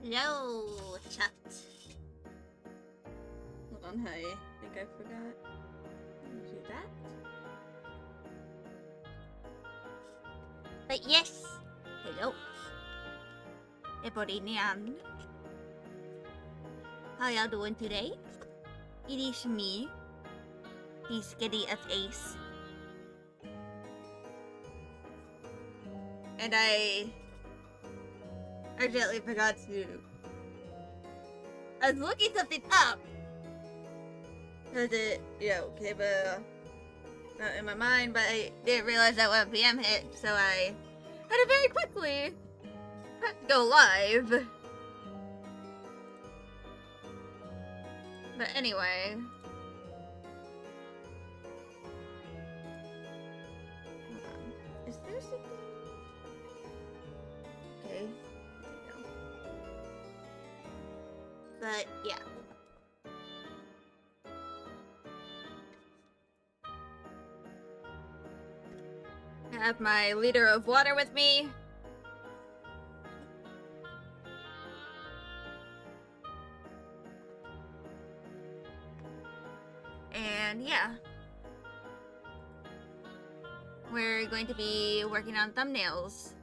Hello, chat. Hold on, I think I forgot. Do that. But yes, hello. Everybody, Nyan. How y'all doing today? It is me, the Skitty of Ace. And I accidentally forgot to... I was looking something up! Because it, came not in my mind, but I didn't realize that 1 PM hit, so I had to very quickly go live. But anyway... Hold on. Is there something... Okay. No. But, yeah. I have my liter of water with me. And yeah. We're going to be working on thumbnails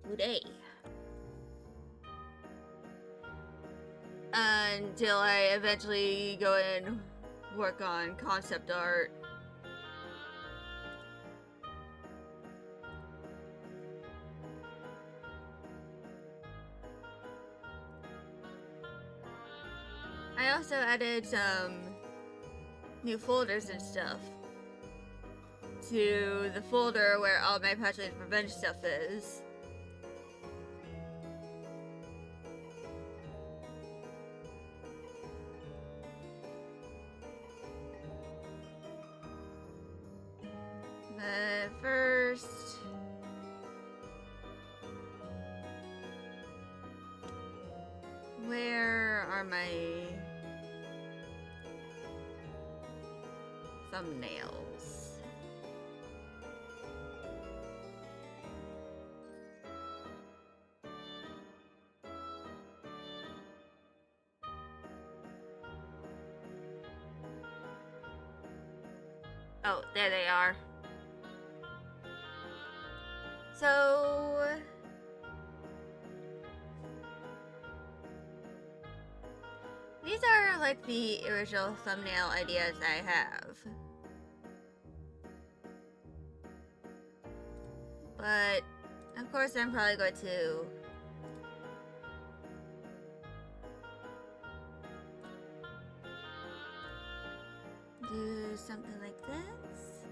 today. Until I eventually go and work on concept art. I also added some new folders and stuff to the folder where all my patient revenge stuff is. But first... where are my thumbnails? Oh, there they are. So... these are like the original thumbnail ideas I have. But, of course, I'm probably going to do something like this.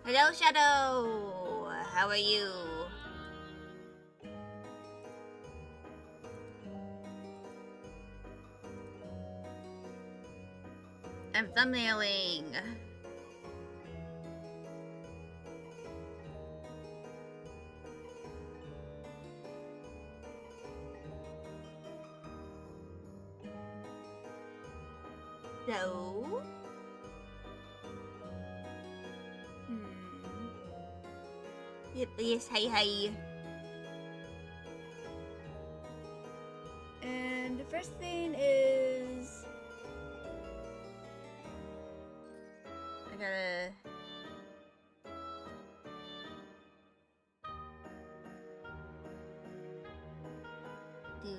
Hello, Shadow! How are you? I'm thumbnailing. So... Yes, hi. And the first thing is... I gotta... do...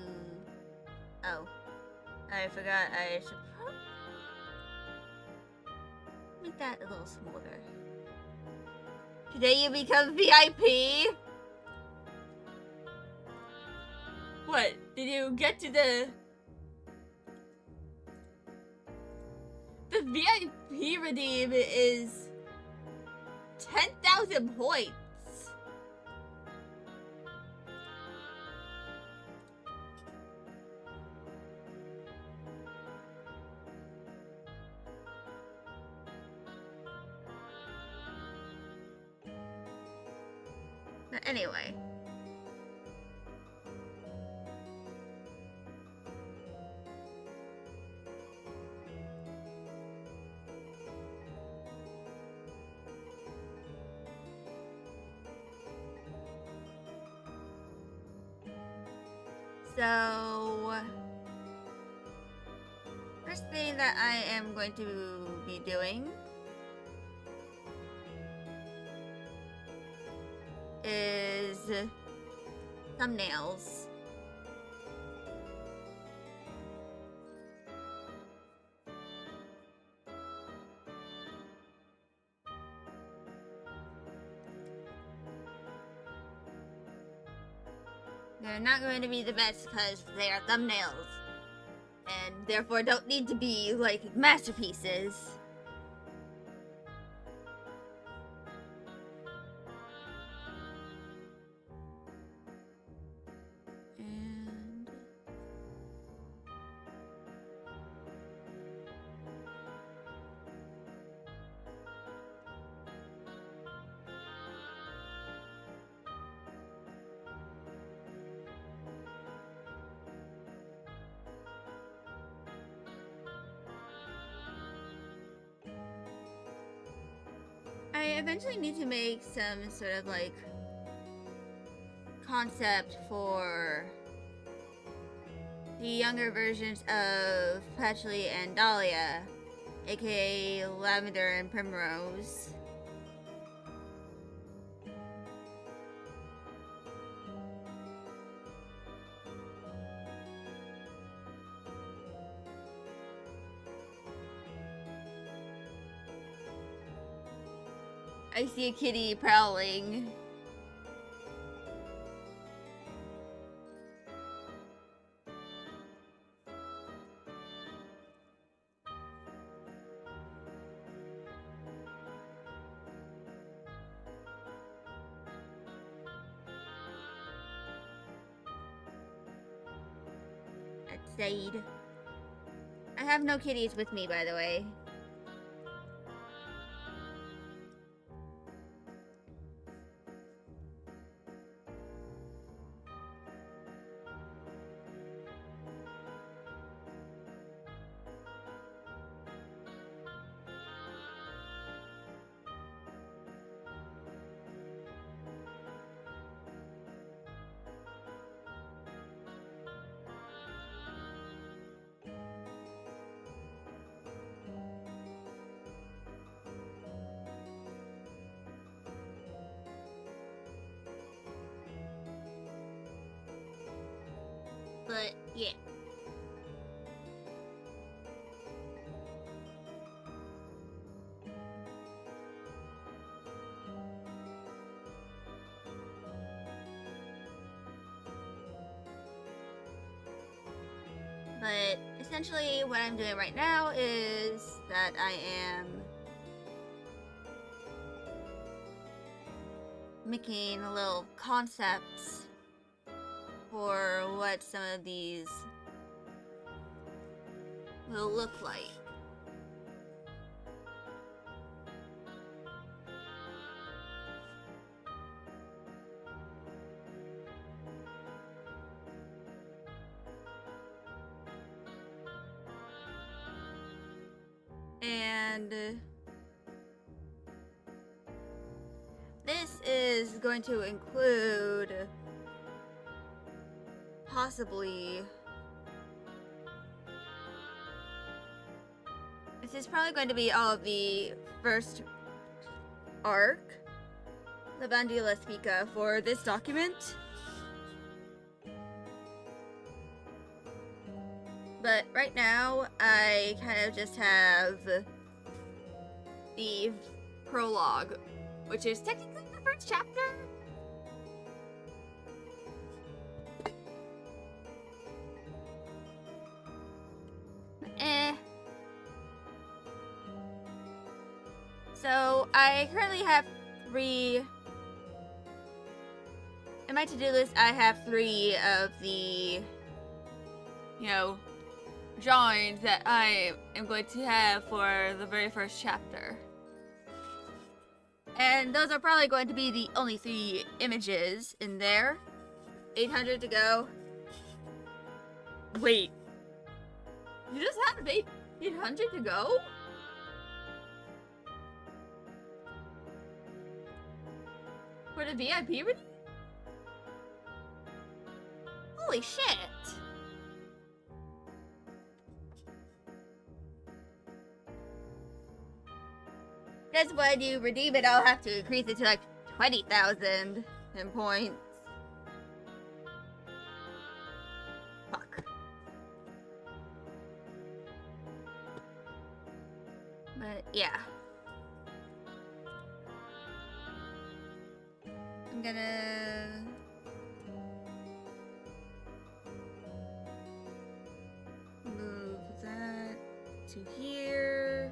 Oh. I forgot I should... make that a little smaller. Today you become VIP? What? Did you get to the... The VIP redeem is 10,000 points. But anyway. So, first thing that I am going to be doing is thumbnails. They're not going to be the best because they are thumbnails, and therefore don't need to be like masterpieces. And I eventually need to make some sort of like concept for the younger versions of Patchley and Dahlia, aka Lavender and Primrose. I see a kitty prowling. That's Said. I have no kitties with me, by the way. But, yeah. But, essentially, what I'm doing right now is that I am making little concepts for what some of these will look like. And this is going to include possibly, this is probably going to be all of the first arc, the Bandila Spica, for this document. But right now, I kind of just have the prologue, which is technically the first chapter. So, I currently have 3... In my to-do list, I have 3 of the, drawings that I am going to have for the very first chapter. And those are probably going to be the only 3 images in there. 800 to go. Wait. You just have 800 to go? For the VIP reading? Holy shit! Guess when you redeem it, I'll have to increase it to like 20,000 in points. Fuck. But yeah. I'm gonna move that to here.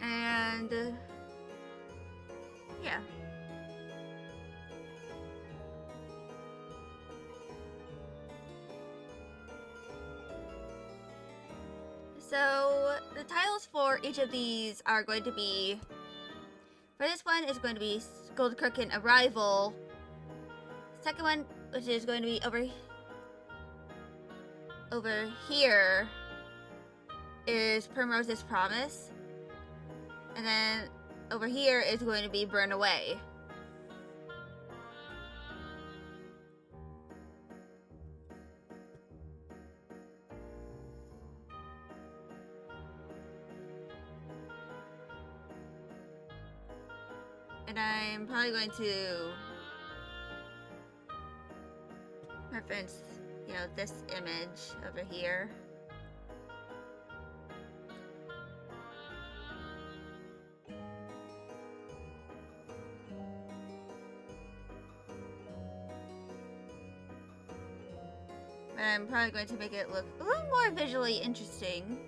And yeah. So the titles for each of these are going to be, for this one is going to be Gold Crooked Arrival. Second one, which is going to be over here, is Primrose's Promise. And then over here is going to be Burn Away. And I'm probably going to reference, this image over here. I'm probably going to make it look a little more visually interesting.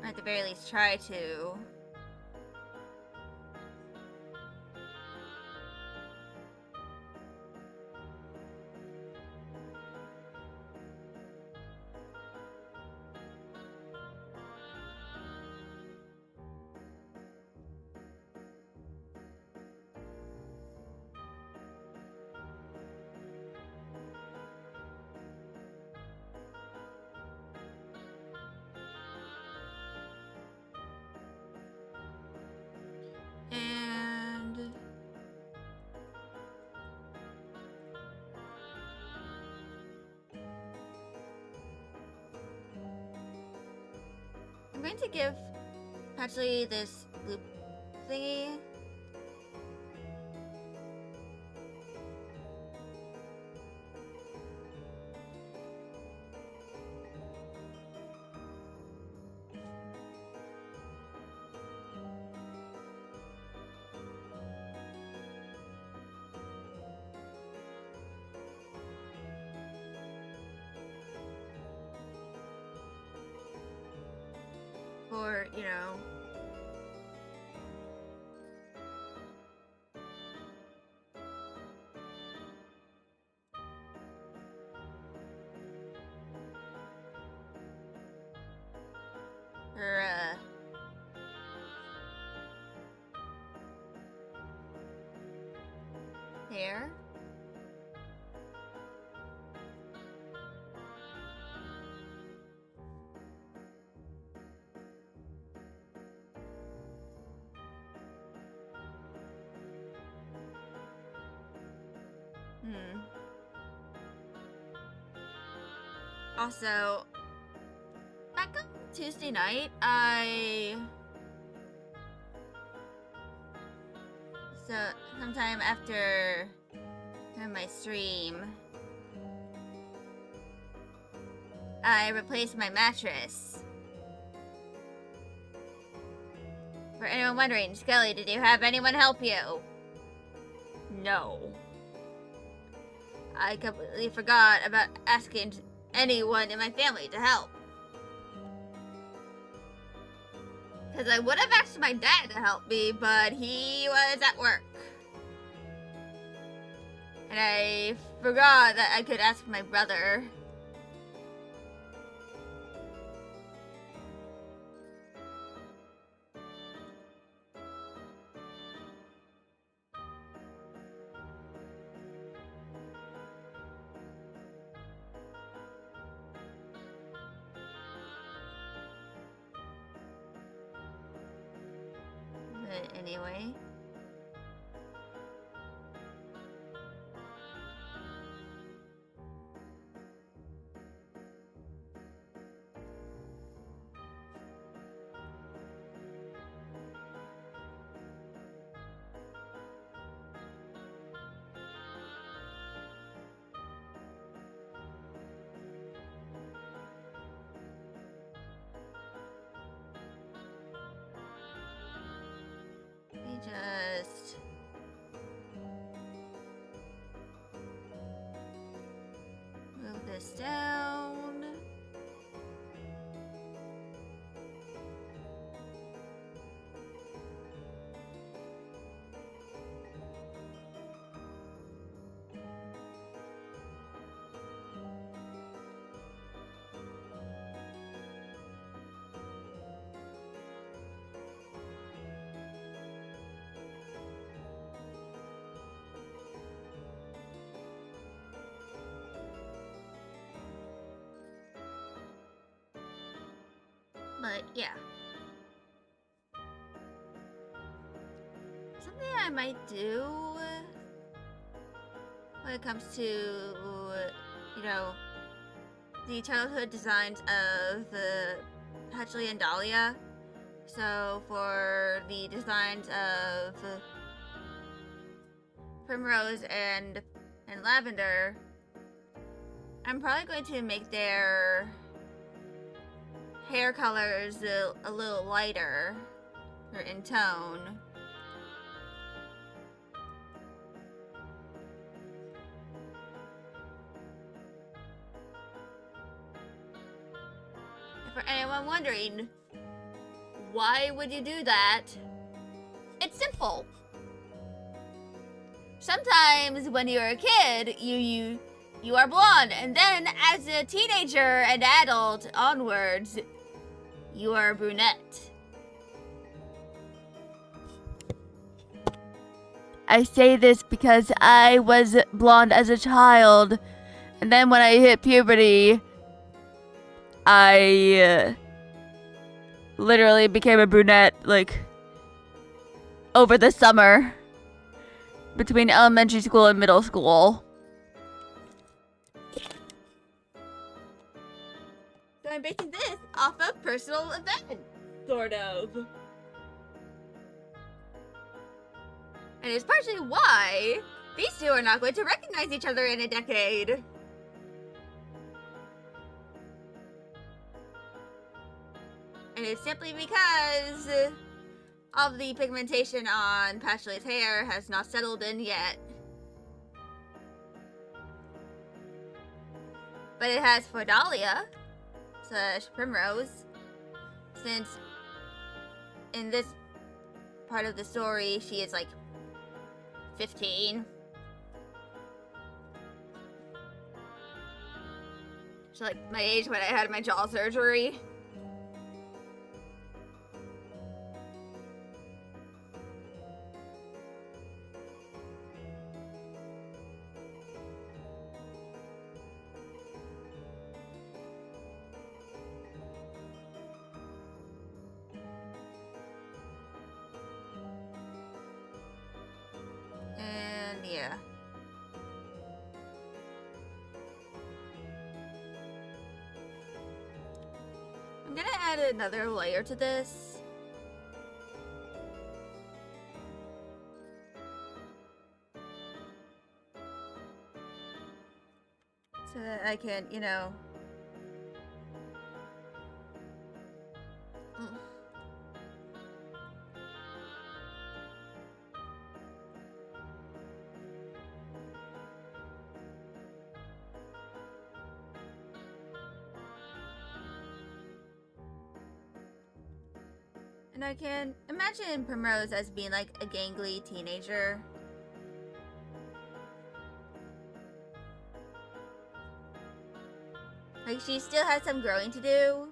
Or at the very least try to. And I'm going to give actually this loop thingy. For, for, there. Also, back on Tuesday night, so sometime after my stream, I replaced my mattress. For anyone wondering, Skelly, did you have anyone help you? No. I completely forgot about asking anyone in my family to help. Because I would have asked my dad to help me, but he was at work. And I forgot that I could ask my brother. But anyway. Let me just... move this down. But yeah. Something I might do when it comes to, you know, the childhood designs of Hatchley and Dahlia. So for the designs of Primrose and Lavender, I'm probably going to make their hair colors a little lighter or in tone. And for anyone wondering, why would you do that? It's simple. Sometimes when you're a kid, you are blonde, and then as a teenager and adult onwards, you are a brunette. I say this because I was blonde as a child, and then when I hit puberty, I literally became a brunette, like, over the summer between elementary school and middle school. So I'm basing this off of personal event, sort of. And it's partially why these two are not going to recognize each other in a decade. And it's simply because of the pigmentation on Patchley's hair has not settled in yet. But it has for Dahlia / Primrose, since in this part of the story she is like 15. She's like my age when I had my jaw surgery. And yeah. I'm gonna add another layer to this. So that I can, you know... And I can imagine Primrose as being like a gangly teenager. Like, she still has some growing to do.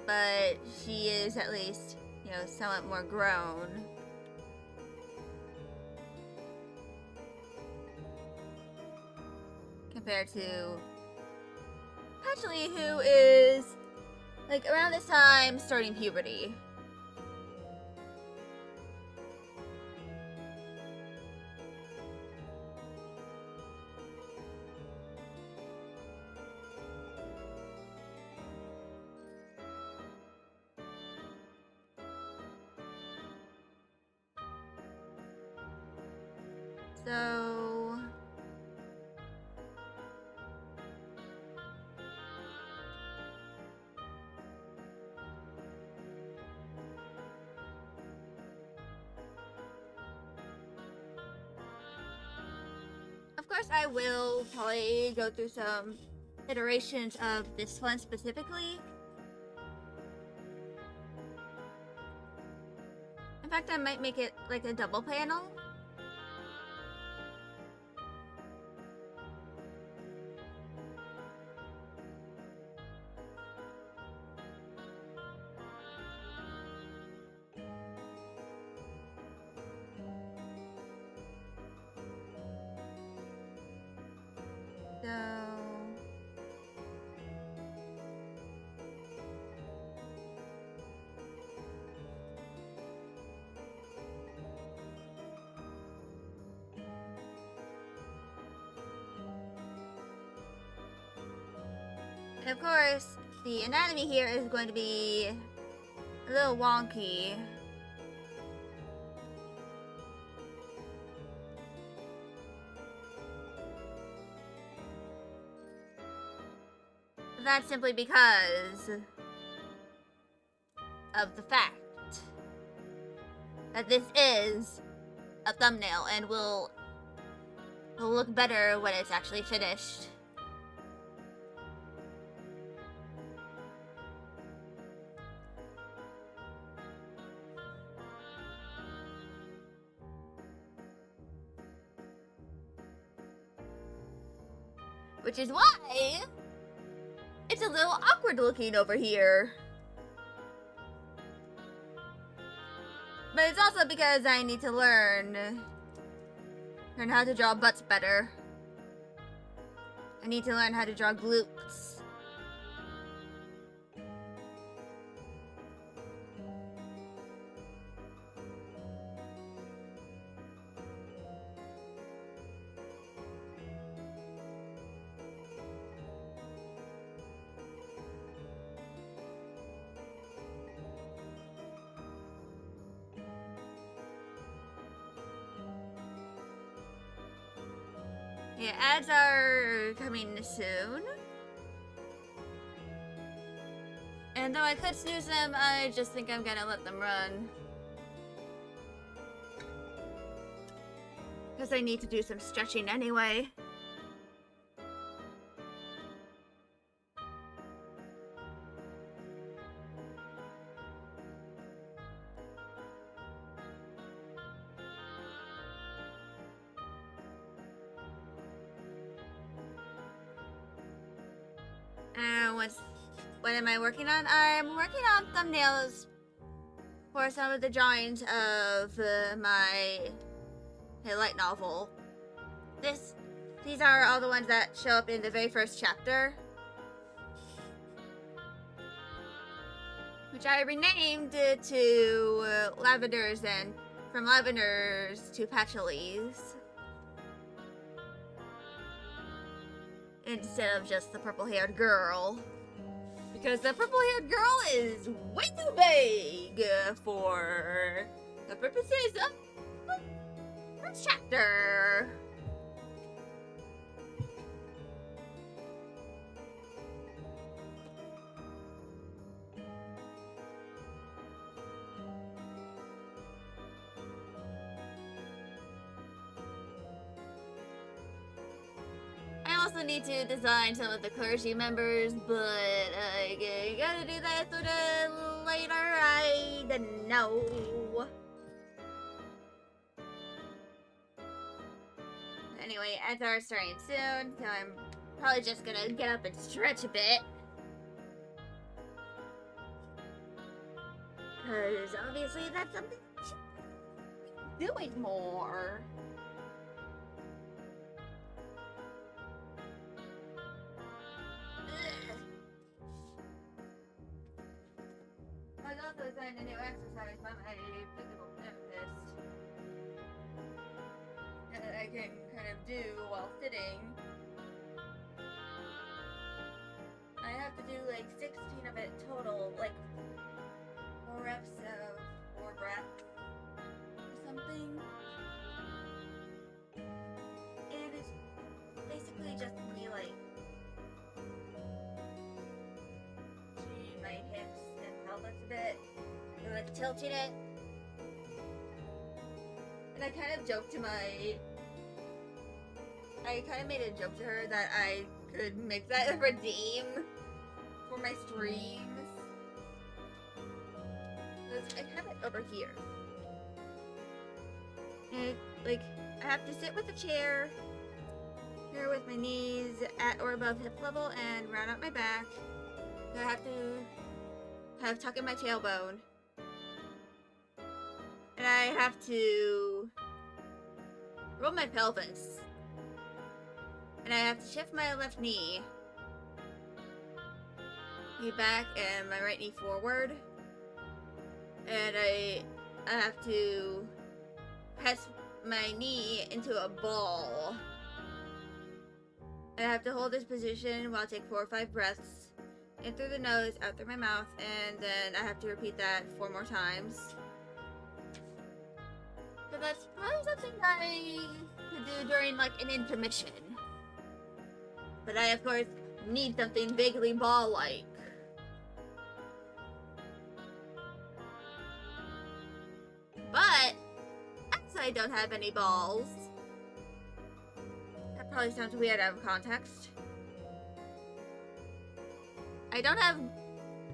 But she is at least, you know, somewhat more grown. Compared to Patchley, who is, like, around this time, starting puberty. So... Of course, I will probably go through some iterations of this one specifically. In fact, I might make it like a double panel. So... And of course, the anatomy here is going to be a little wonky. That's simply because of the fact that this is a thumbnail and will look better when it's actually finished. Which is why it's a little awkward looking over here. But it's also because I need to learn how to draw butts better. I need to learn how to draw glutes. Yeah, ads are coming soon. And though I could snooze them, I just think I'm gonna let them run. Because I need to do some stretching anyway. And what am I working on? I'm working on thumbnails for some of the drawings of my light novel. These are all the ones that show up in the very first chapter, which I renamed to Lavenders and from Lavenders to Patchoulys, instead of just the purple-haired girl. Because the purple-haired girl is way too vague for the purposes of the first chapter. I also need to design some of the clergy members, but I gotta do that sort of later. I don't know. Anyway, Ed's starting soon, so I'm probably just gonna get up and stretch a bit. Because obviously that's something I should be doing more. Ugh. I was also assigned a new exercise by my physical therapist that I can kind of do while sitting. I have to do like 16 of it total, like 4 reps of 4 breaths or something. And it's basically just me like changing my hips and pelvis a bit, and like tilting it. And I kind of joked to I kind of made a joke to her that I could make that a redeem for my streams. I have it over here. And, like, I have to sit with a chair here with my knees at or above hip level and round out my back. I have to tuck in my tailbone. And I have to roll my pelvis. And I have to shift my left knee back and my right knee forward. And I have to press my knee into a ball. And I have to hold this position while I take 4 or 5 breaths in through the nose, out through my mouth, and then I have to repeat that 4 more times. So that's probably something I could do during like an intermission. But I, of course, need something vaguely ball-like. But, as I don't have any balls, that probably sounds weird out of context. I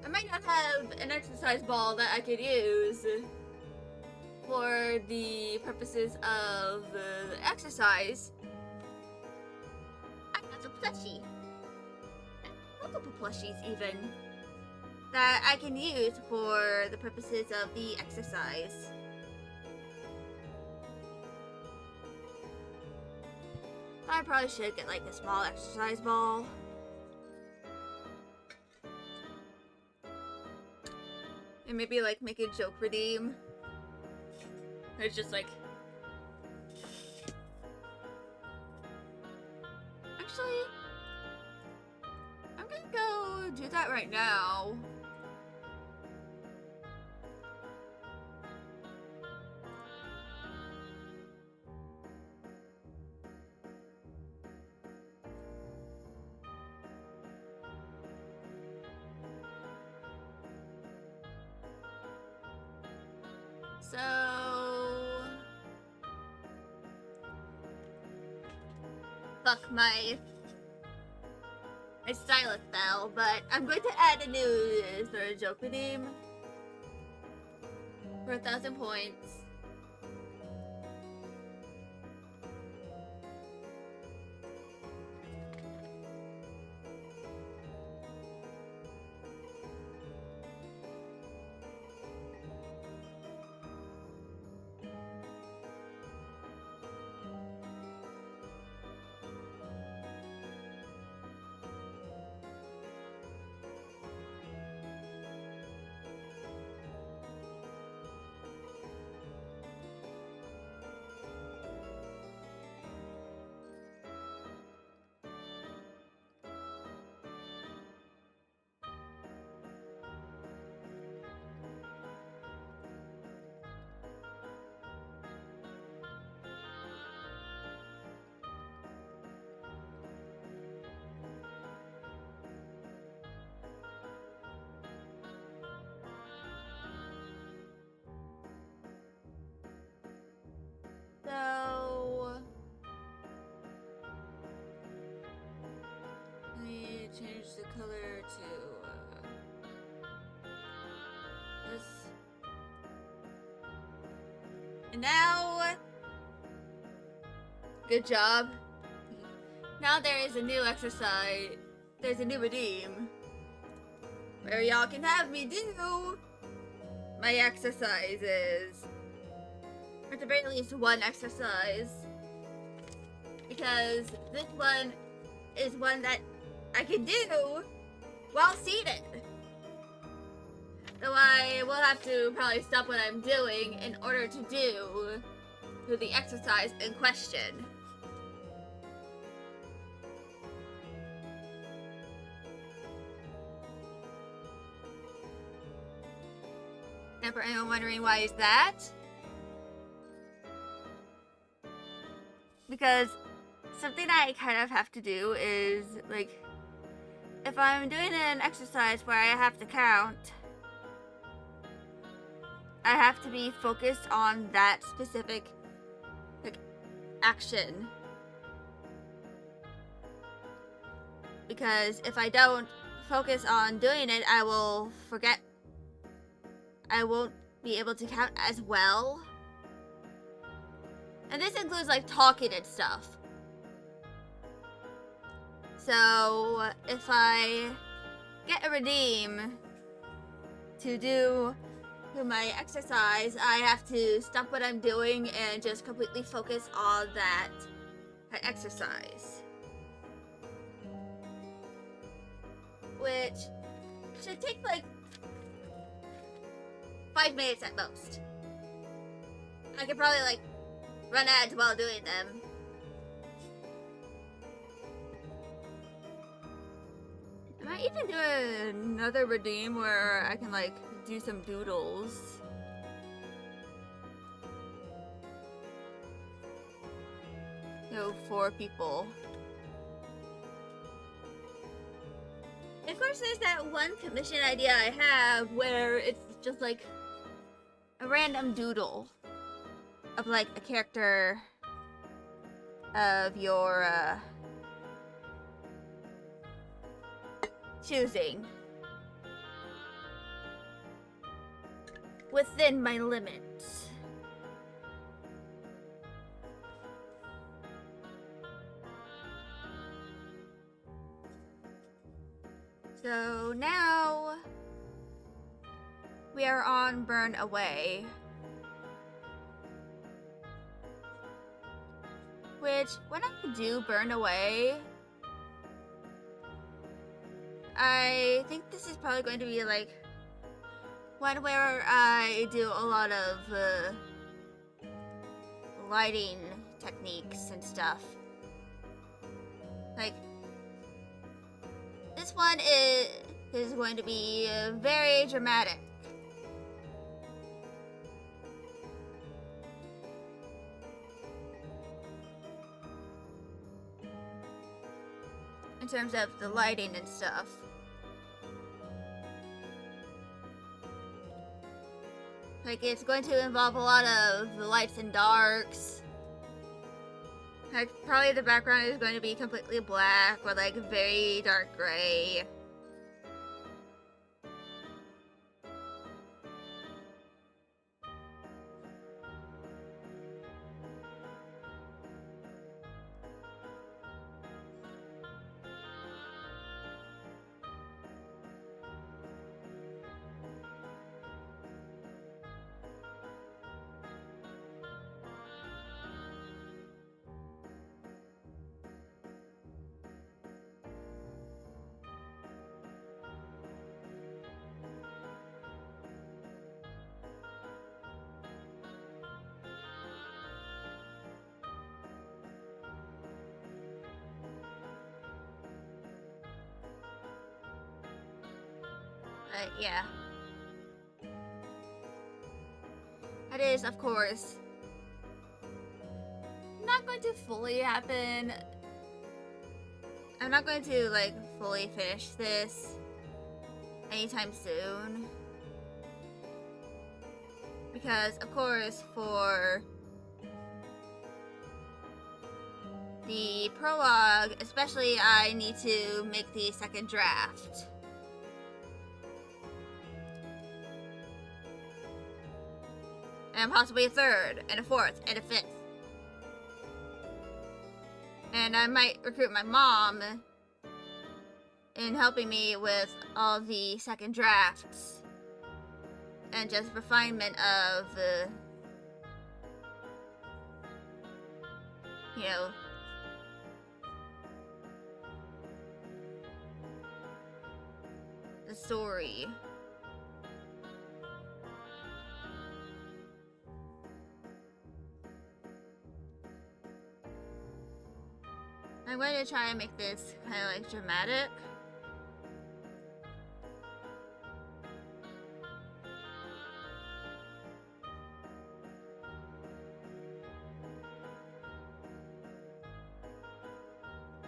might not have an exercise ball that I could use for the purposes of exercise. I have a plushie. Multiple plushies, even. That I can use for the purposes of the exercise. I probably should get like a small exercise ball. And maybe like make a joke redeem. It's just like... Actually, I'm gonna go do that right now. So... Fuck, my stylus fell, but I'm going to add a new sort of joke redeem for 1,000 points. And now, good job. Now there is a new exercise. There's a new redeem where y'all can have me do my exercises. Or at the very least, one exercise. Because this one is one that I can do while seated. Though I will have to probably stop what I'm doing in order to do the exercise in question. And for anyone wondering why is that? Because something that I kind of have to do is, like, if I'm doing an exercise where I have to count, I have to be focused on that specific, like, action. Because if I don't focus on doing it, I will forget. I won't be able to count as well. And this includes, like, talking and stuff. So, if I get a redeem to do my exercise, I have to stop what I'm doing and just completely focus on that exercise. Which should take, like, 5 minutes at most. I could probably, like, run ads while doing them. I might even do another redeem where I can, like, do some doodles. For people. Of course, there's that one commission idea I have where it's just, like, a random doodle of, like, a character of your choosing within my limits. So now we are on Burn Away. Which, when I do Burn Away, I think this is probably going to be, like, one where I do a lot of lighting techniques and stuff. Like, this one is going to be very dramatic. In terms of the lighting and stuff. Like, it's going to involve a lot of lights and darks. Like, probably the background is going to be completely black or, like, very dark gray. Yeah. That is, of course, not going to fully happen. I'm not going to, like, fully finish this anytime soon. Because, of course, for the prologue, especially, I need to make the second draft. and possibly a third, and a fourth, and a fifth. And I might recruit my mom in helping me with all the second drafts and just refinement of you know, the story. I'm going to try and make this kind of like dramatic.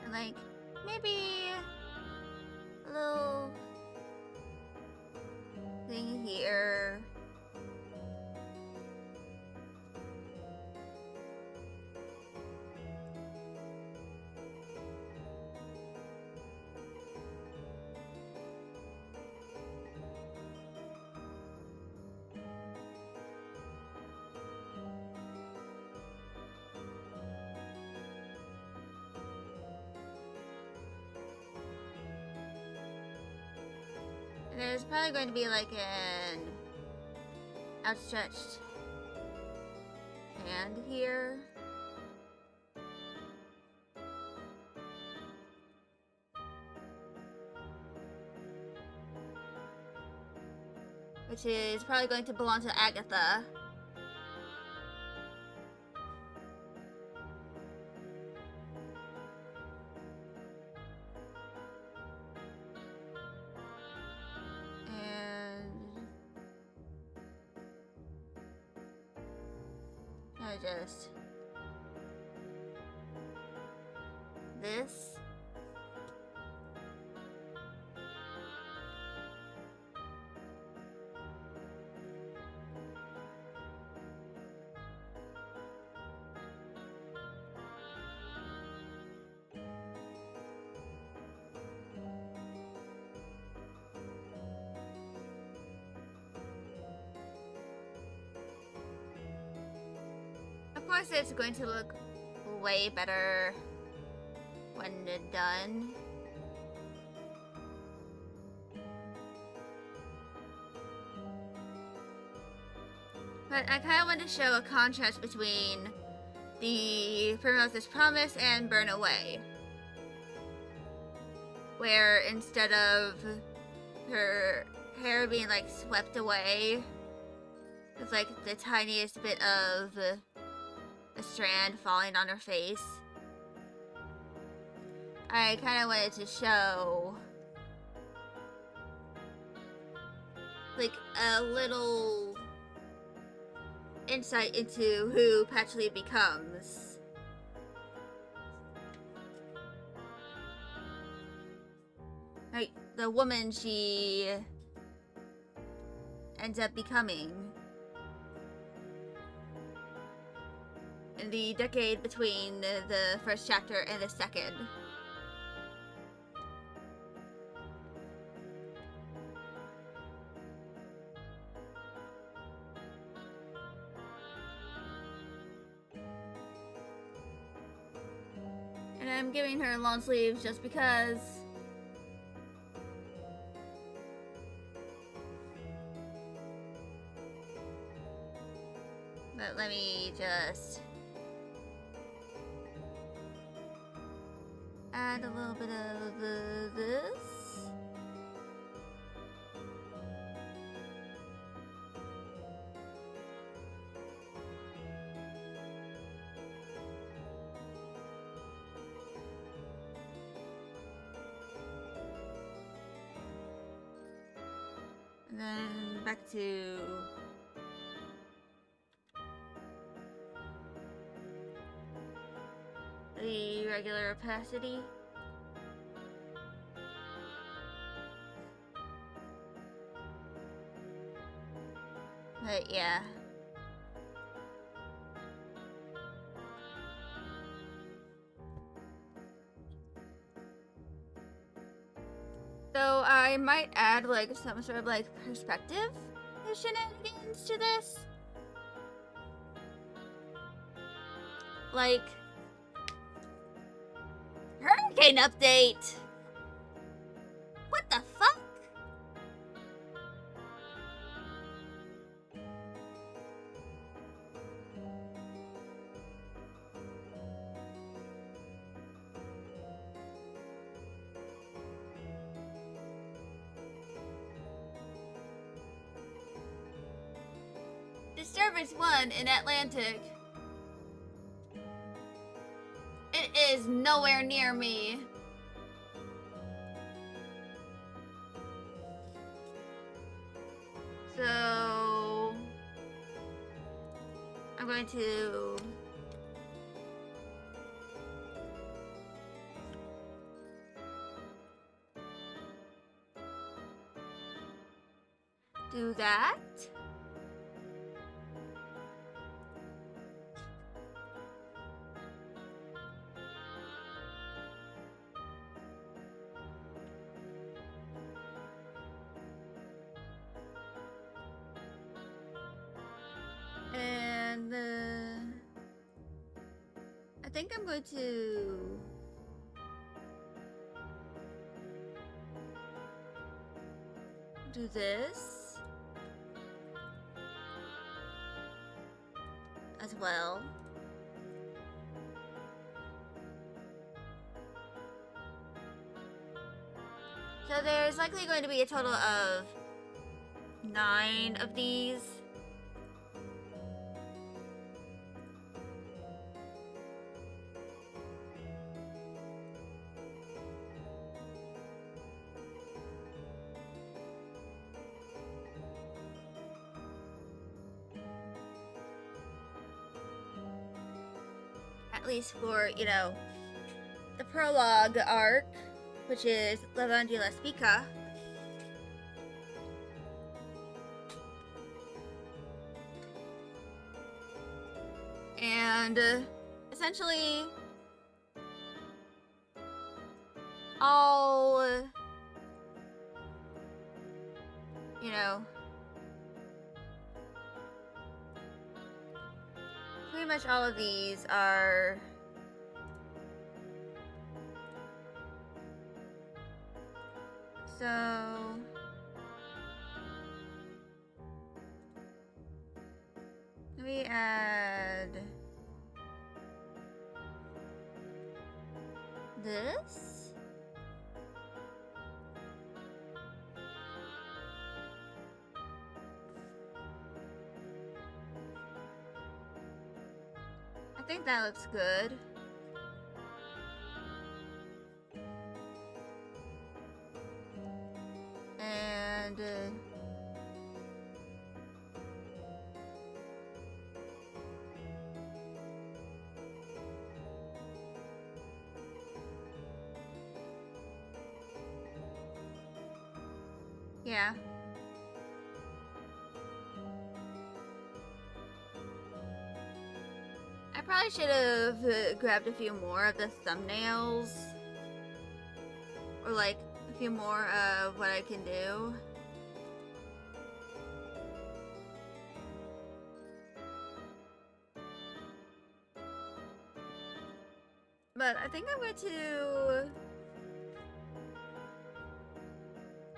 And like maybe a little thing here. And there's probably going to be like an outstretched hand here. Which is probably going to belong to Agatha. Just this. Of course, it's going to look way better when it's done. But I kind of want to show a contrast between the Primrose's Promise and Burn Away. Where instead of her hair being like swept away, it's like the tiniest bit of a strand falling on her face. I kind of wanted to show like a little insight into who PatRev becomes. Like the woman she ends up becoming. In the decade between the first chapter and the second. And I'm giving her long sleeves just because. But let me just add a little bit of this. And then back to the regular opacity. But yeah. So I might add like some sort of like perspective shenanigans to this. Like, hurricane update. What the fuck? Disturbance 1 in Atlantic. It is nowhere near me. So I'm going to do that. And I think I'm going to do this as well. So there's likely going to be a total of 9 of these. At least for, you know, the prologue arc, which is Lavandula Spica. And essentially, all, you know, pretty much all of these are so let me add this. I think that looks good. And yeah. I probably should have grabbed a few more of the thumbnails. Or like a few more of what I can do. But I think I'm going to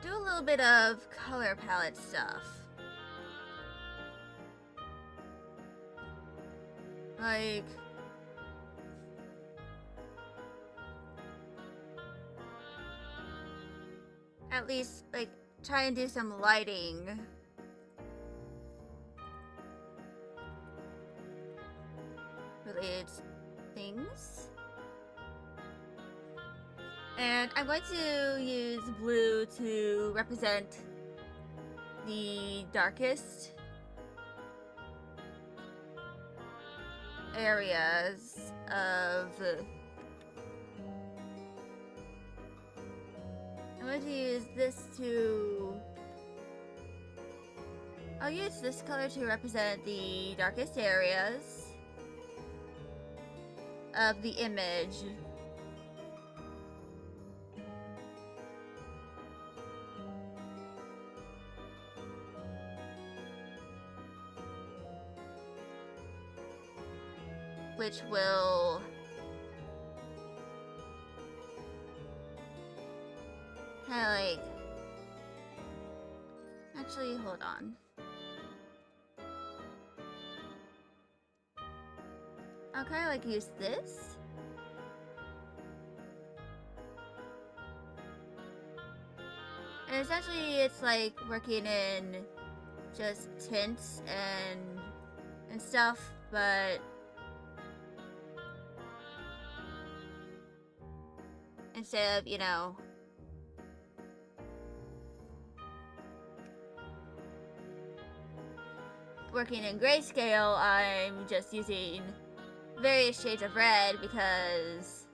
do a little bit of color palette stuff. Like, at least, like, try and do some lighting. Related things. And I'm going to use blue to represent the darkest areas of... I'm going to use this to... I'll use this color to represent the darkest areas of the image. which will kind of like, actually, hold on. I'll kind of like use this. And essentially it's like working in just tints and stuff, but instead of, you know, working in grayscale, I'm just using various shades of red because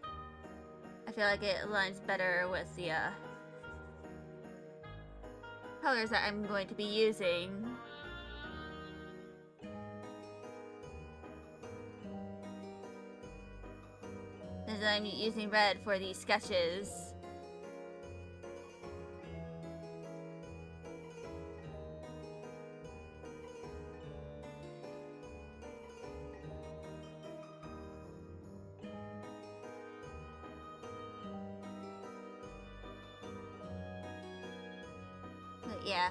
I feel like it aligns better with the colors that I'm going to be using. As I'm using red for these sketches. But yeah.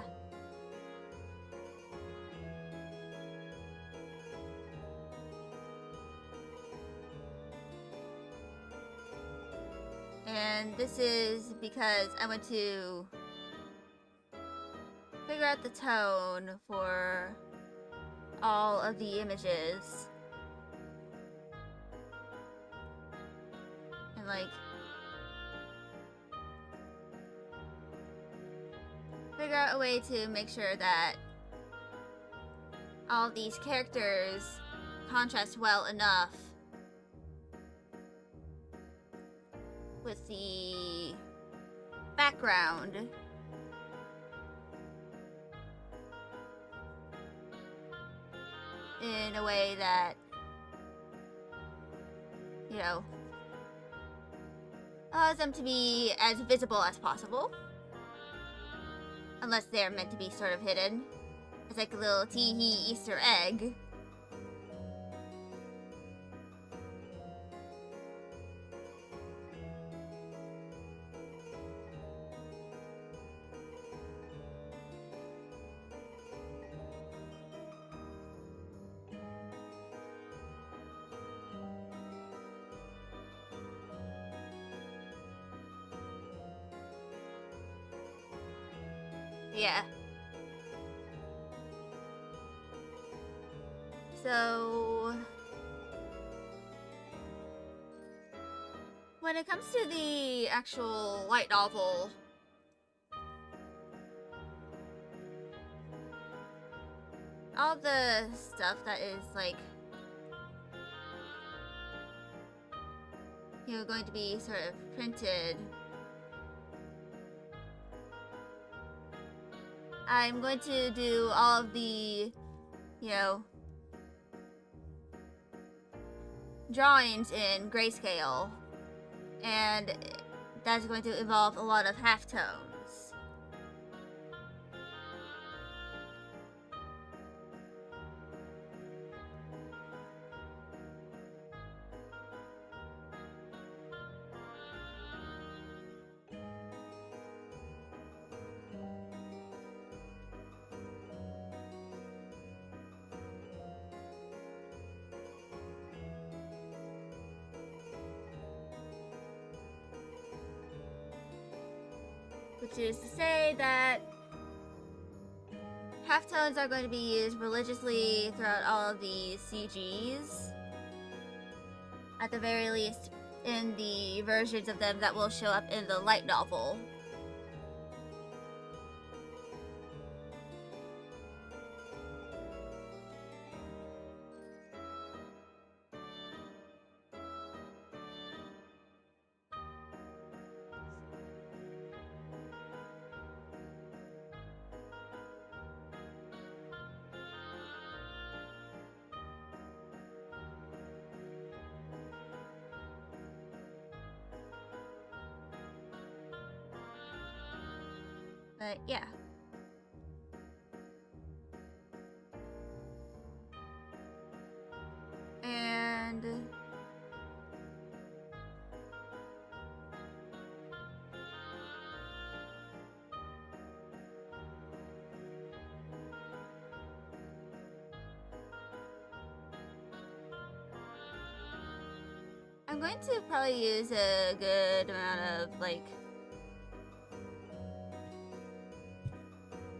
And this is because I want to figure out the tone for all of the images. And like, figure out a way to make sure that all of these characters contrast well enough with the background. In a way that, you know, allows them to be as visible as possible. Unless they're meant to be sort of hidden. It's like a little tee-hee Easter egg. Yeah. So when it comes to the actual light novel, all the stuff that is like, you know, going to be sort of printed, I'm going to do all of the, you know, drawings in grayscale, and that's going to involve a lot of halftones. Which is to say that halftones are going to be used religiously throughout all of the CGs. At the very least, in the versions of them that will show up in the light novel. But yeah. And I'm going to probably use a good amount of, like,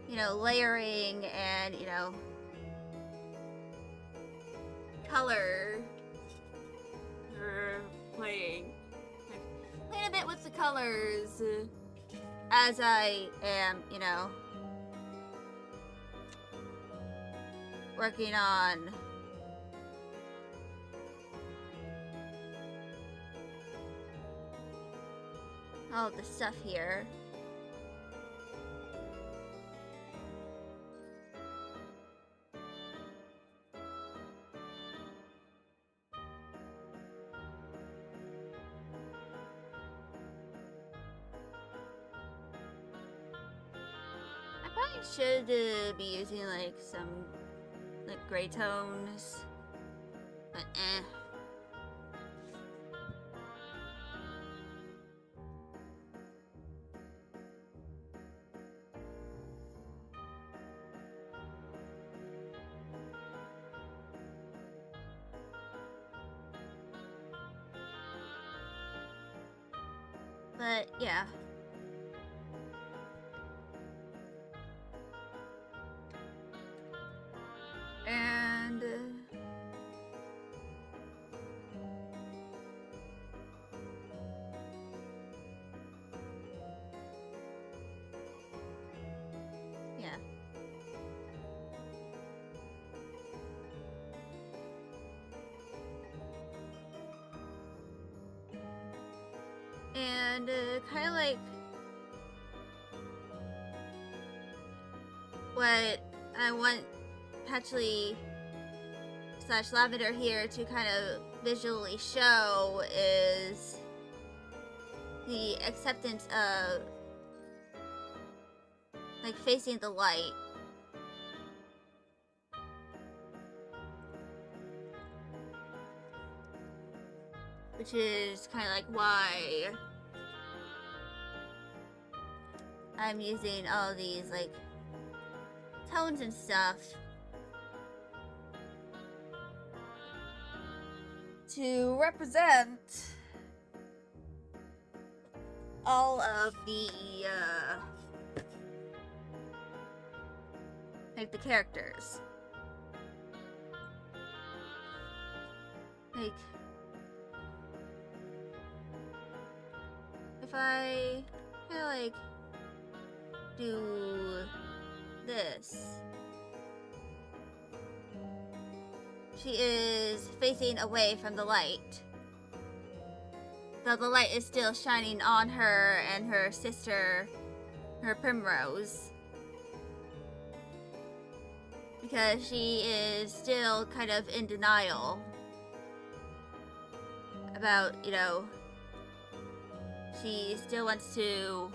you know, layering and, you know, color. Or playing. Like, playing a bit with the colors as I am, you know, working on all the stuff here. I probably should be using like some like gray tones, but eh. But yeah. And yeah. And kind of like what I want Patchley / Lavender here to kind of visually show is the acceptance of like facing the light. Which is kind of like why I'm using all these like tones and stuff to represent all of the like the characters. Like if I kind of like do this, she is facing away from the light, though the light is still shining on her and her sister, her Primrose, because she is still kind of in denial about, you know, she still wants to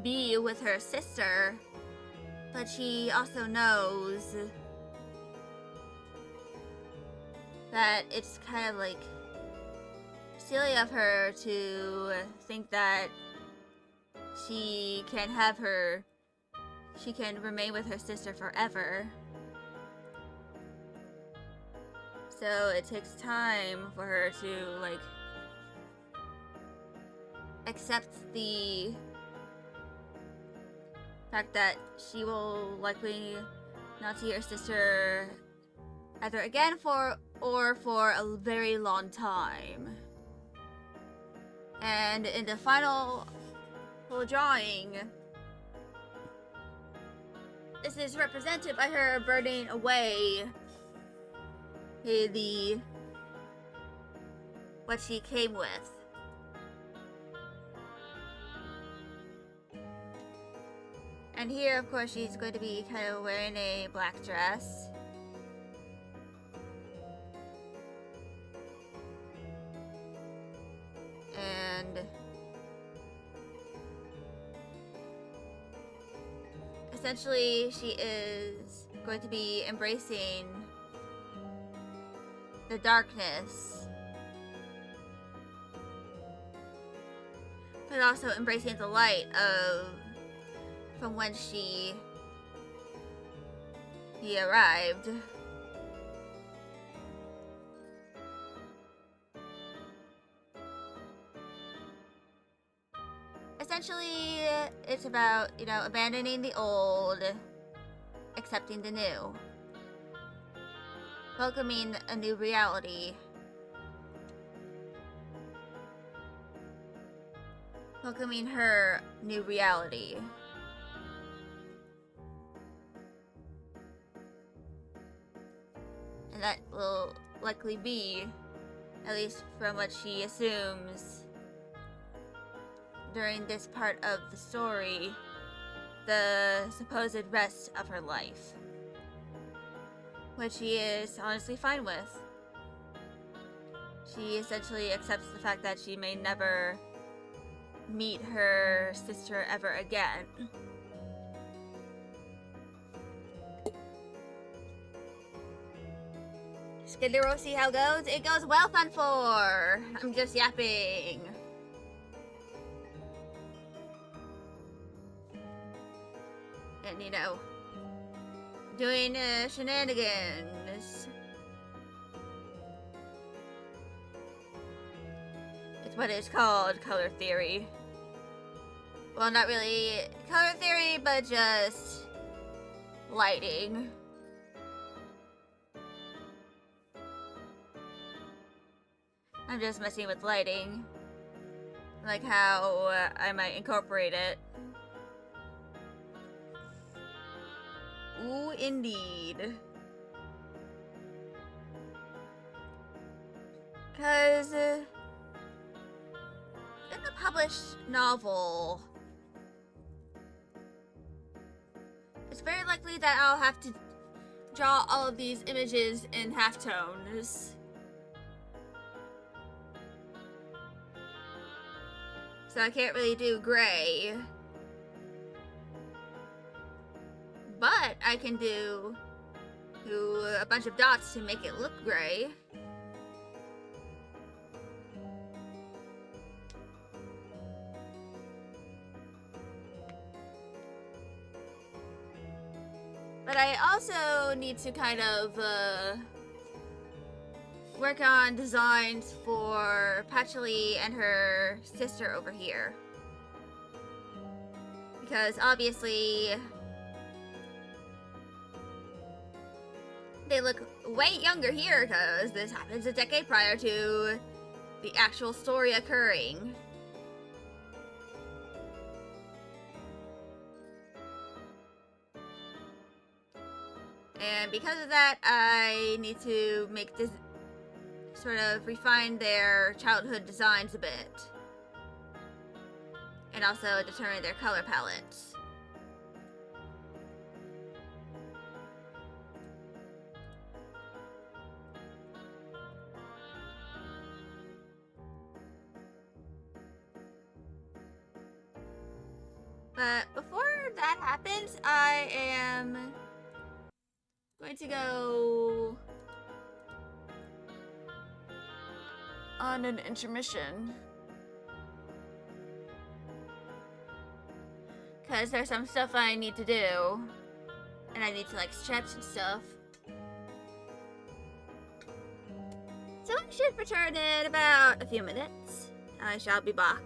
be with her sister, but she also knows that it's kind of like silly of her to think that she can remain with her sister forever. So it takes time for her to like accept the fact that she will likely not see her sister either again for a very long time. And in the final drawing, this is represented by her burning away what she came with. And here, of course, she's going to be kind of wearing a black dress. And essentially, she is going to be embracing the darkness, but also embracing the light from when he arrived. essentially, it's about, abandoning the old, accepting the new, welcoming a new reality, welcoming her new reality. And that will likely be, at least from what she assumes during this part of the story, the supposed rest of her life. Which she is honestly fine with. She essentially accepts the fact that she may never meet her sister ever again. Skid the row, see how it goes? It goes well, Fun 4! I'm just yapping. And doing shenanigans. It's what is called color theory. Well, not really color theory, but just lighting. I'm just messing with lighting. Like how I might incorporate it. Ooh, indeed. Because in the published novel, it's very likely that I'll have to draw all of these images in halftones. So I can't really do gray. But I can do a bunch of dots to make it look gray. But I also need to kind of work on designs for Patchley and her sister over here. Because obviously they look way younger here because this happens a decade prior to the actual story occurring. And because of that, I need to make this sort of refine their childhood designs a bit. And also determine their color palettes. But before that happens, I am going to go on an intermission. Because there's some stuff I need to do. And I need to stretch and stuff. So I should return in about a few minutes. I shall be back.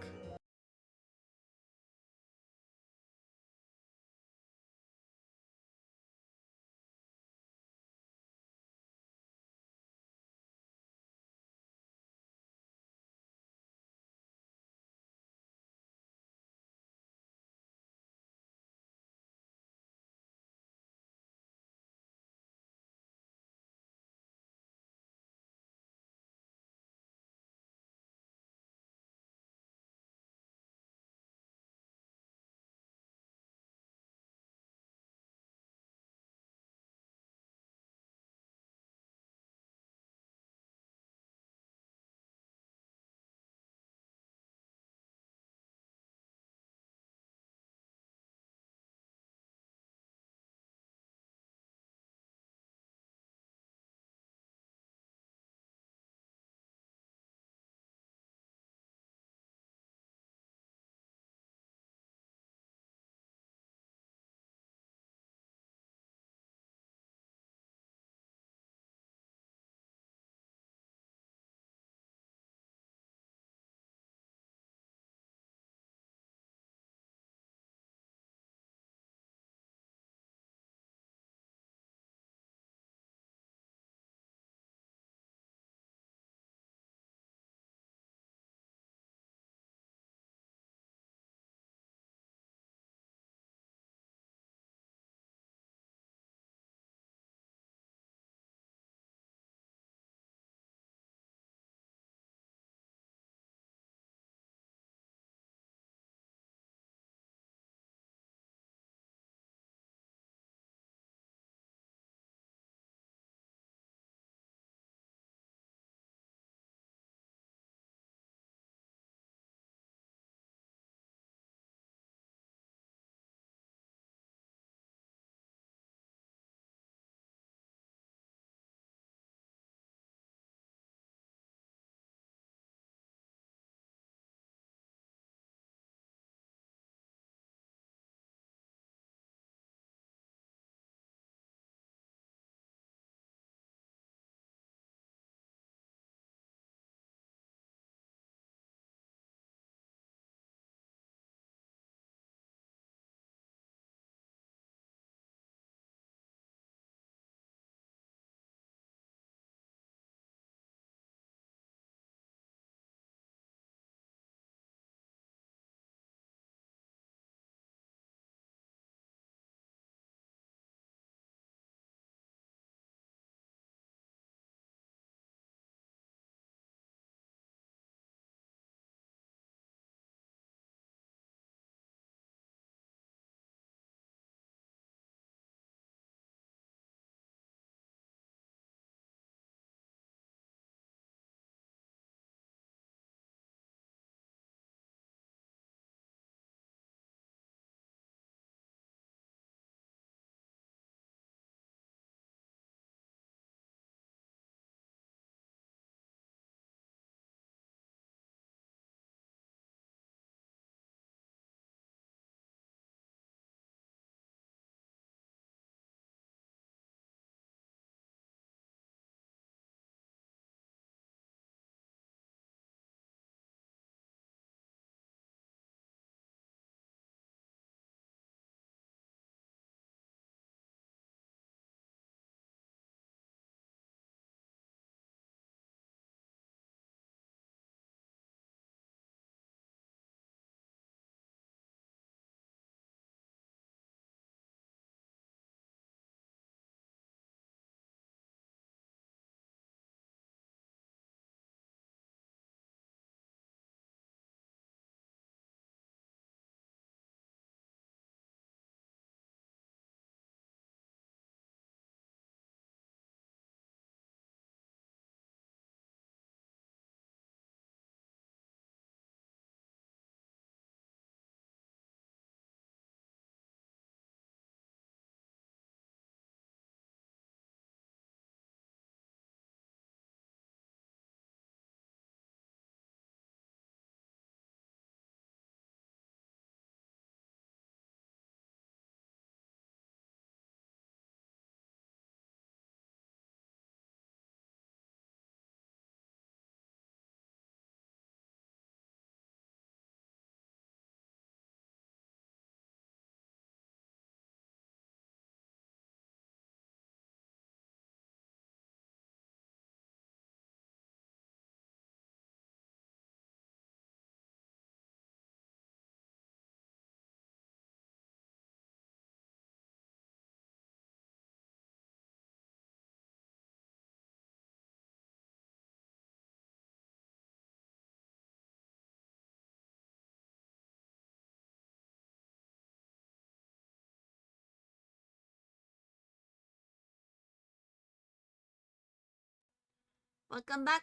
Welcome back.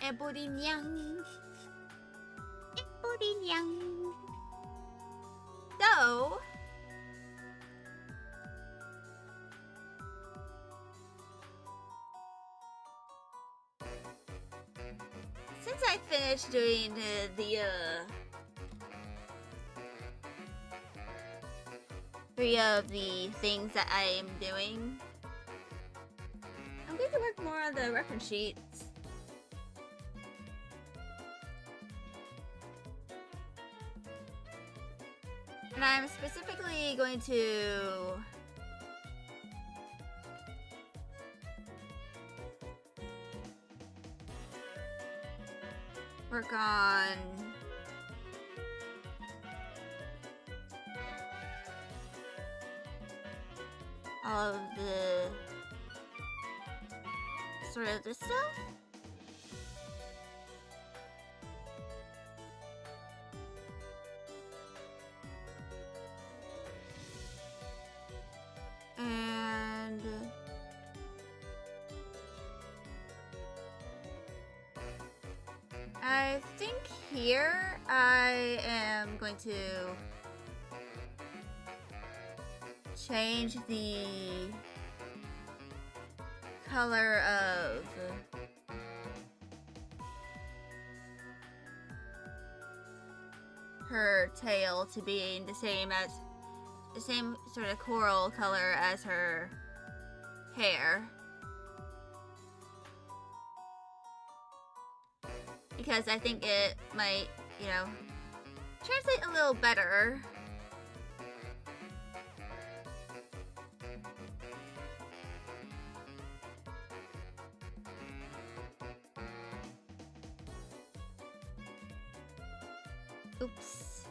Eborinyang. Eborinyang. So, since I finished doing the 3 of the things that I am doing, I'm going to work more on the reference sheets. And I'm specifically going to work on all of the sort of this stuff. And I think here I am going to change the color of her tail to being the same sort of coral color as her hair. Because I think it might, you know, translate a little better. Oops.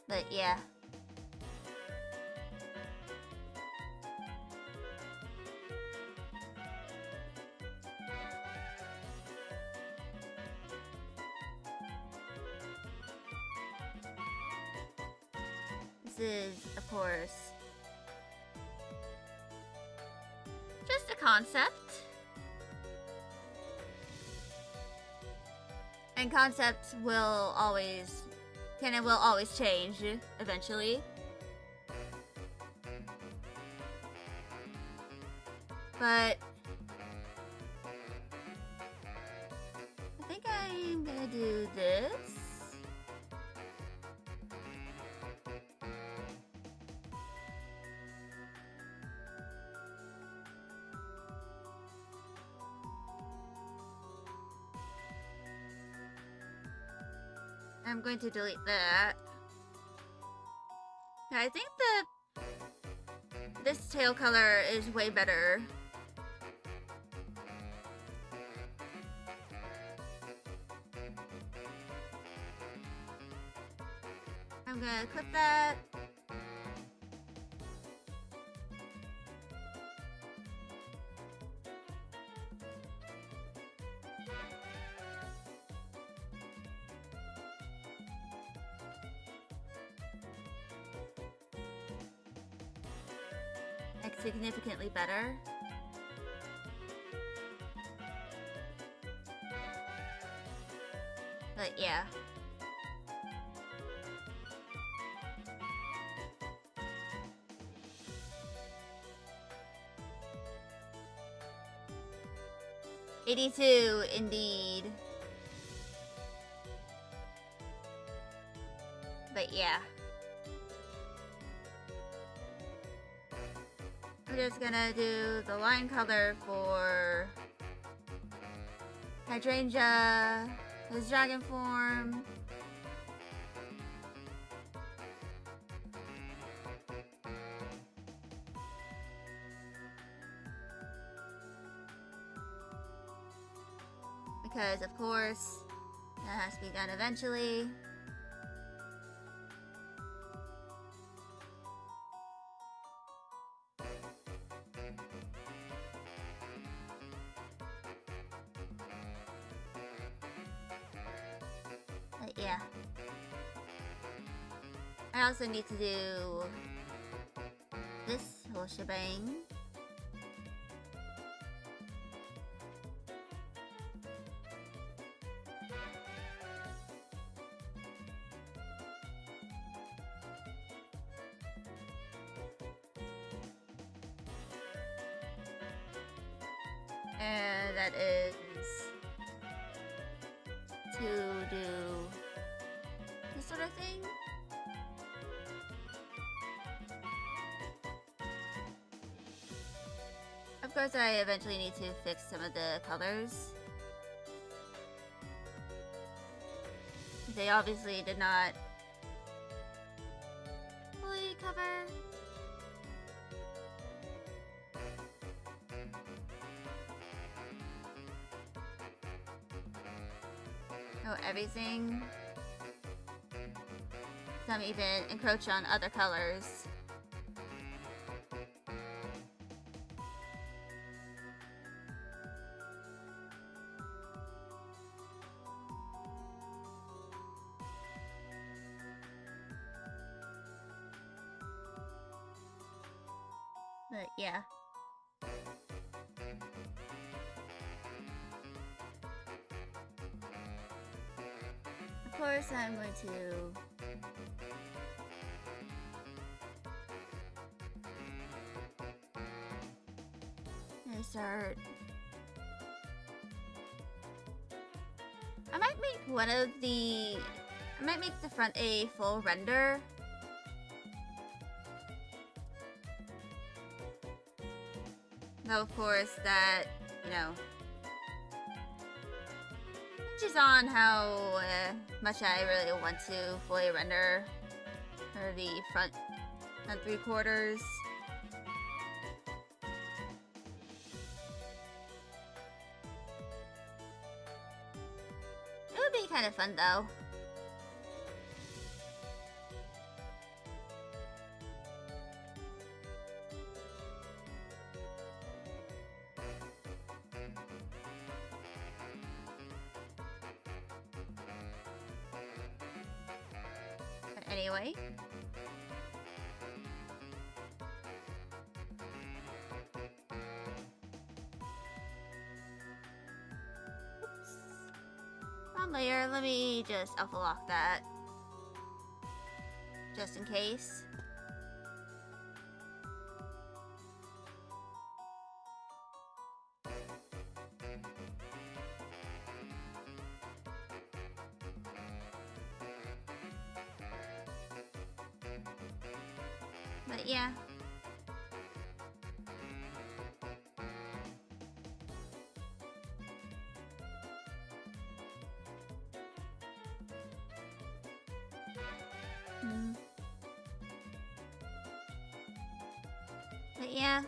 But yeah. This is, of course, just a concept. And concepts will always change eventually. But I think I'm gonna do this. I'm going to delete that. I think this tail color is way better. I'm gonna clip that. Like significantly better. But yeah. $82 indeed. But yeah. I'm just gonna do the line color for Hydrangea, his dragon form. Because of course, that has to be done eventually. But yeah. I also need to do this whole shebang. And that is to do this sort of thing. Of course, I eventually need to fix some of the colors. They obviously did not fully cover. Oh, everything. Some even encroach on other colors. But yeah. Of course, I'm going to start. I might make the front a full render. Though, of course, that, you know, hinges on how much I really want to fully render for the front 3/4. It would be kind of fun, though. But anyway. Wrong layer. Let me just alpha lock that. Just in case. But yeah. But yeah.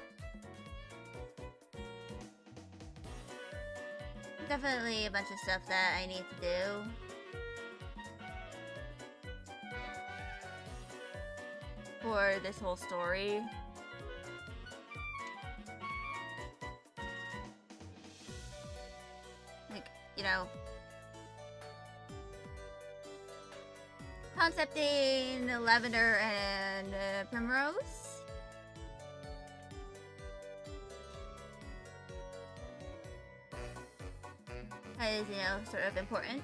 Definitely a bunch of stuff that I need to do. For this whole story. Like, you know, concepting lavender and primrose. That is, you know, sort of important.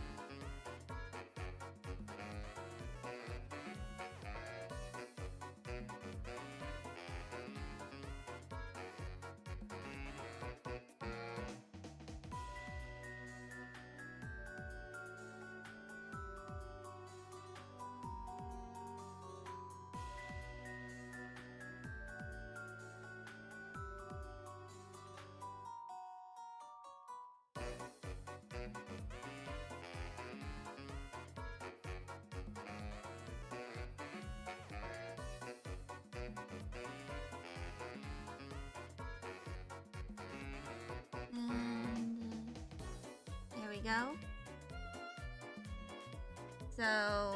And there we go. So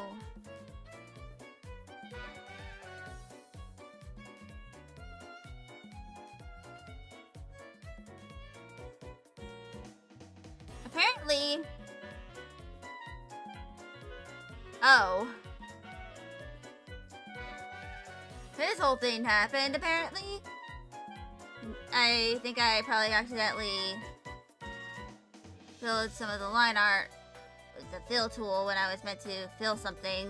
apparently, oh, this whole thing happened, apparently. I think I probably accidentally filled some of the line art with the fill tool when I was meant to fill something.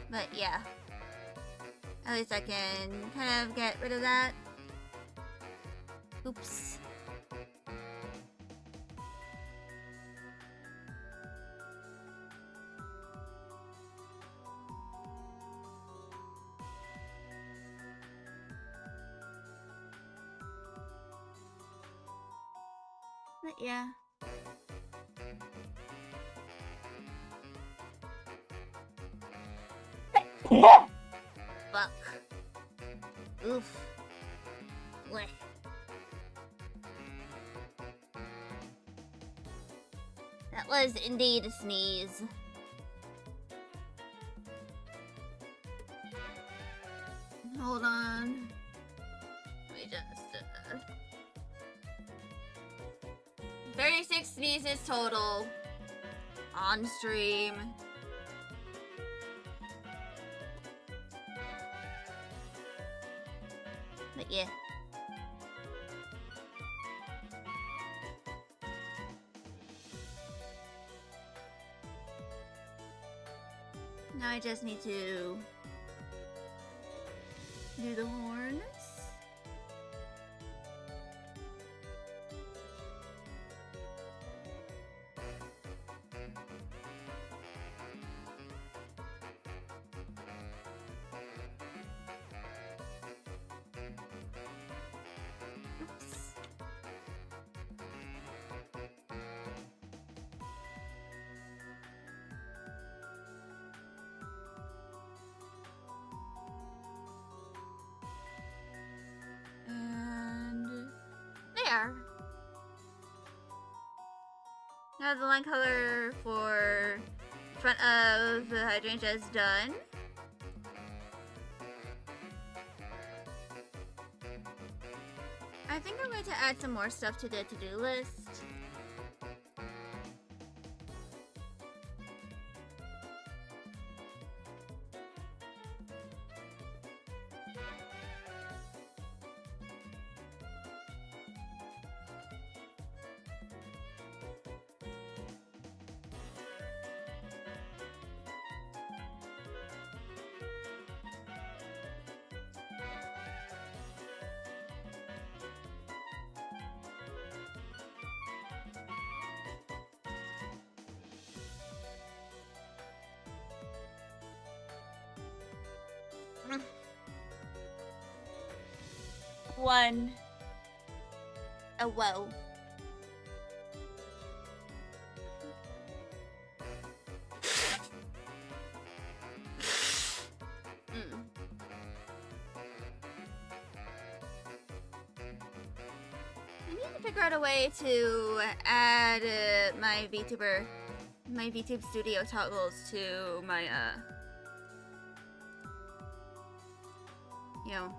But yeah, at least I can kind of get rid of that. Oops. But yeah. Fuck. Oof. Blech. That was indeed a sneeze. Hold on. Let me just, 36 sneezes total. On stream. But yeah. Now I just need to do the horns. Oops. And there. Now the line color for front of the hydrangea is done. I think I'm going to add some more stuff to the to-do list. One. A whoa. I need to figure out a way to add my VTube Studio toggles to my you know,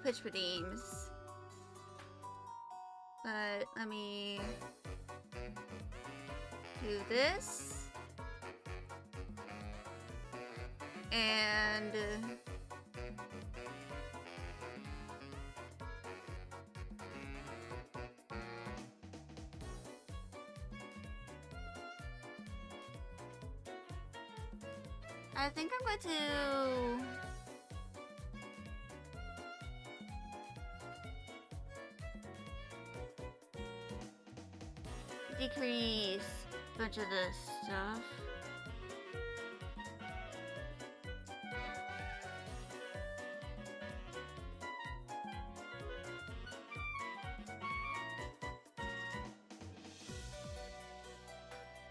Twitch redeems. But let me do this. And I think I'm going to decrease a bunch of this stuff.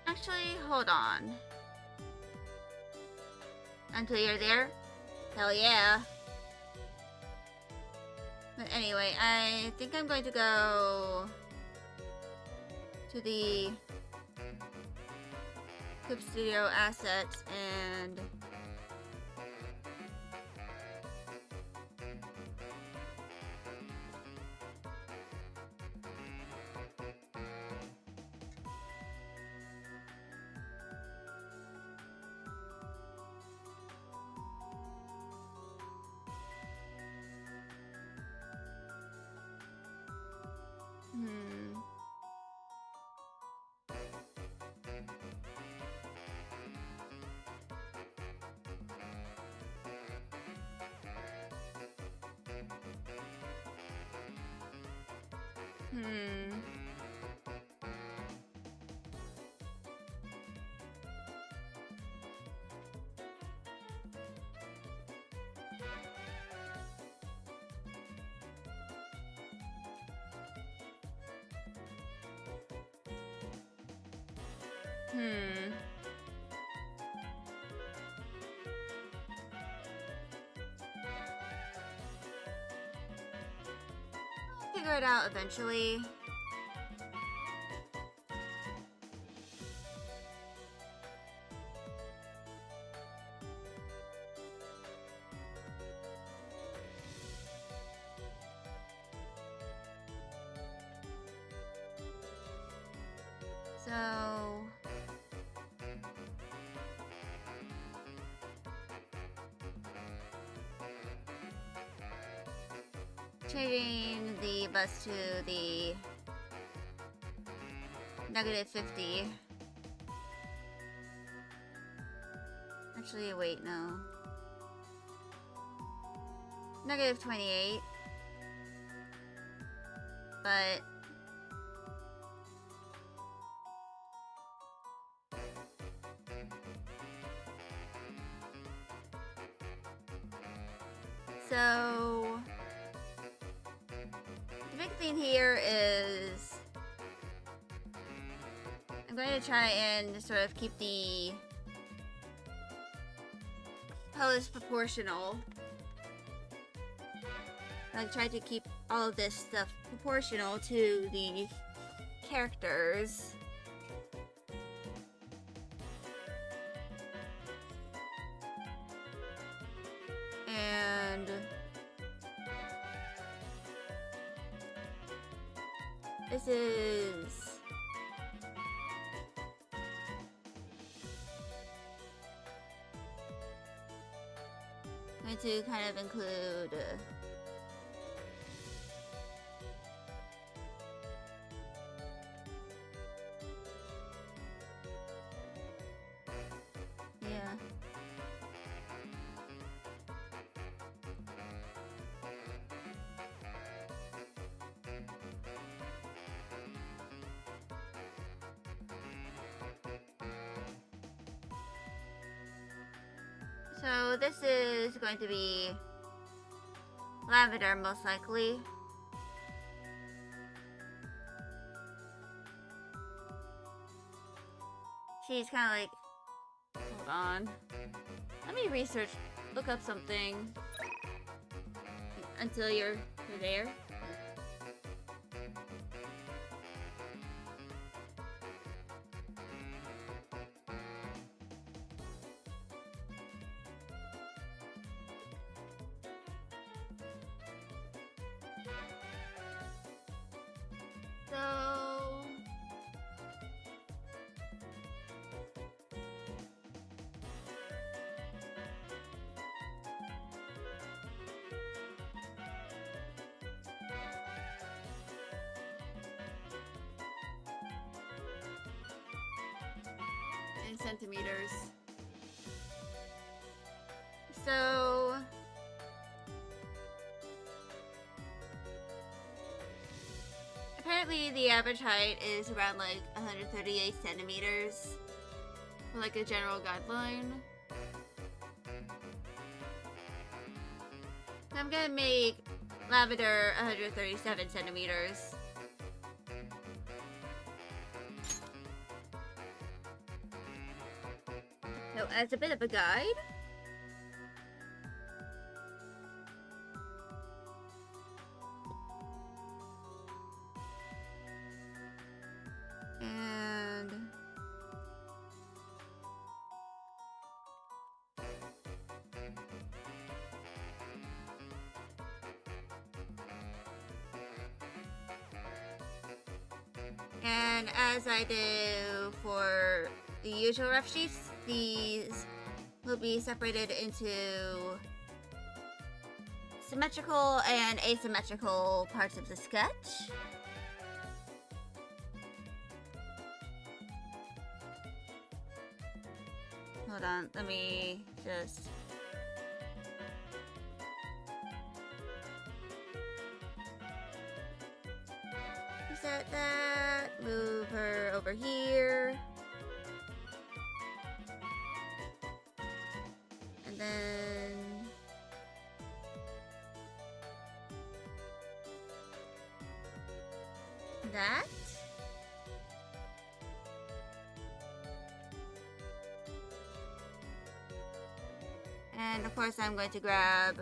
Actually, hold on. Until you're there? Hell yeah. But anyway, I think I'm going to go to the Clip Studio assets and figure it out eventually. So changing the bus to the -50. Actually, wait, no. -28. But so the big thing here is I'm going to try and sort of keep the colors proportional. Like try to keep all of this stuff proportional to the characters. And this is going to kind of include yeah. So this is going to be lavender, most likely. She's kind of like, hold on. Let me look up something until you're there. So in centimeters. So apparently the average height is around like 138 centimeters for like a general guideline. So I'm gonna make lavender 137 centimeters. So as a bit of a guide, and And as I do for the usual rough sheets, these will be separated into symmetrical and asymmetrical parts of the sketch. Hold on, let me just... reset that, move her over here. And then... that. And of course I'm going to grab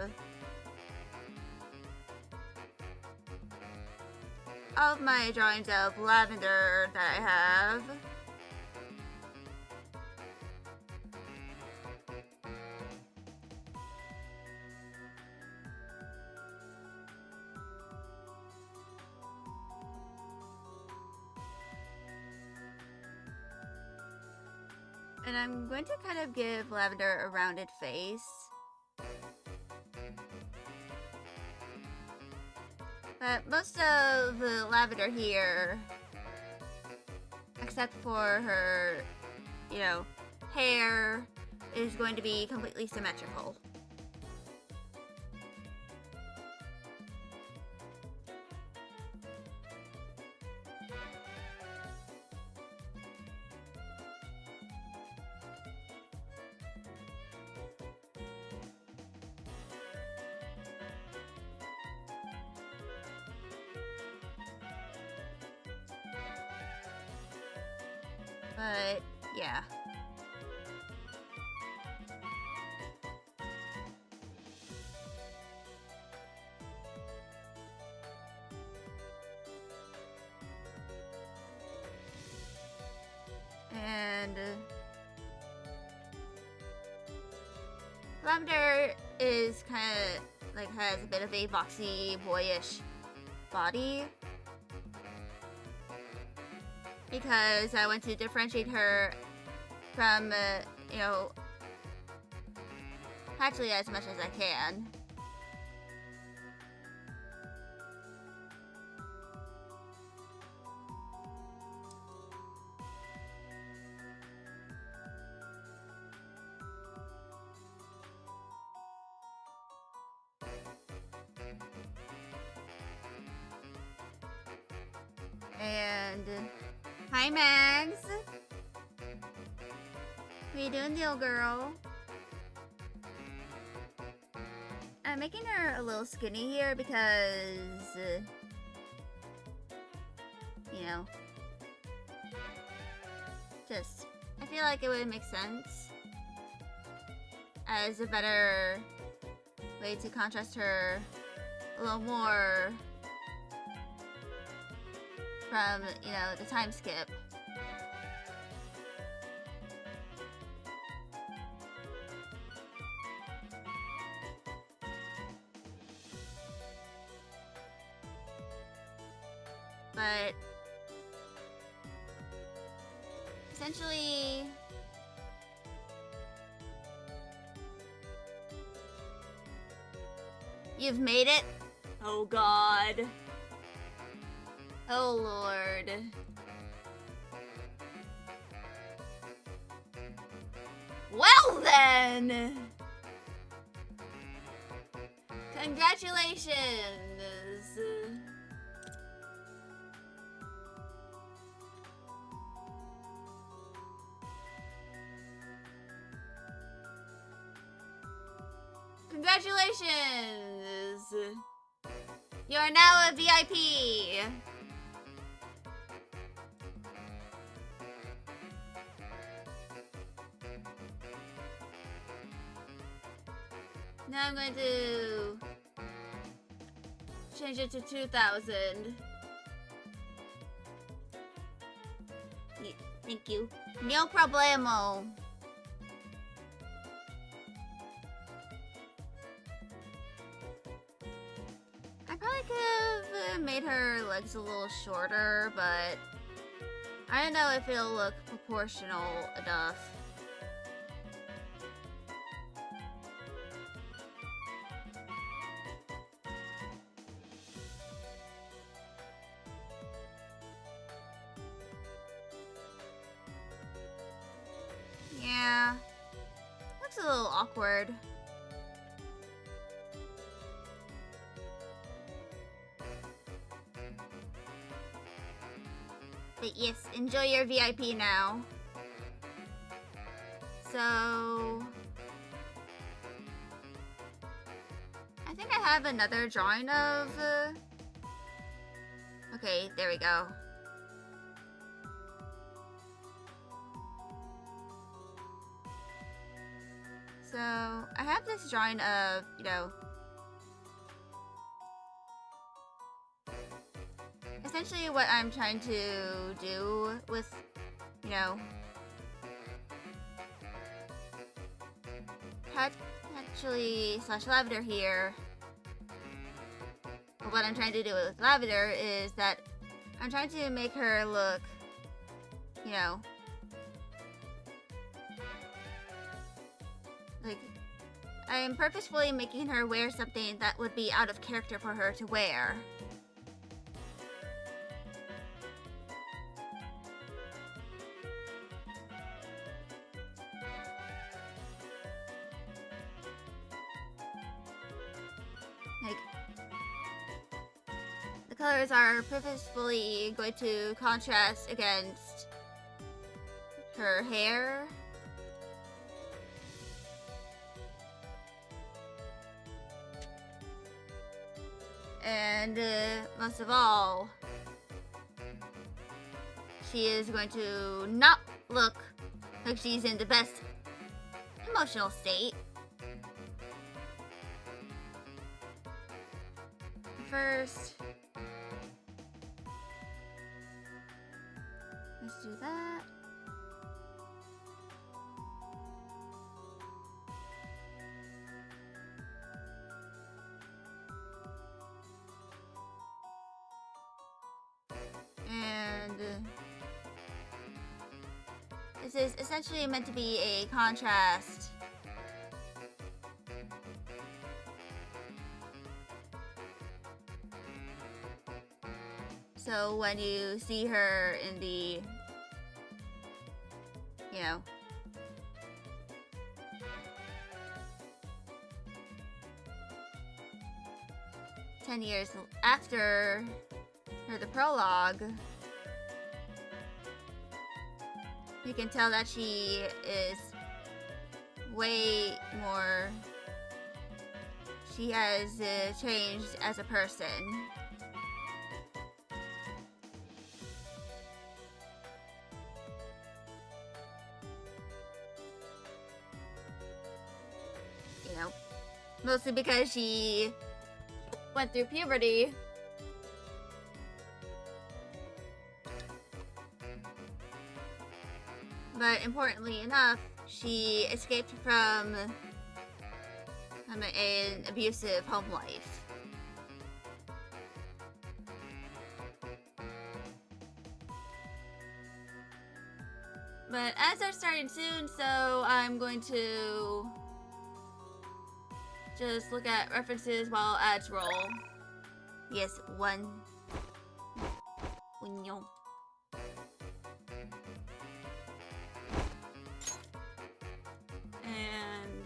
all of my drawings of lavender that I have. And I'm going to kind of give lavender a rounded face. But most of the lavender here, except for her, you know, hair, is going to be completely symmetrical. But, yeah. And lavender is kind of like has a bit of a boxy, boyish body. Because I want to differentiate her from, you know, actually as much as I can. And hi, Mags. How you doing, little girl? I'm making her a little skinny here because, you know, just, I feel like it would make sense as a better way to contrast her a little more from, you know, the time skip. But essentially, you've made it. Oh God. Oh Lord. Well then! Congratulations! Congratulations! You are now a VIP! Now I'm going to change it to 2,000. Thank you. No problemo. I probably could have made her legs a little shorter, but I don't know if it'll look proportional enough. Yeah. Looks a little awkward. But yes, enjoy your VIP now. So... I think I have another drawing of... Okay, there we go. So, I have this drawing of, you know... essentially what I'm trying to do with, you know... Actually, slash Lavender here. But what I'm trying to do with Lavender is that I'm trying to make her look, you know, like, I'm purposefully making her wear something that would be out of character for her to wear. Like, the colors are purposefully going to contrast against her hair. And most of all, she is going to not look like she's in the best emotional state. First, let's do that. And this is essentially meant to be a contrast. So when you see her in the, you know, years after the prologue, you can tell that she is way more, she has changed as a person. You know, mostly because she went through puberty. But importantly enough, she escaped from an abusive home life. But ads are starting soon, so I'm going to just look at references while ads roll. Yes, one. Unyo. And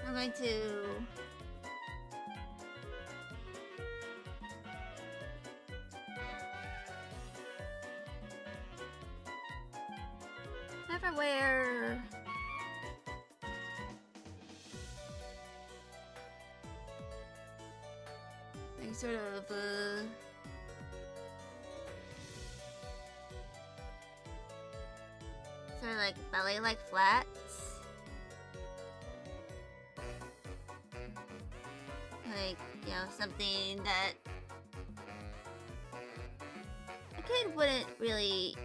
I'm going to have her wear like sort of like ballet-like flats. Like, you know, something that a kid wouldn't really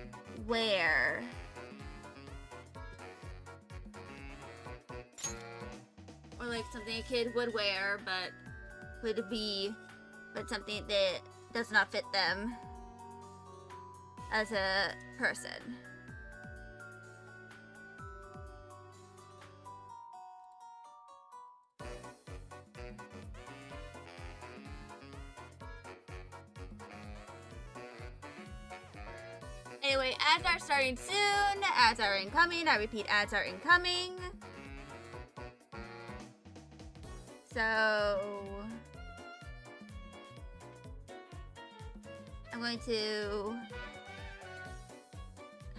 wear. Or like something a kid would wear, but something that does not fit them as a person. Anyway, ads are starting soon. Ads are incoming. I repeat, ads are incoming. So I'm going to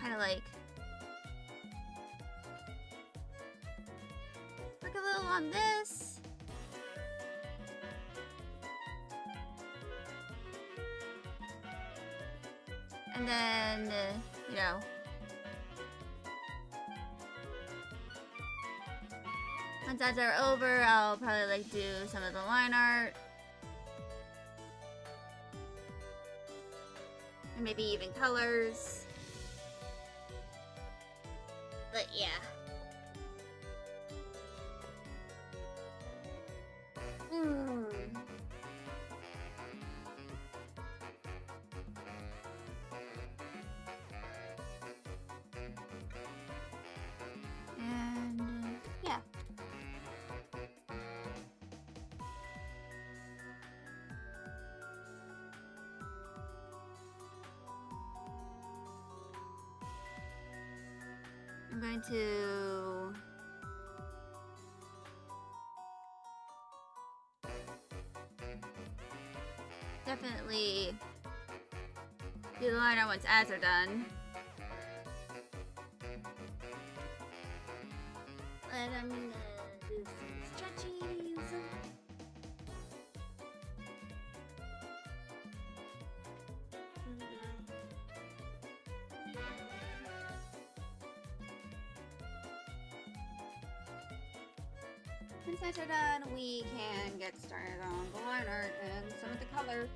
kind of like work a little on this. And then, you know, once ads are over, I'll probably like do some of the line art. And maybe even colors. But yeah. And yeah. I'm going to definitely do the liner once ads are done. And I'm gonna do some stretchies. Once that's done, we can get started on the line art and some of the color.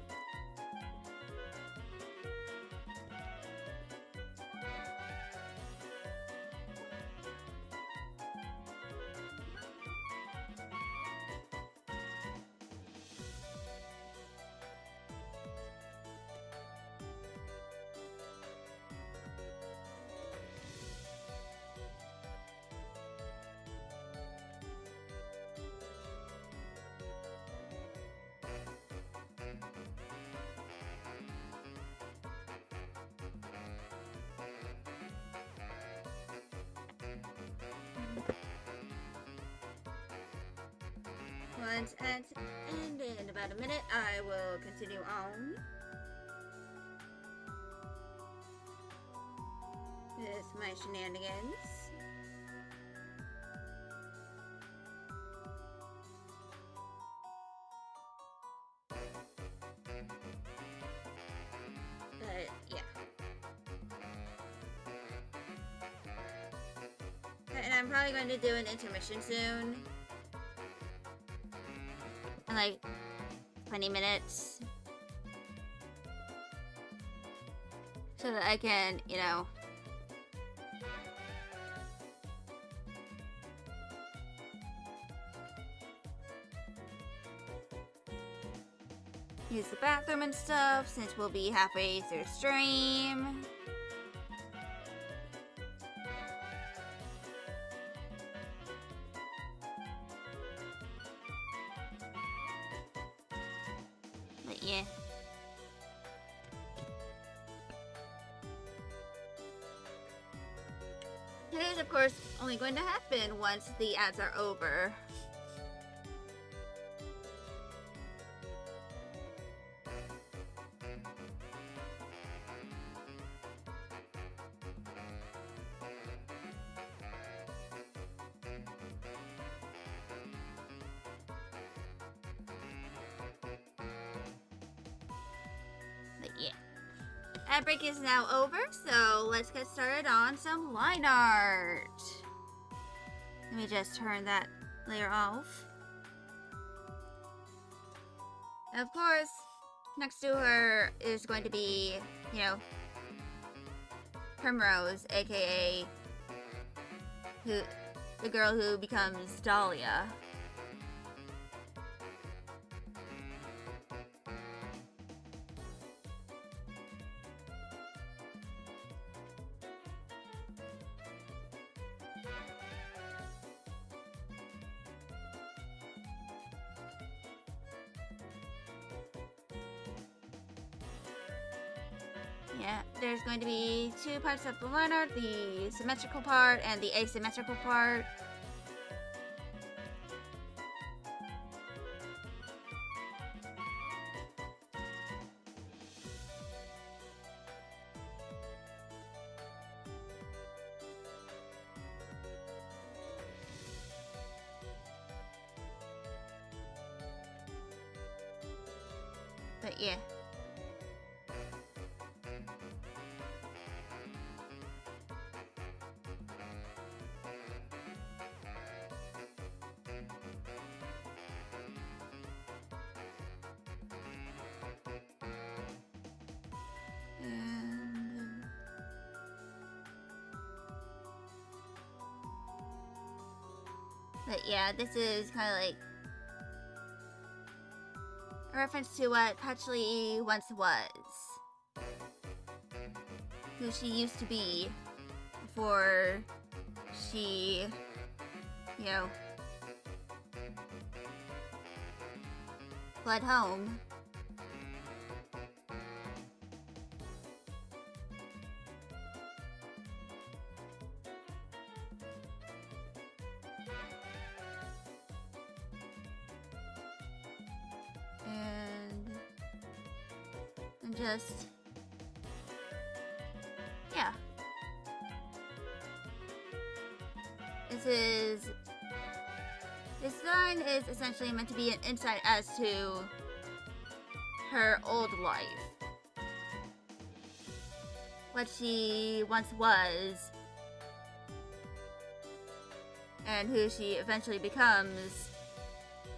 Once ads end in about a minute, I will continue on with my shenanigans. But yeah. And I'm probably going to do an intermission soon. In like 20 minutes. So that I can, you know, use the bathroom and stuff since we'll be halfway through stream. But yeah. It is, of course, only going to happen once the ads are over. But yeah. Ad break is now over, so let's get started on some line art. Let me just turn that layer off. And of course, next to her is going to be, you know, Primrose, aka the girl who becomes Dahlia. Yeah, there's going to be two parts of the line art, the symmetrical part and the asymmetrical part. But yeah. But yeah, this is kind of like a reference to what Patchley once was. Who she used to be before she, you know, fled home. And just, yeah. This design is essentially meant to be an insight as to her old life. What she once was, and who she eventually becomes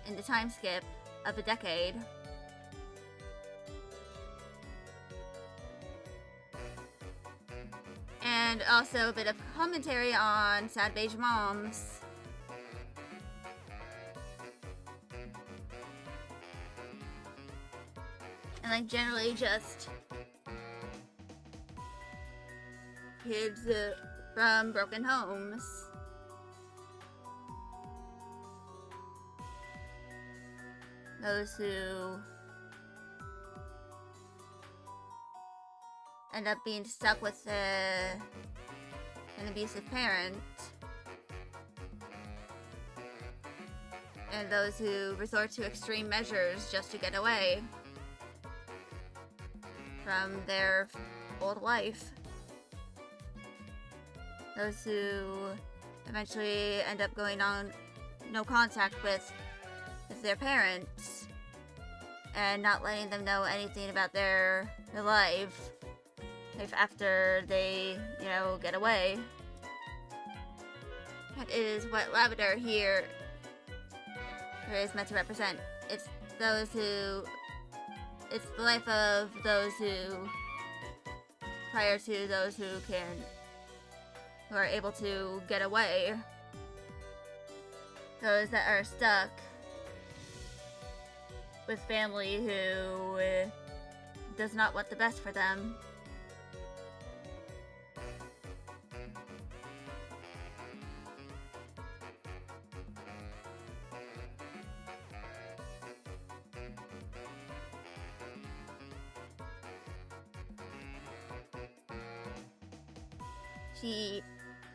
in the time skip of a decade. And also a bit of commentary on sad beige moms. And like generally just kids from broken homes. Those who end up being stuck with an abusive parent. And those who resort to extreme measures just to get away from their old life. Those who eventually end up going on no contact with their parents and not letting them know anything about their life after they, you know, get away. That is what Lavender here is meant to represent. It's the life of those who, prior to those who are able to get away. Those that are stuck with family who does not want the best for them.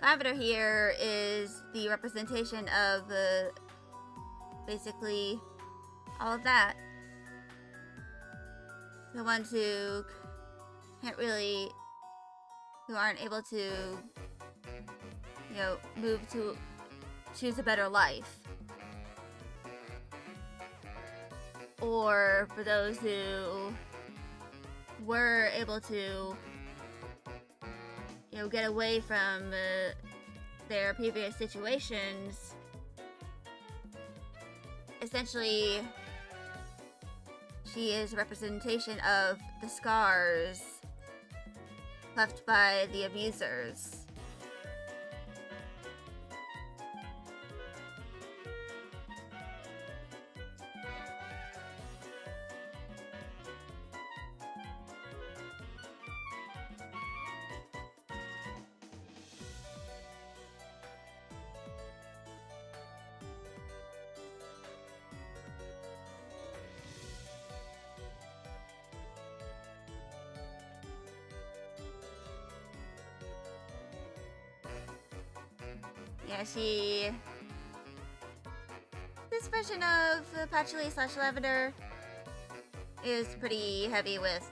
Lavender here is the representation of basically all of that. The ones who who aren't able to, you know, move to choose a better life. Or for those who were able to, you know, get away from their previous situations, essentially she is a representation of the scars left by the abusers. Yeah, this version of Patchouli / Lavender is pretty heavy with,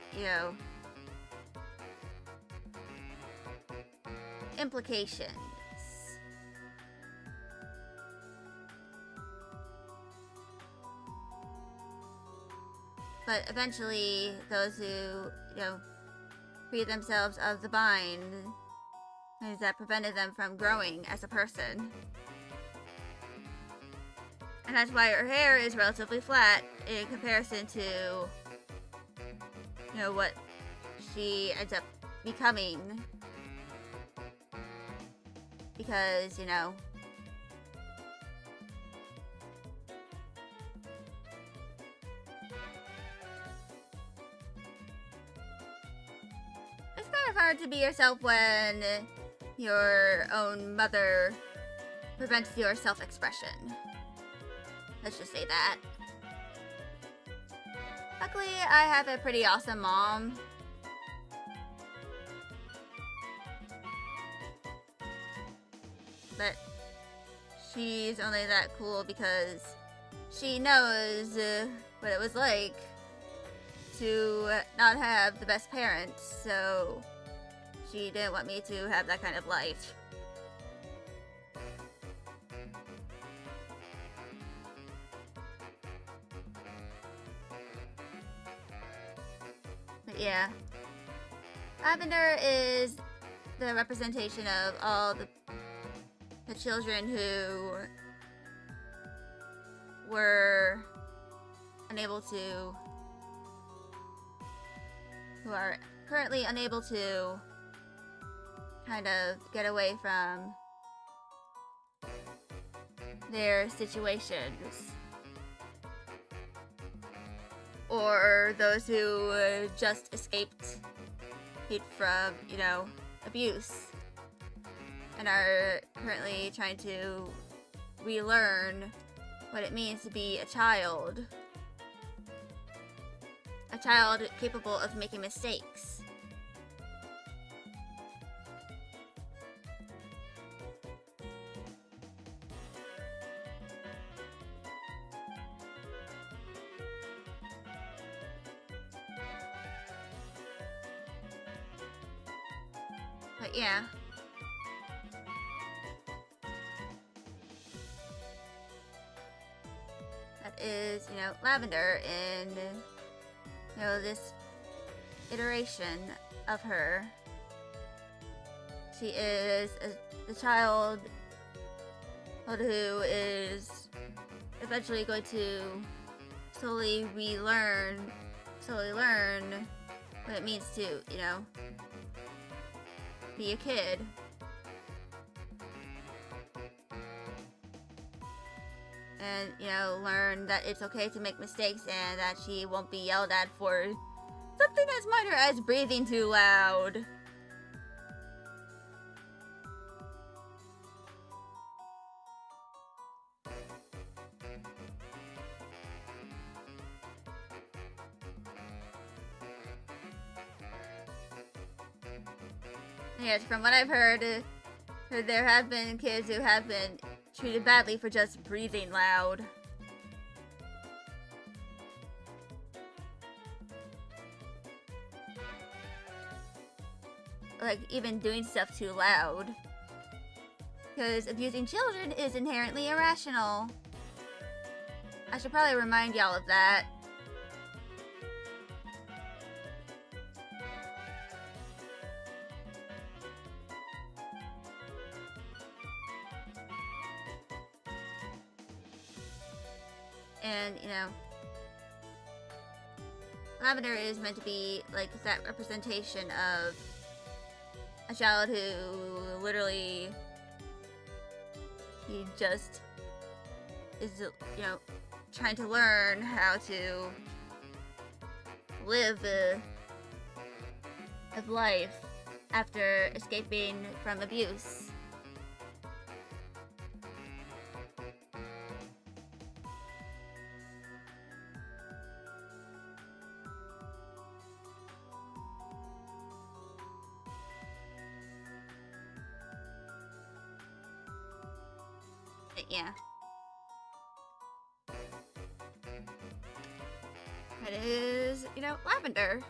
implications. But eventually, those who, free themselves of the bind, things that prevented them from growing as a person. And that's why her hair is relatively flat in comparison to, what she ends up becoming. Because, it's kind of hard to be yourself when your own mother prevents your self-expression. Let's just say that. Luckily, I have a pretty awesome mom. But she's only that cool because she knows what it was like to not have the best parents, so she didn't want me to have that kind of life. But yeah, Lavender is the representation of all the children who were unable to, who are currently unable to kind of get away from their situations. Or those who just escaped hate from, abuse. And are currently trying to relearn what it means to be a child. A child capable of making mistakes. But yeah. That is, Lavender in, this iteration of her. She is the child who is eventually going to slowly learn what it means to, be a kid. And, learn that it's okay to make mistakes and that she won't be yelled at for something as minor as breathing too loud. Yes, from what I've heard, there have been kids who have been treated badly for just breathing loud. Like, even doing stuff too loud. Because abusing children is inherently irrational. I should probably remind y'all of that. And, lavender is meant to be like that representation of a child who literally he just is, you know, trying to learn how to live a life after escaping from abuse. Yeah. It is, you know, lavender.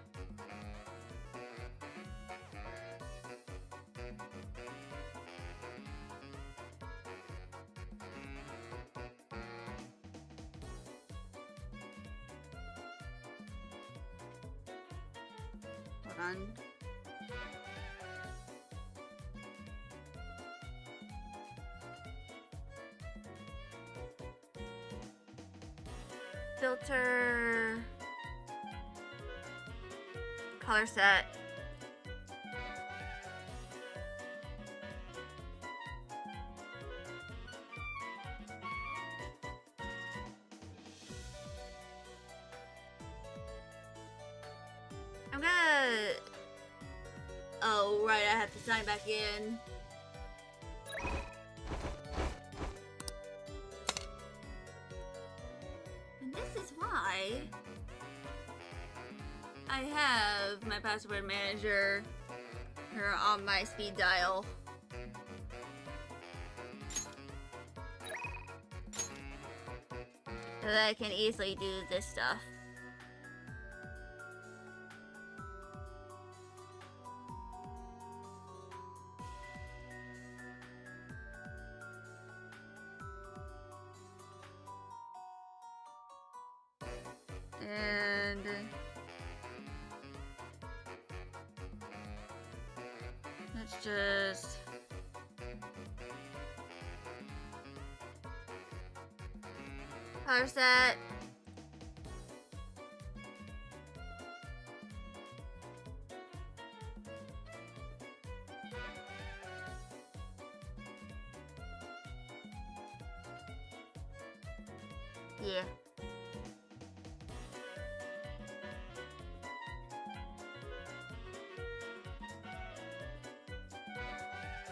Hold on. Filter. Color set. I'm gonna... Oh, right, I have to sign back in. And this is why I have my password manager on my speed dial. So that I can easily do this stuff. And let's just color set. Yeah.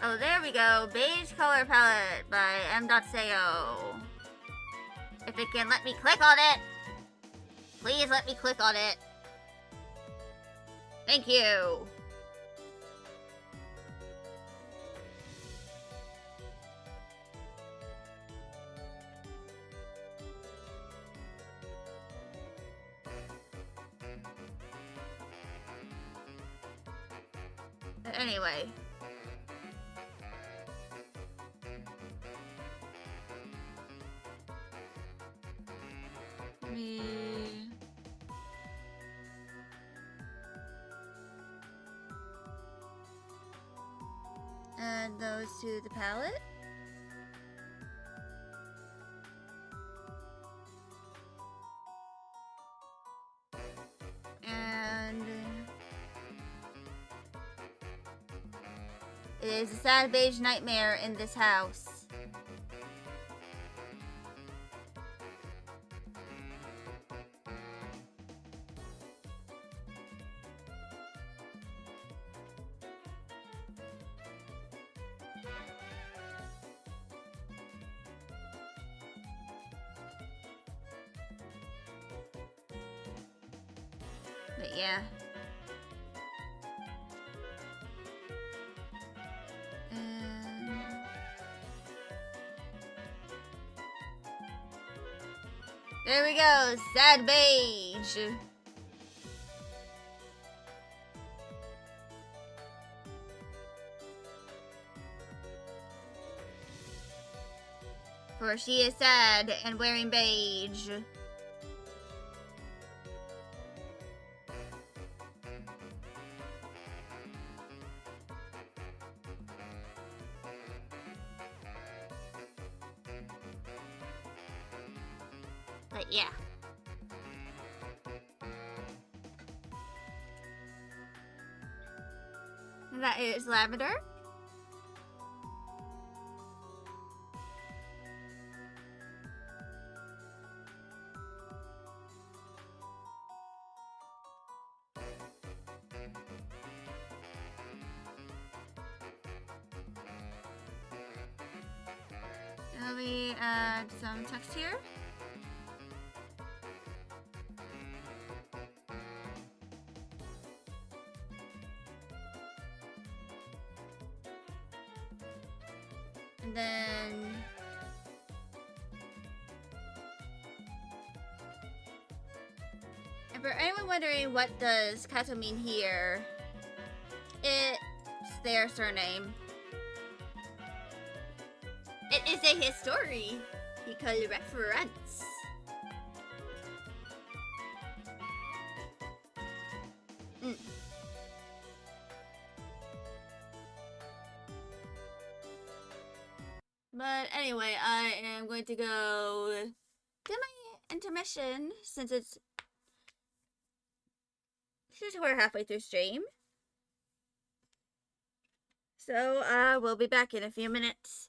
Oh, there we go. Beige color palette by M.Sayo. If it can let me click on it, please let me click on it. Thank you. Anyway. Me. Add those to the palette. And it is a sad beige nightmare in this house. But yeah. There we go, sad beige. For she is sad and wearing beige. But yeah. that is lavender. Let me add some text here. And then and for anyone wondering what does Kato mean here, it's their surname. It is a historical reference. But anyway, I am going to go do my intermission since we're halfway through stream. So we'll be back in a few minutes.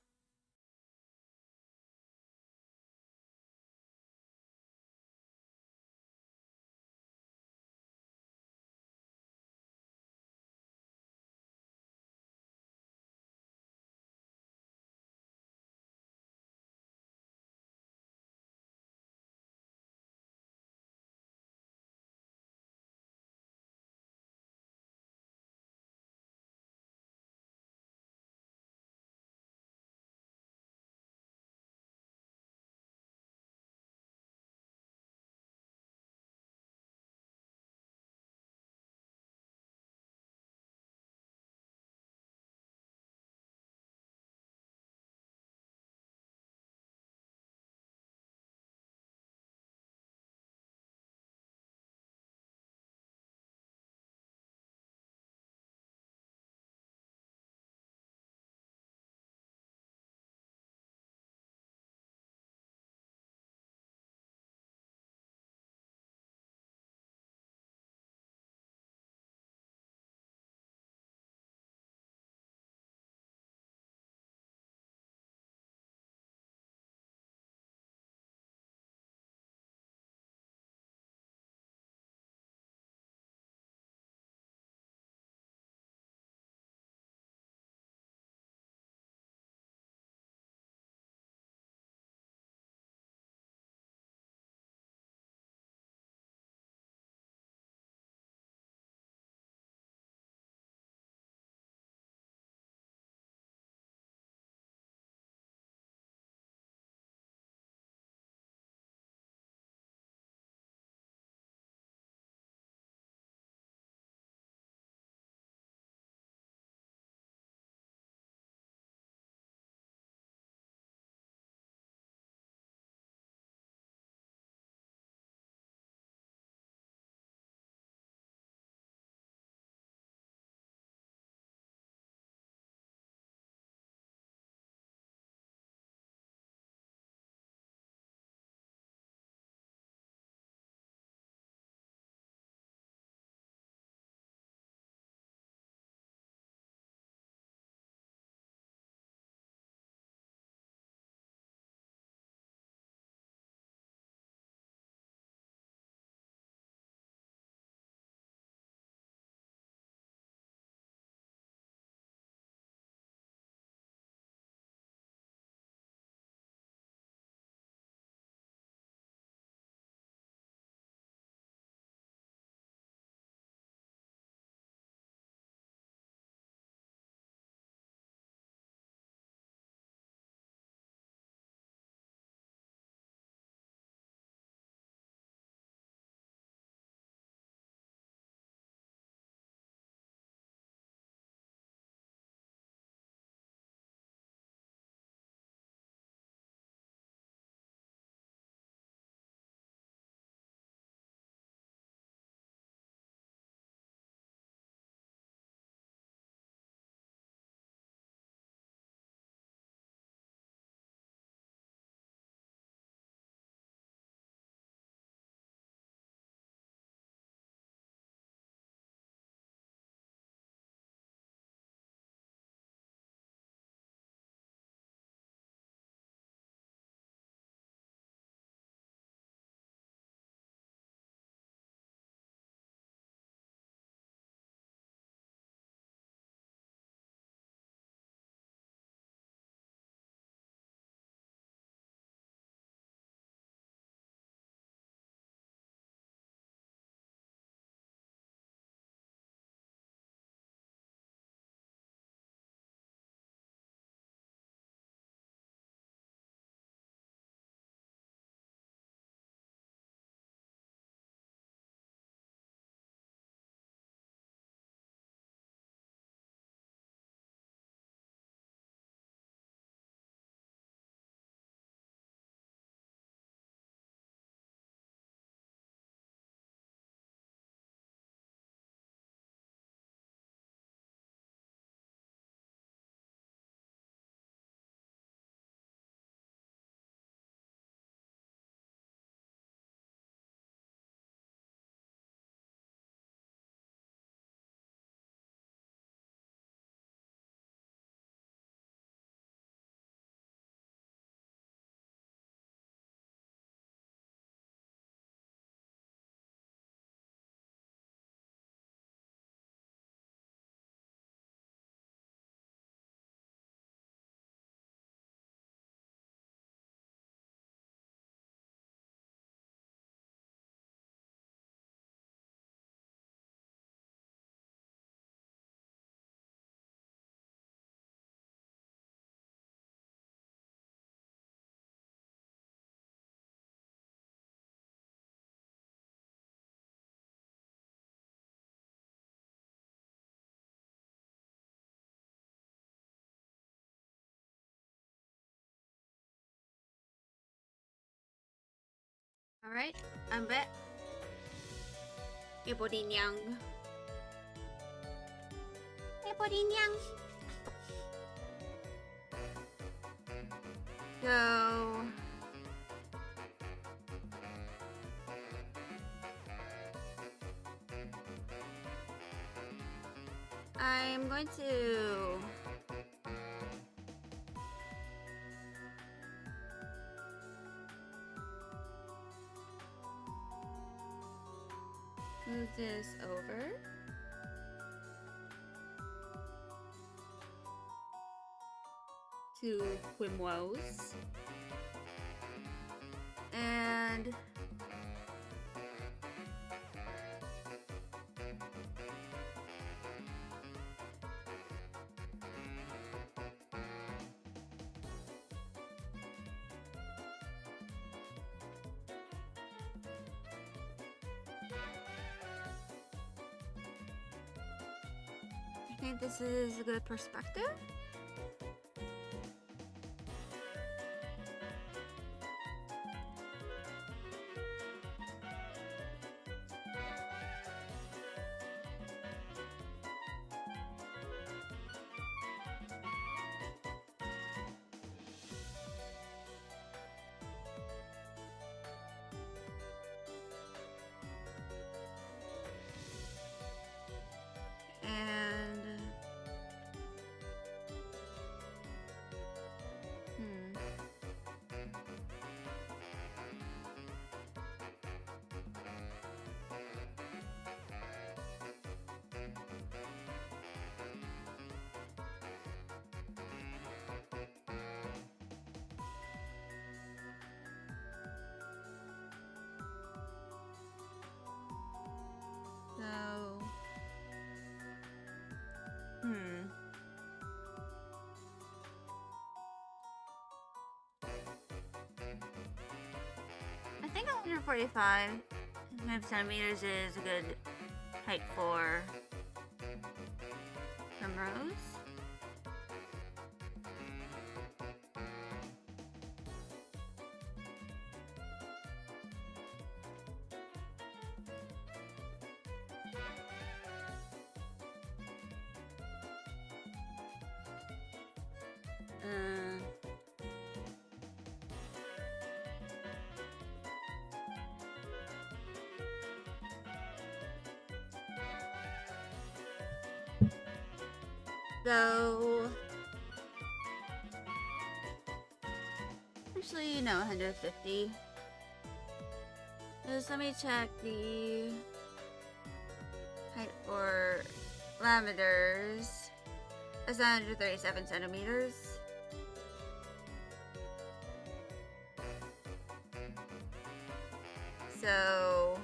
Alright, I'm back. Ibodinyang. Ibodinyang. So... I'm going to... move this over. To Quimwos. And... I think this is a good perspective. And so I think 145 centimeters is a good height for Primrose. So, actually, no, 150. Just let me check the height for Lavenders. That's 137 centimeters. So...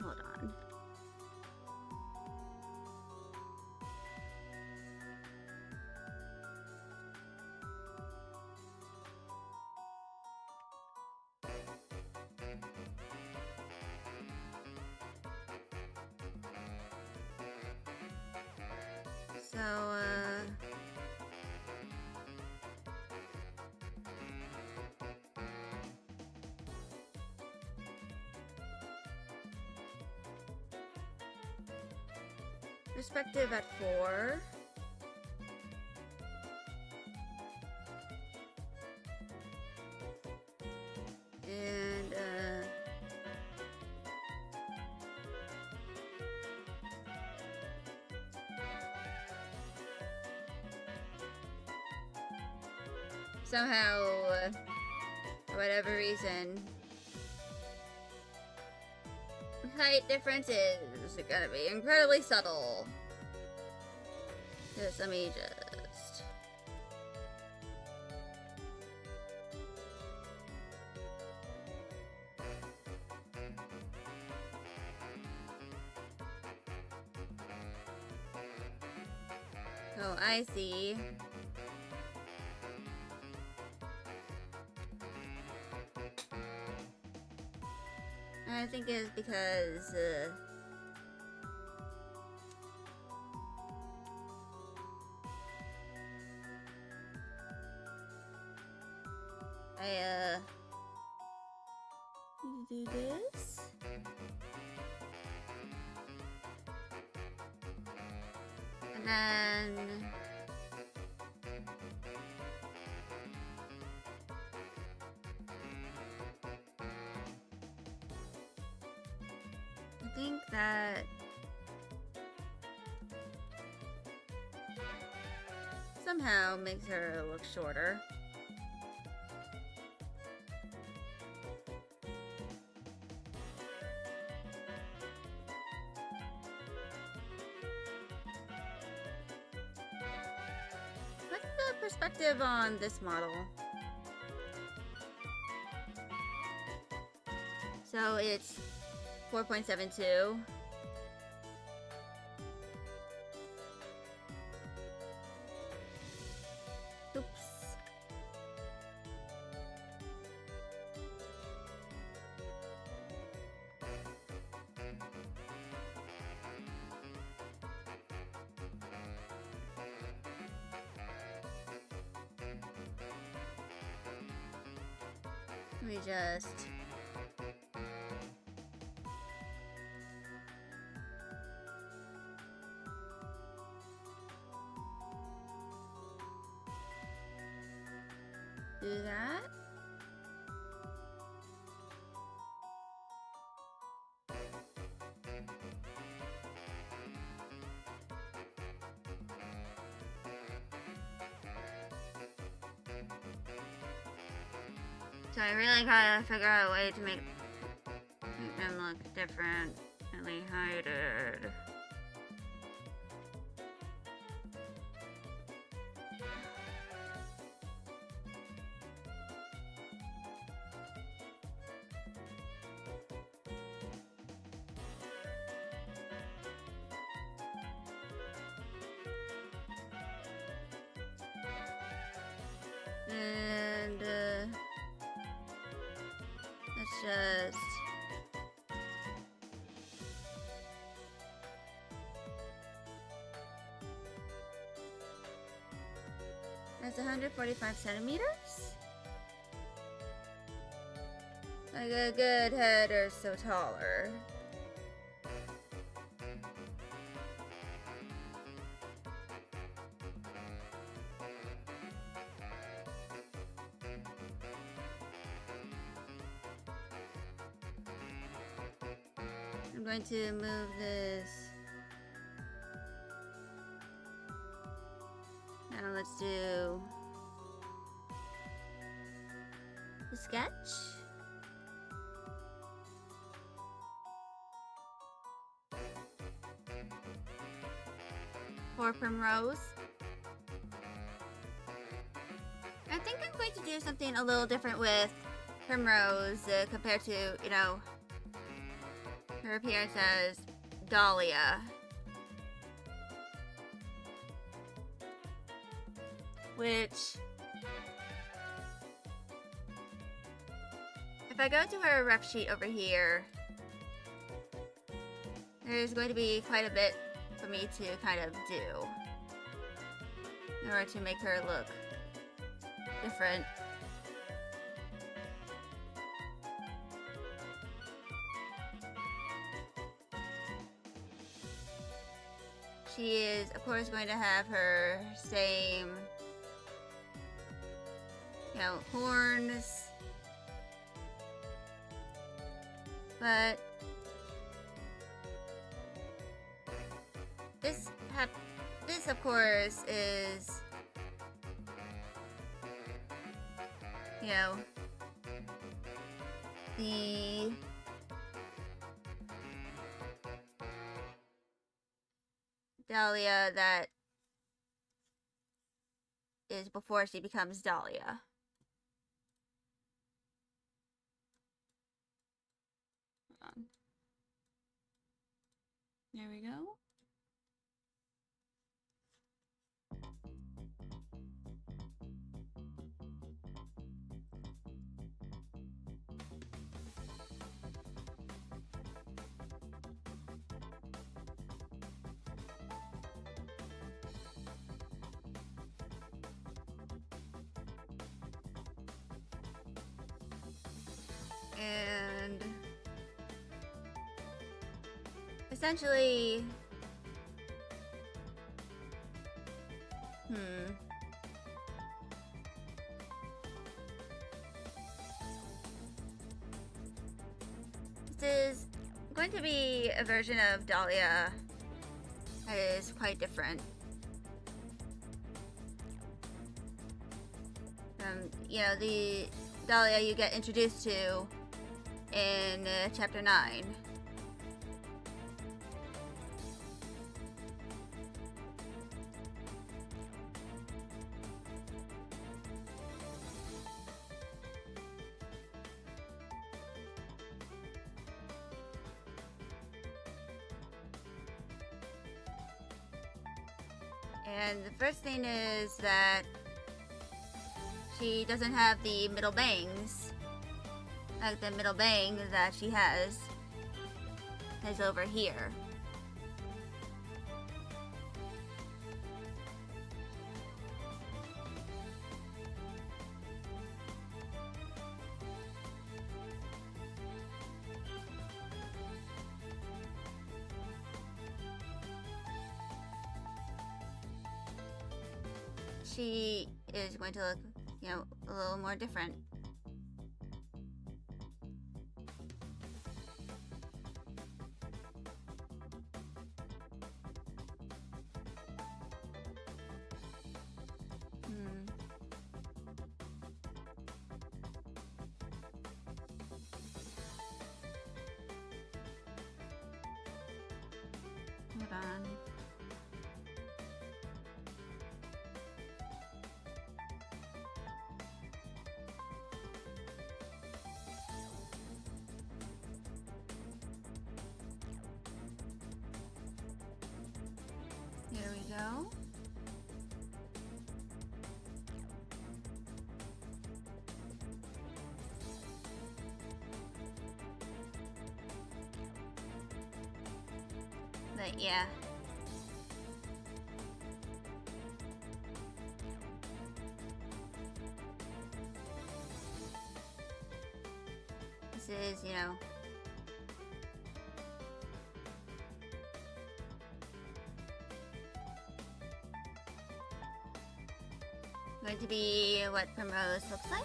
hold on. So, perspective at 4. And, somehow, for whatever reason, height difference is gonna be incredibly subtle. Just let me just... Oh, I see. I think it's because, Do this. and then... I think that somehow makes her look shorter. What's the perspective on this model? So it's 4.72. Oops. Let me just... do that. So I really gotta figure out a way to make them look differently hided. And let's just that's 145 centimeters. Like a good head or so taller. I'm going to move this. Now let's do the sketch. For Primrose. I think I'm going to do something a little different with Primrose compared to, you know, her appearance as Dahlia. Which, if I go to her rep sheet over here, there's going to be quite a bit for me to kind of do in order to make her look different. She is, of course, going to have her same, you know, horns. But this, of course, is, you know, the Dahlia that is before she becomes Dahlia. Hold on. There we go. And essentially, this is going to be a version of Dahlia that is quite different. You know, the Dahlia you get introduced to in chapter 9. And the first thing is that she doesn't have the middle bangs. Like the middle bang that she has is over here. She is going to look, you know, a little more different. Hold on. Here we go. But yeah. This is, you know, going to be what Primrose looks like.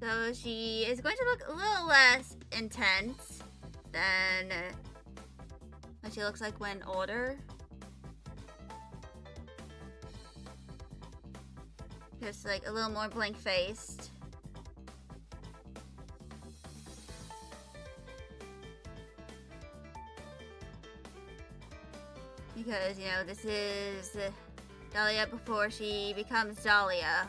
So she is going to look a little less intense than what she looks like when older. Just like a little more blank-faced. Because, you know, this is Dahlia before she becomes Dahlia.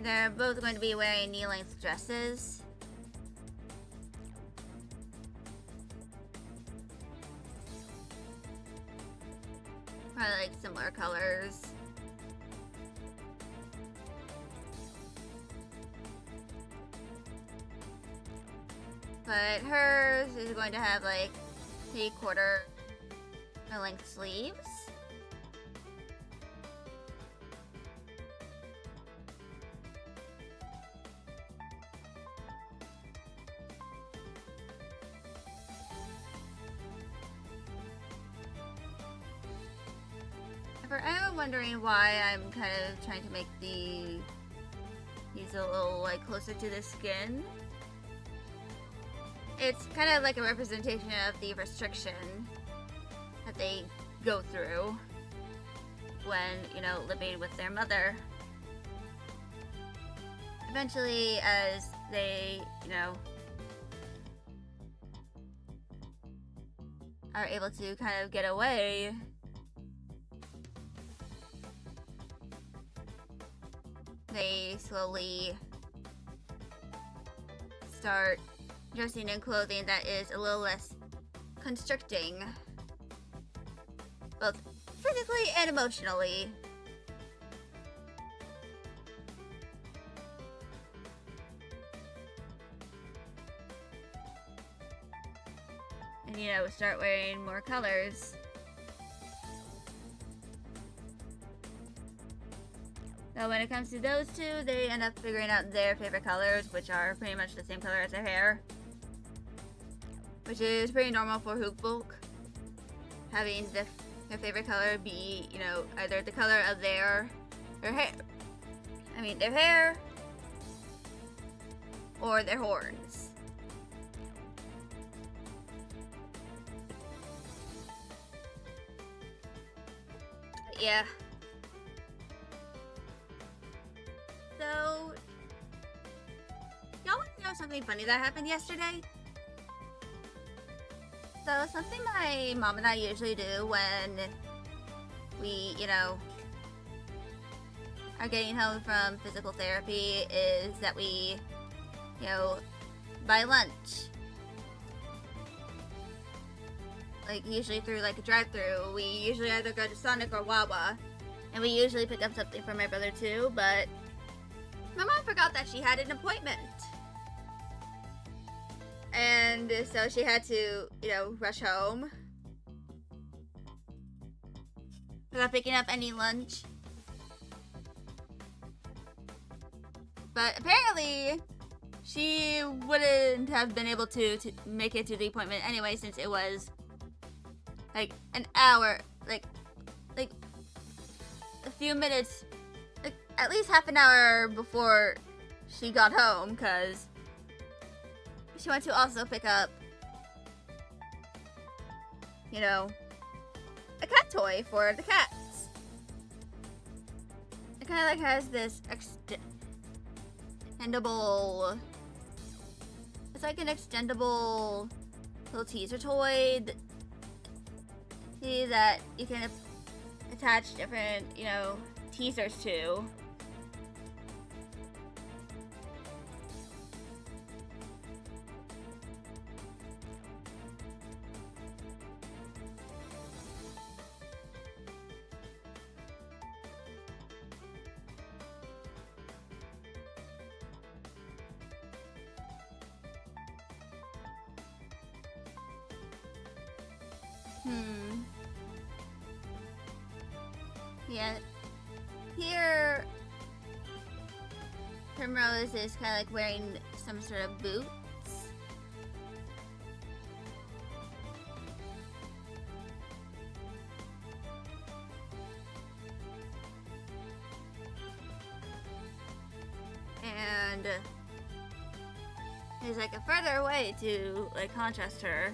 They're both going to be wearing knee-length dresses. Probably like similar colors. But hers is going to have like 3/4 length sleeves. I'm wondering why I'm kind of trying to make these a little like closer to the skin. It's kind of like a representation of the restriction that they go through when, you know, living with their mother. Eventually, as they, you know, are able to kind of get away, they slowly start dressing in clothing that is a little less constricting, both physically and emotionally. And, you know, start wearing more colors. So when it comes to those two, they end up figuring out their favorite colors, which are pretty much the same color as their hair. Which is pretty normal for hoop folk. Having their favorite color be, you know, either the color of their hair. Their hair or their horns. Yeah. So, y'all want to know something funny that happened yesterday? So, something my mom and I usually do when we, you know, are getting home from physical therapy is that we, you know, buy lunch. Like, usually through, like, a drive-thru. We usually either go to Sonic or Wawa. And we usually pick up something for my brother, too, but my mom forgot that she had an appointment. And so she had to, you know, rush home without picking up any lunch. But apparently, she wouldn't have been able to make it to the appointment anyway, since it was like an hour, like a few minutes, like at least half an hour before she got home, because she went to also pick up, you know, a cat toy for the cats. It kind of like has this extendable, it's like an extendable little teaser toy that you can attach different, you know, teasers to. Yeah. Here, Primrose is kind of like wearing some sort of boots. And there's like a further way to like contrast her,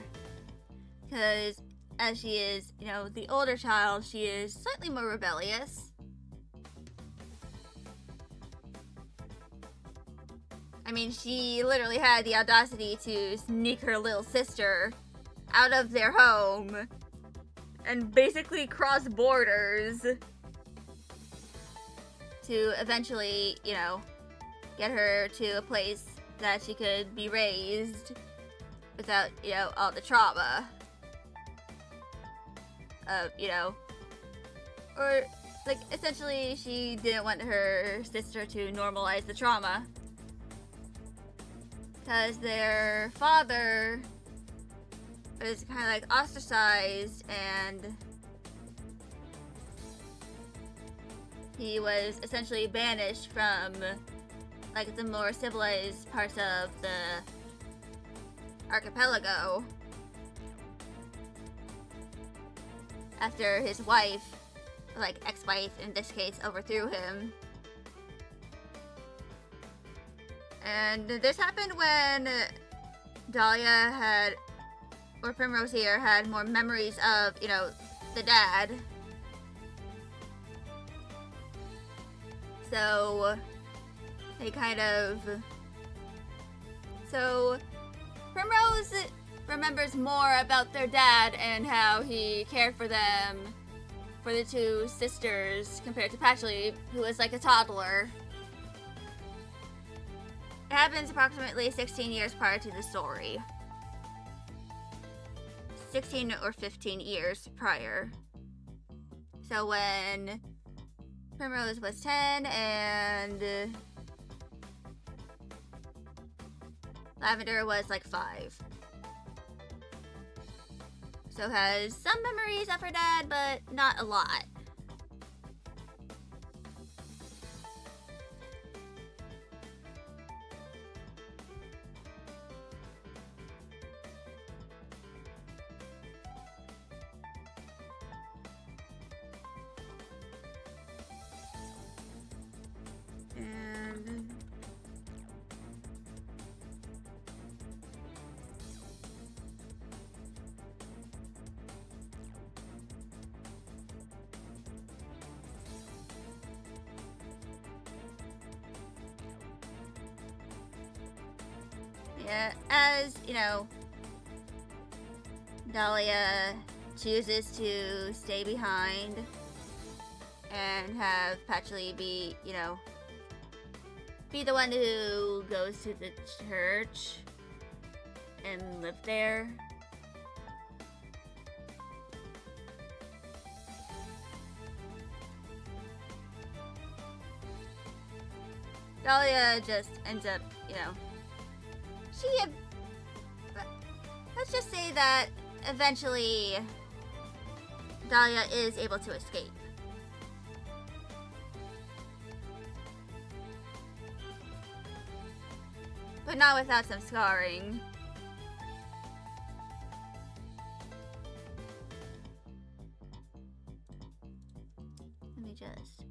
because as she is, you know, the older child, she is slightly more rebellious. I mean, she literally had the audacity to sneak her little sister out of their home and basically cross borders to eventually, you know, get her to a place that she could be raised without, you know, all the trauma. You know, or like essentially she didn't want her sister to normalize the trauma, because their father was kind of like ostracized, and he was essentially banished from like the more civilized parts of the archipelago after his wife, like ex-wife in this case, overthrew him. And this happened when Dahlia had, or Primrose here, had more memories of, you know, the dad. So they kind of, so Primrose remembers more about their dad and how he cared for them, for the two sisters, compared to Patchley, who was like a toddler. It happens approximately 16 years prior to the story. 16 or 15 years prior. So when Primrose was 10 and Lavender was like 5. So has some memories of her dad, but not a lot. And yeah, as you know, Dahlia chooses to stay behind and have Patchley be, be the one who goes to the church and live there. Dahlia just ends up, let's just say that eventually Dahlia is able to escape. But not without some scarring. Let me just...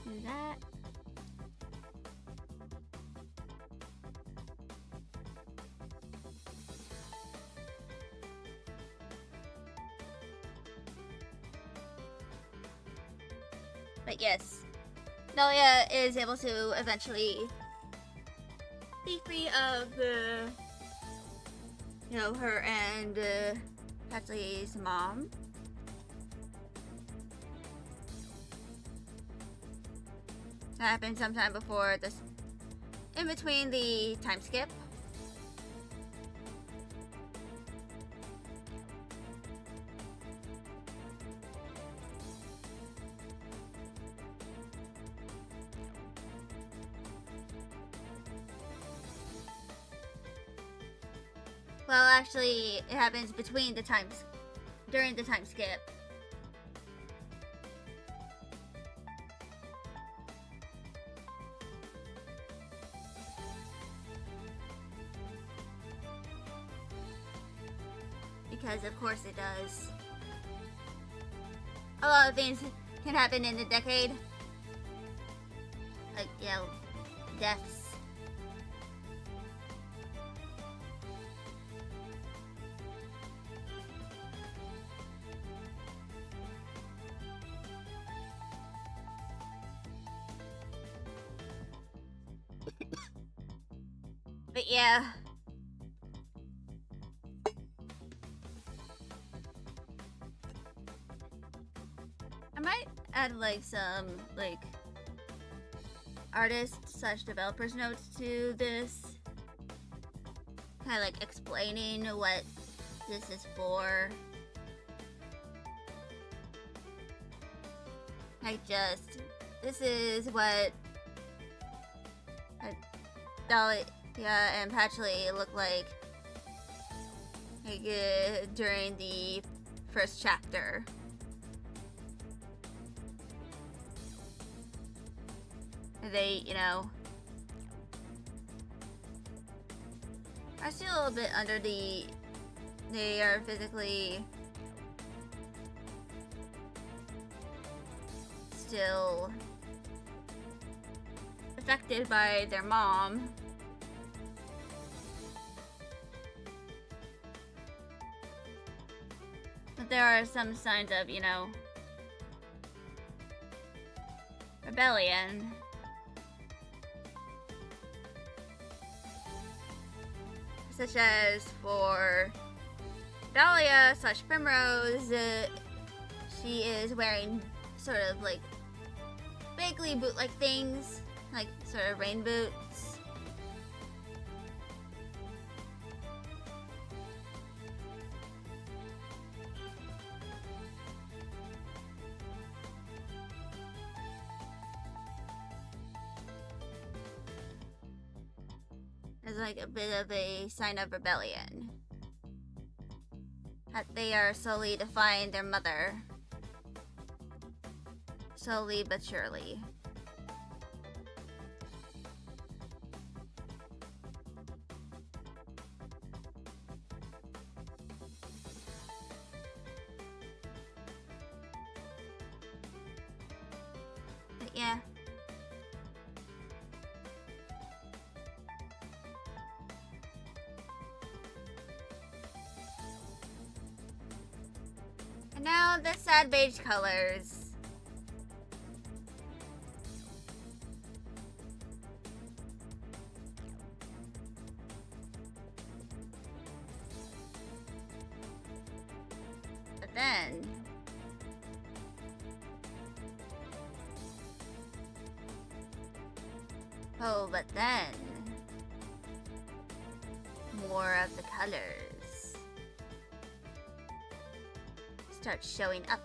do that. But yes, Dahlia is able to eventually be free of the, her and Patchley's mom. That happened sometime before this, in between the time skip. Well, actually, it happens between the times, during the time skip. Because of course it does. A lot of things can happen in the decade. Like, deaths. But yeah. I might add some artist/developers notes to this. Kind of explaining what this is for. This is what Dahlia and Patchley look like during the first chapter. They, are still a little bit under the... They are physically... still... affected by their mom. But there are some signs of, rebellion. Such as for Dahlia / Primrose, she is wearing sort of like vaguely boot-like things, like sort of rain boots. As like a bit of a sign of rebellion. That they are slowly defying their mother. Slowly but surely. But yeah. And now the sad beige colors. But then more of the colors start showing up.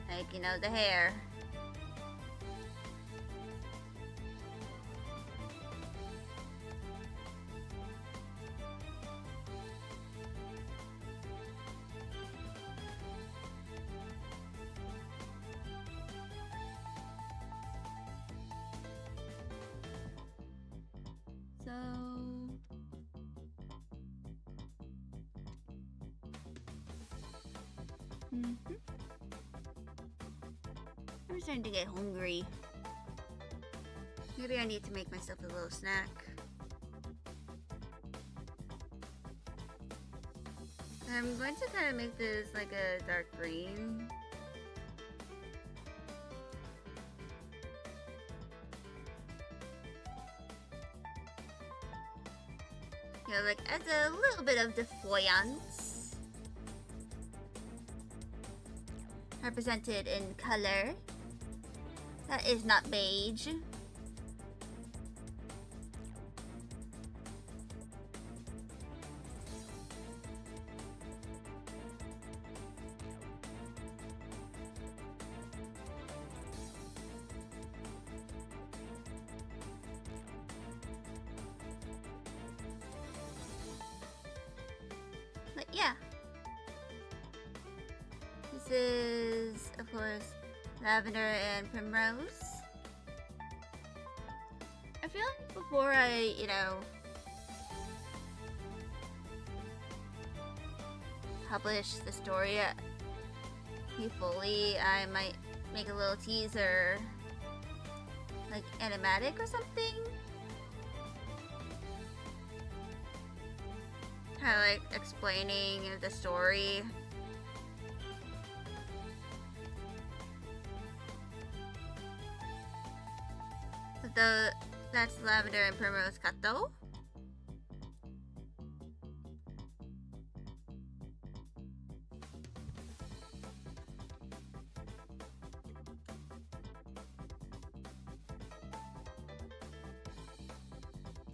Like, you know, the hair. So I'm starting to get hungry. Maybe I need to make myself a little snack. I'm going to kind of make this like a dark green. You know, like as a little bit of defiance. Represented in color. That is not beige. But yeah. This is, of course, lavender and primrose. I feel like before I, publish the story fully, I might make a little teaser, like animatic or something. Kind of like explaining the story. But that's lavender and primrose kato.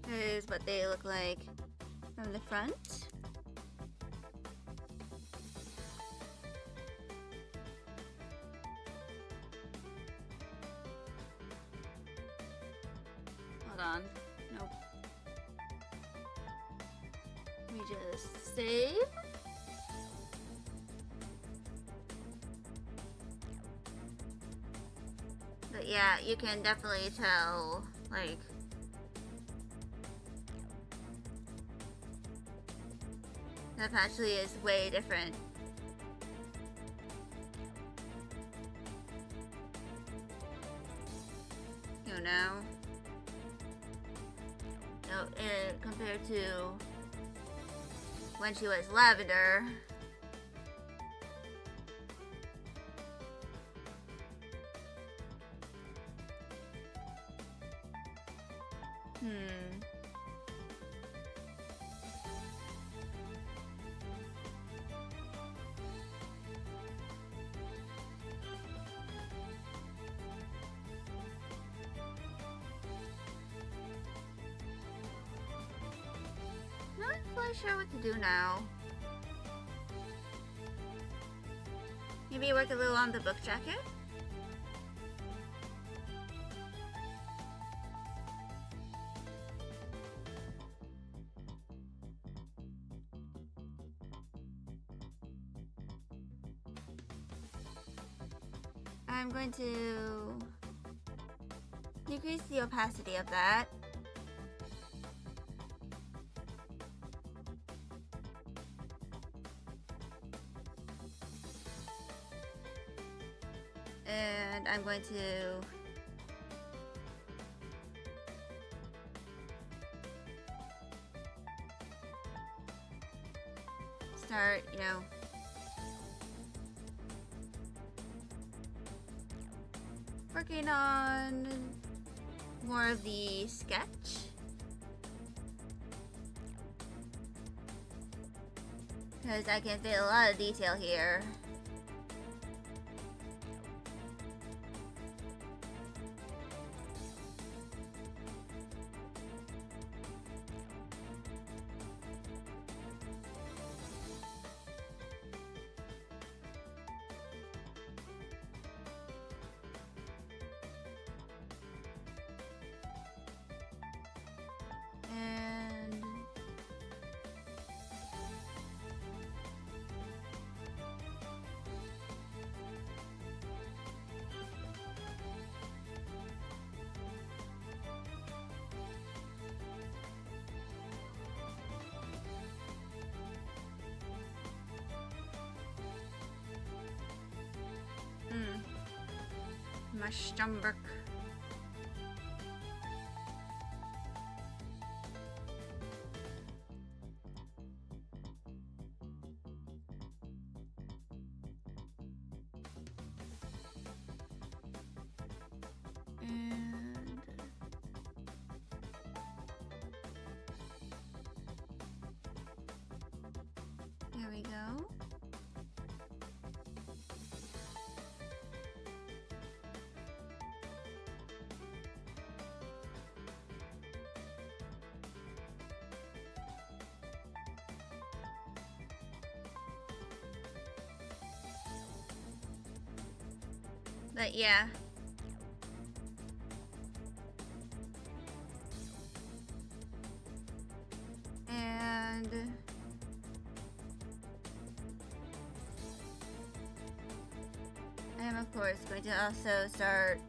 Here's what they look like from the front. Hold on. Nope. Let me just save. But yeah, you can definitely tell, like, that actually is way different. You know? No, compared to when she was lavender. Not quite sure what to do now. Maybe work a little on the book jacket? I'm going to decrease the opacity of that. And I'm going to start, working on more of the sketch. Because I can fit a lot of detail here. My stomach. And there we go. But yeah. And I'm of course going to also start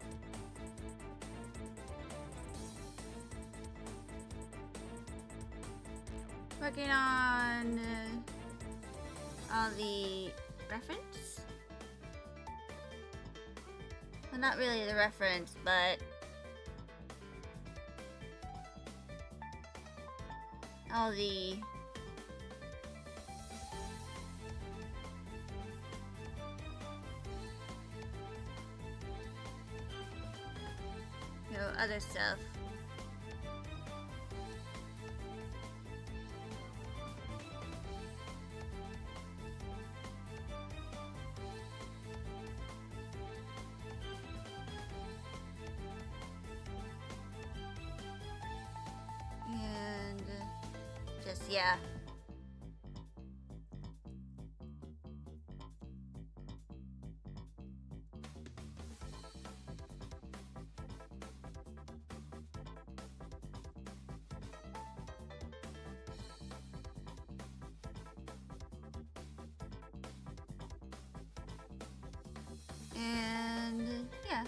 working on all the reference. Well, not really the reference, but all the other stuff. And just, yeah. And yeah.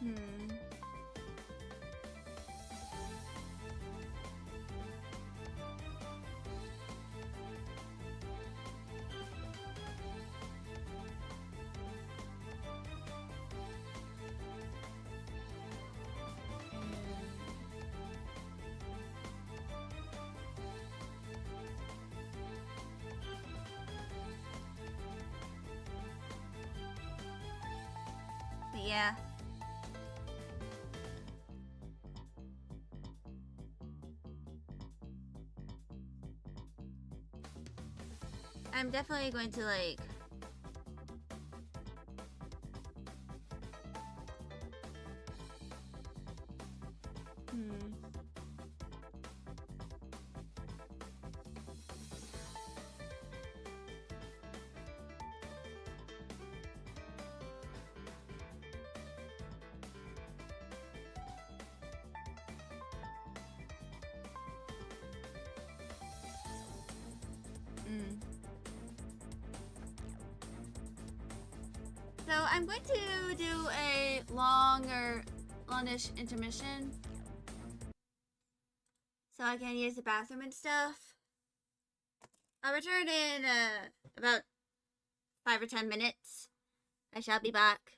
Hmm. But yeah. I'm definitely going to like hmm. Mm. So I'm going to do a longish intermission, so I can use the bathroom and stuff. I'll return in about 5 or 10 minutes. I shall be back.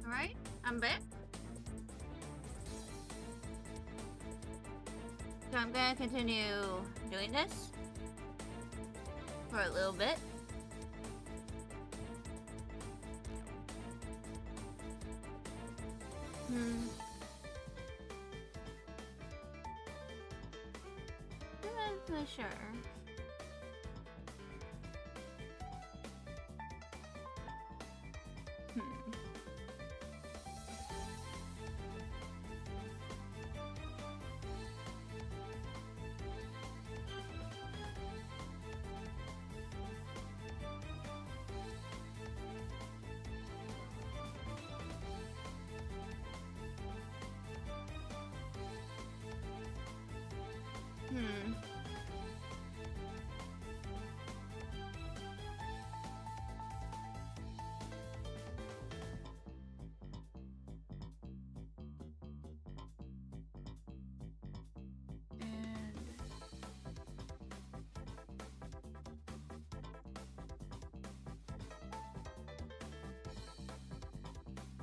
Alright, I'm back. So I'm gonna continue doing this for a little bit. I'm not sure.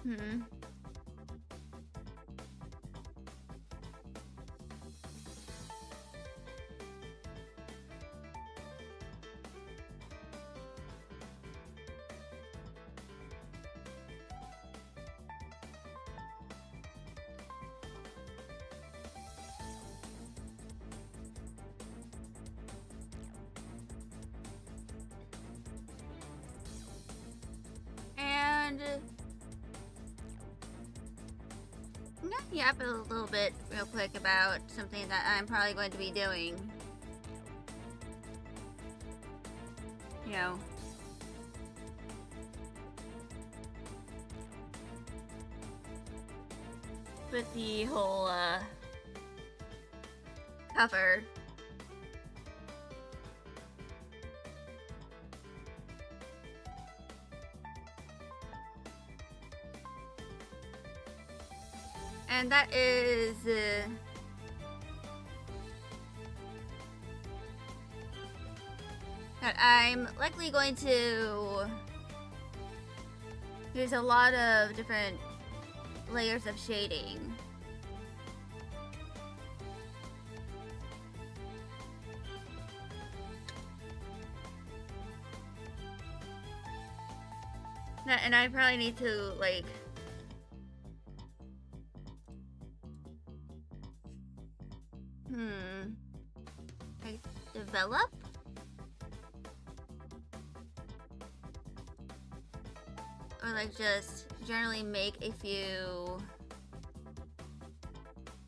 Hmm. And I'm gonna yap a little bit real quick about something that I'm probably going to be doing. You know, with the whole cover. And that is that I'm likely going to use a lot of different layers of shading. And I probably need to like like develop or like just generally make a few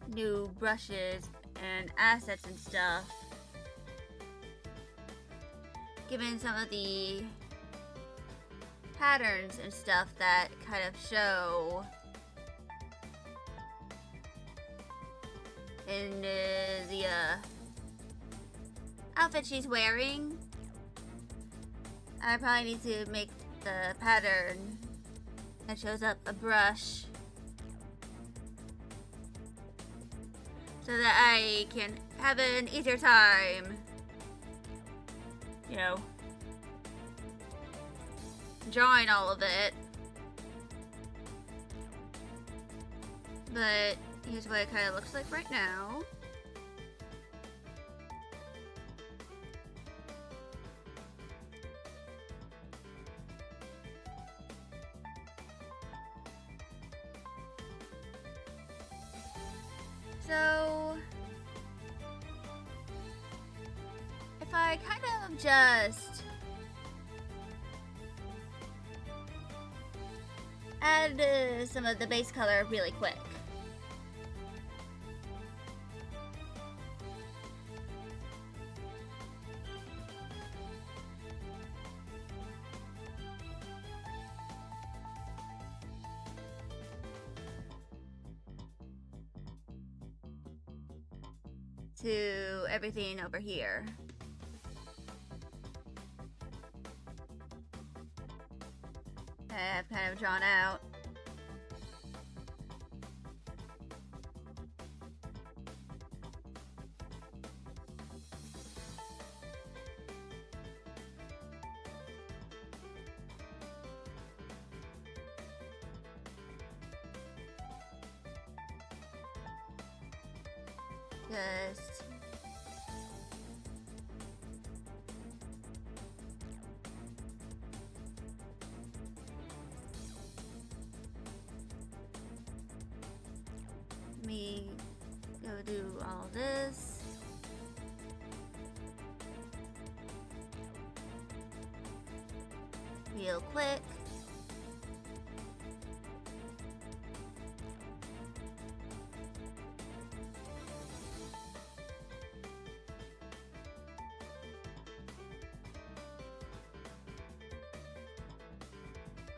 new brushes and assets and stuff, given some of the patterns and stuff that kind of show in the outfit she's wearing. I probably need to make the pattern that shows up a brush so that I can have an easier time, you know, drawing all of it. But here's what it kind of looks like right now. So if I kind of just add some of the base color really quick. To everything over here. I've kind of drawn out. just me go do all this. Real quick.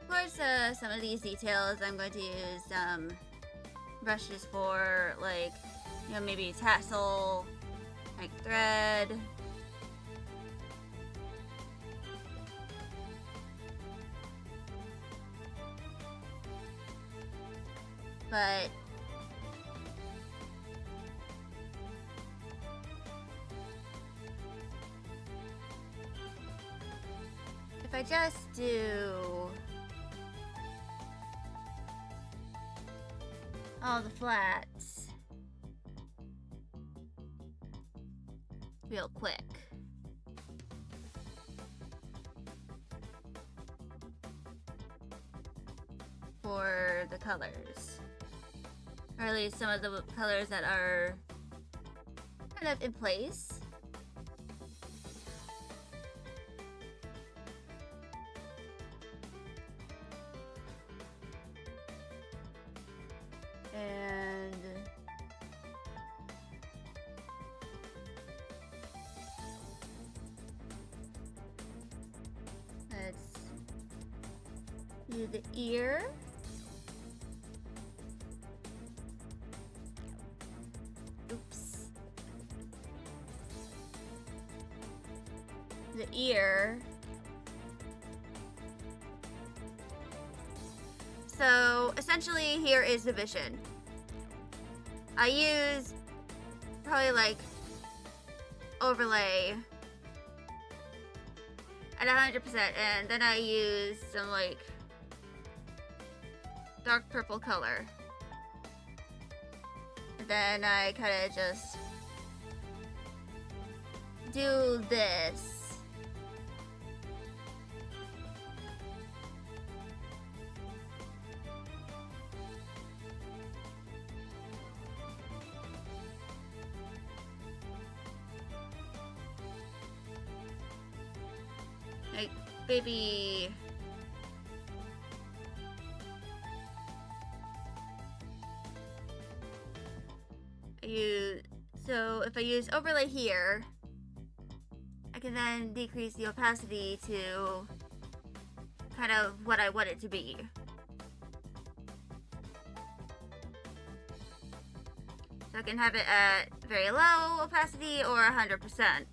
Of course, some of these details I'm going to use brushes for, like, you know, maybe tassel, like thread. But if I just do all the flats real quick. For the colors. Or at least some of the colors that are kind of in place. And let's do the ear. Oops. The ear. So essentially here is the vision. I use probably like overlay at 100%, and then I use some like dark purple color. And then I kind of just do this. Like, maybe so if I use overlay here, I can then decrease the opacity to kind of what I want it to be. So I can have it at very low opacity or 100%.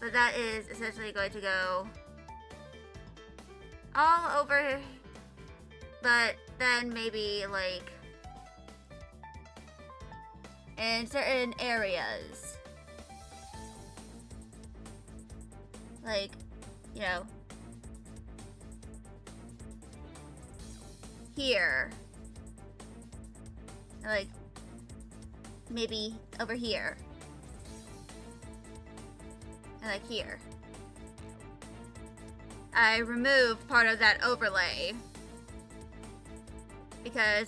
But that is essentially going to go all over, but then maybe like in certain areas. Like, you know, here. Like, maybe over here. And like here. I remove part of that overlay because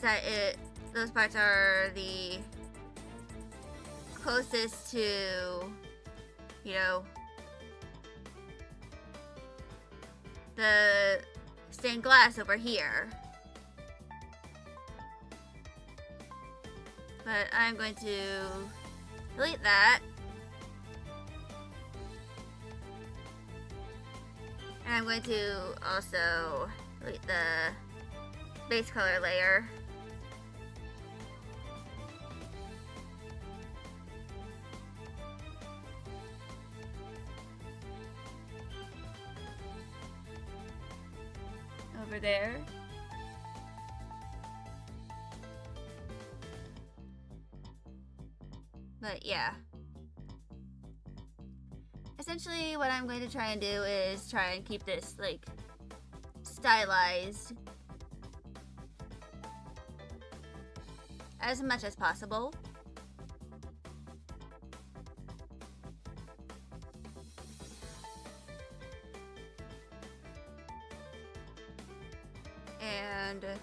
those parts are the closest to, you know, the stained glass over here. But I'm going to delete that. And I'm going to also delete the base color layer. Over there. But yeah. Essentially what I'm going to try and do is try and keep this like stylized as much as possible. And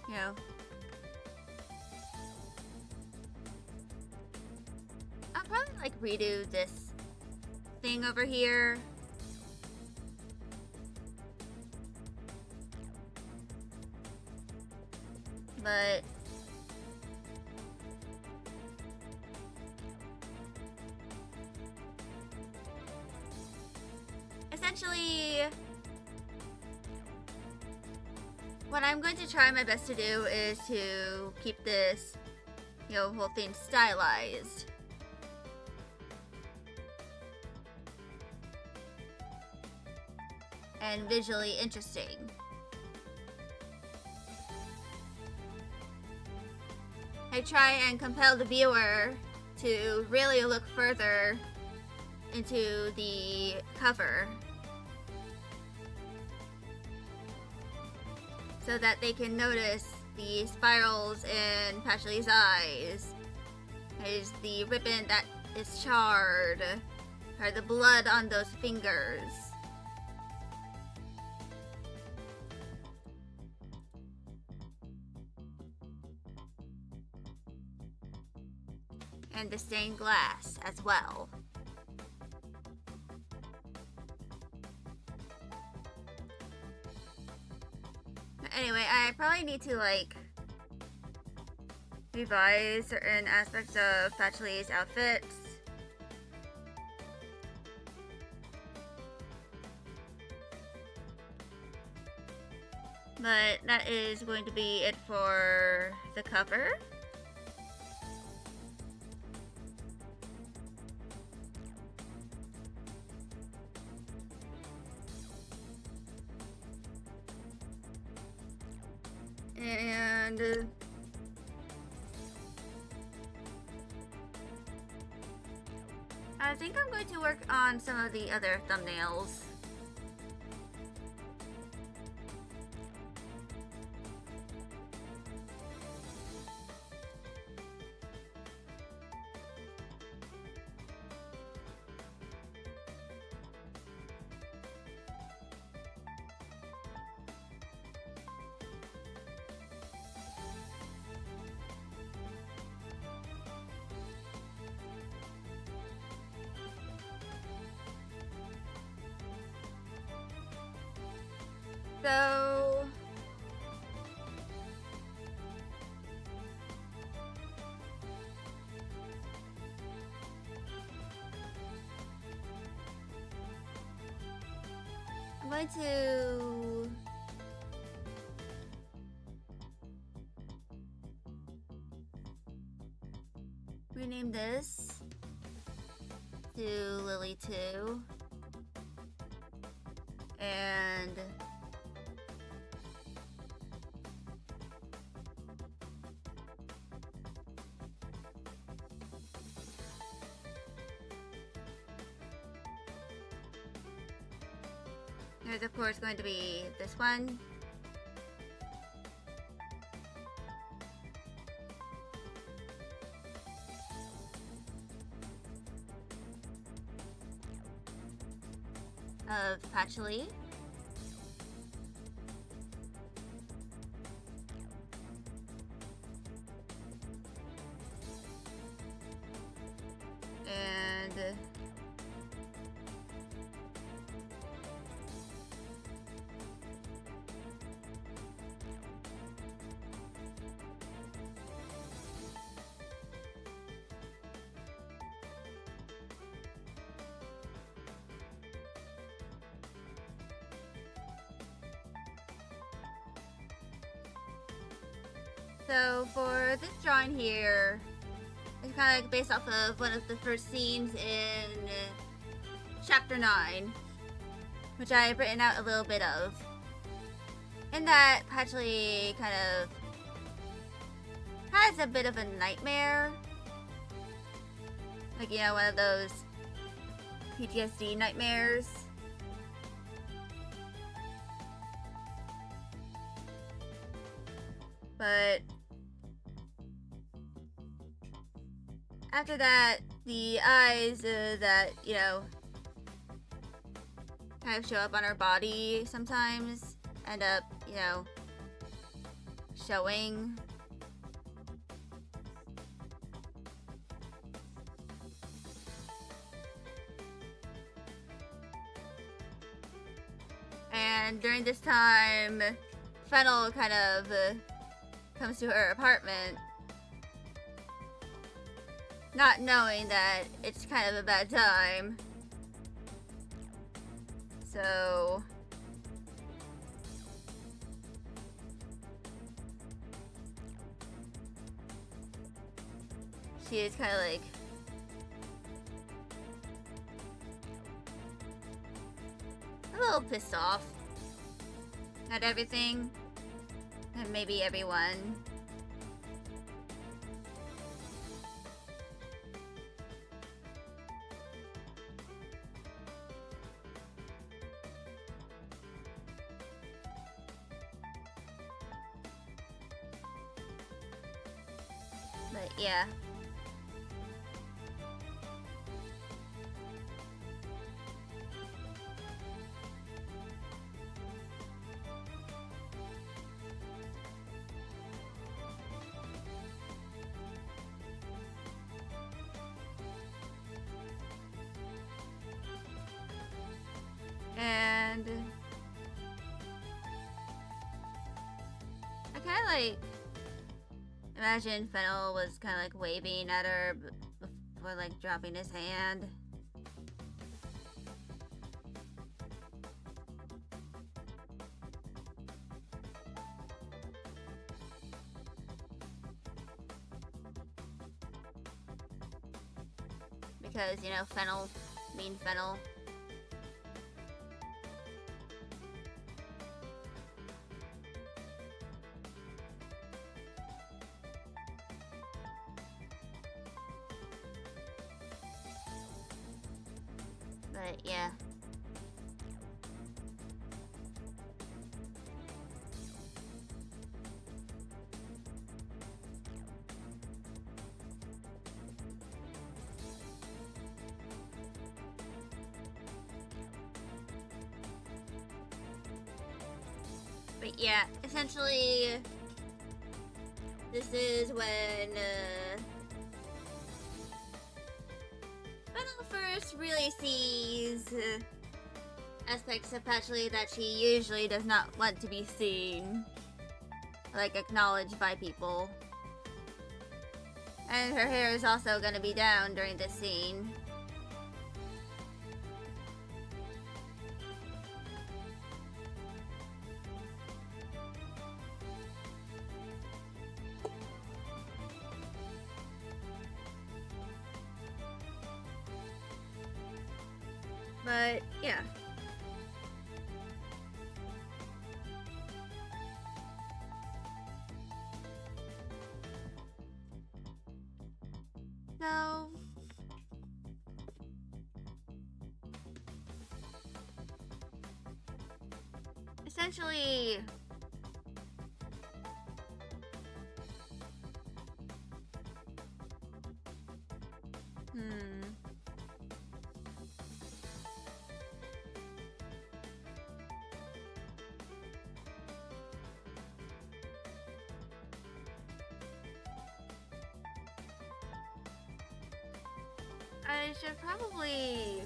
you know, I'll probably like redo this thing over here. But essentially, what I'm going to try my best to do is to keep this, you know, whole thing stylized. And visually interesting. I try and compel the viewer to really look further into the cover so that they can notice the spirals in Patchley's eyes. There's the ribbon that is charred, or the blood on those fingers. And the stained glass as well. Anyway, I probably need to like revise certain aspects of Patchley's outfits. But that is going to be it for the cover. And I think I'm going to work on some of the other thumbnails. So I'm going to rename this to Lily 2 and there's of course going to be this one. Of Patchley. And so for this drawing here, it's kind of like based off of one of the first scenes in Chapter 9, which I've written out a little bit of. In that, Patchley kind of has a bit of a nightmare. Like, you know, one of those PTSD nightmares. But after that, the eyes that, you know, kind of show up on her body sometimes, end up, you know, showing. And during this time, Fennel kind of comes to her apartment, not knowing that it's kind of a bad time. So she is kind of like a little pissed off at everything and maybe everyone. But yeah. And I kind of like imagine Fennel was kind of like waving at her before like dropping his hand. Because, you know, Fennel, mean Fennel. But yeah. But yeah, essentially, this is when Fennel first really sees aspects of Patchley that she usually does not want to be seen, like acknowledged by people. And her hair is also gonna be down during this scene. But yeah. So essentially, I should probably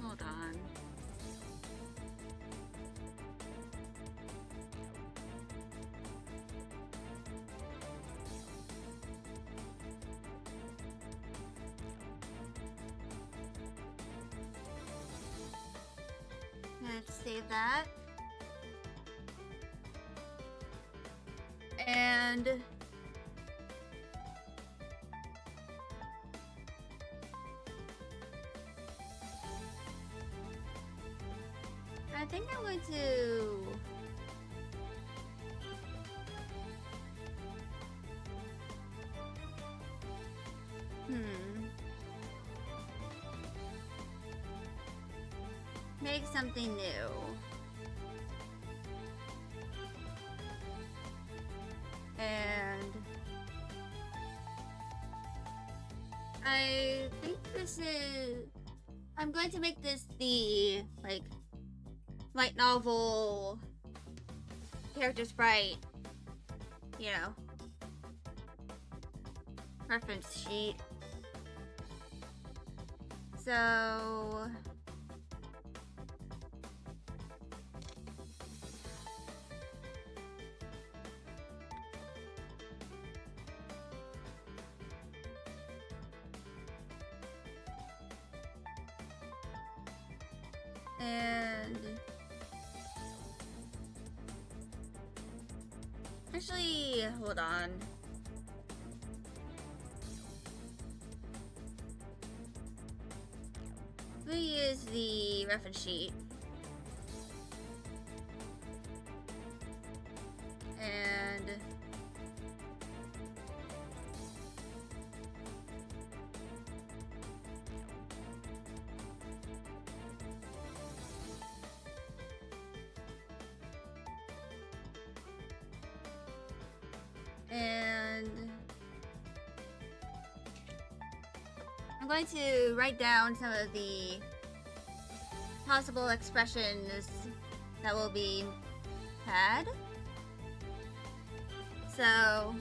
hold on. Let's save that. And I think I'm going to make something new. I think this is... I'm going to make this the, like, light novel character sprite, you know, reference sheet. So... And actually, hold on. Let me use the reference sheet. And I'm going to write down some of the possible expressions that will be had. So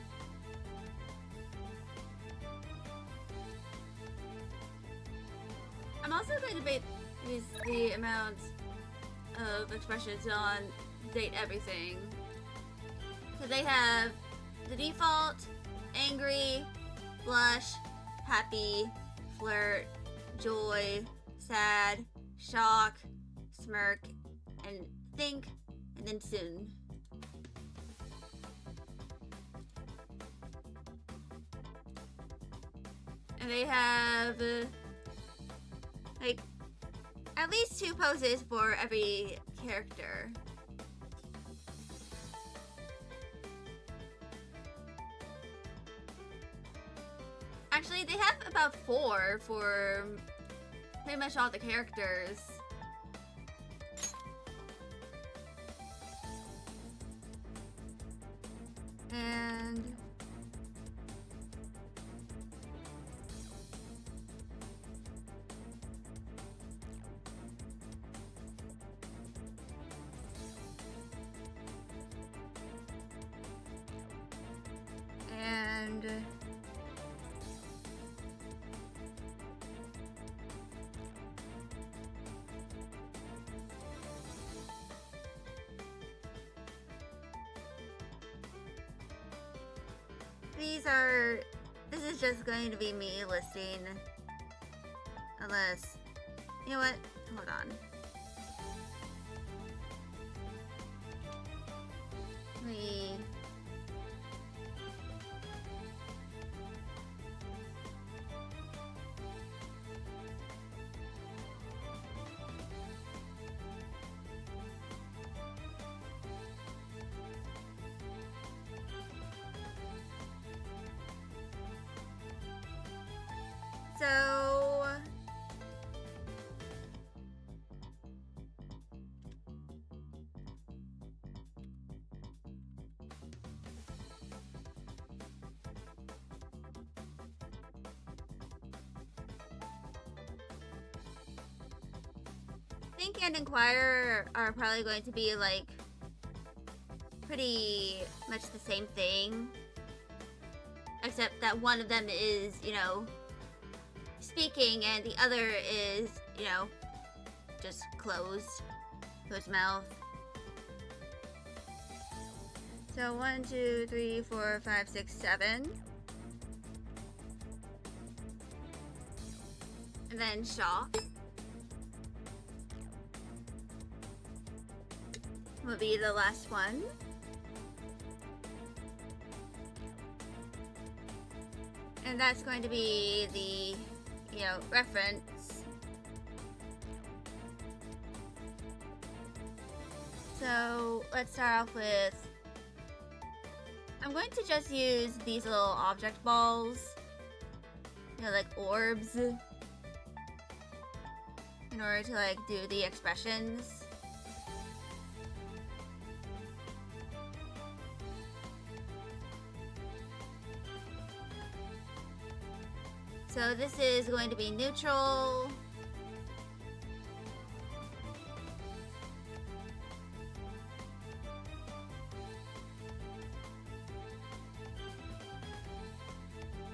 I'm also going to base the amount of expressions on date everything. So they have the default, angry, blush, happy, flirt, joy, sad, shock, smirk, and think, and then soon. And they have like at least 2 poses for every character. Actually, they have about 4 for pretty much all the characters. And this is just going to be me listing, unless, you know what, hold on. So Think and Inquire are probably going to be like pretty much the same thing, except that one of them is, you know, speaking and the other is, you know, just closed mouth. So 1, 2, 3, 4, 5, 6, 7. And then Shaw will be the last one. And that's going to be the, you know, reference. So let's start off with, I'm going to just use these little object balls, you know, like orbs, in order to like do the expressions. So this is going to be neutral.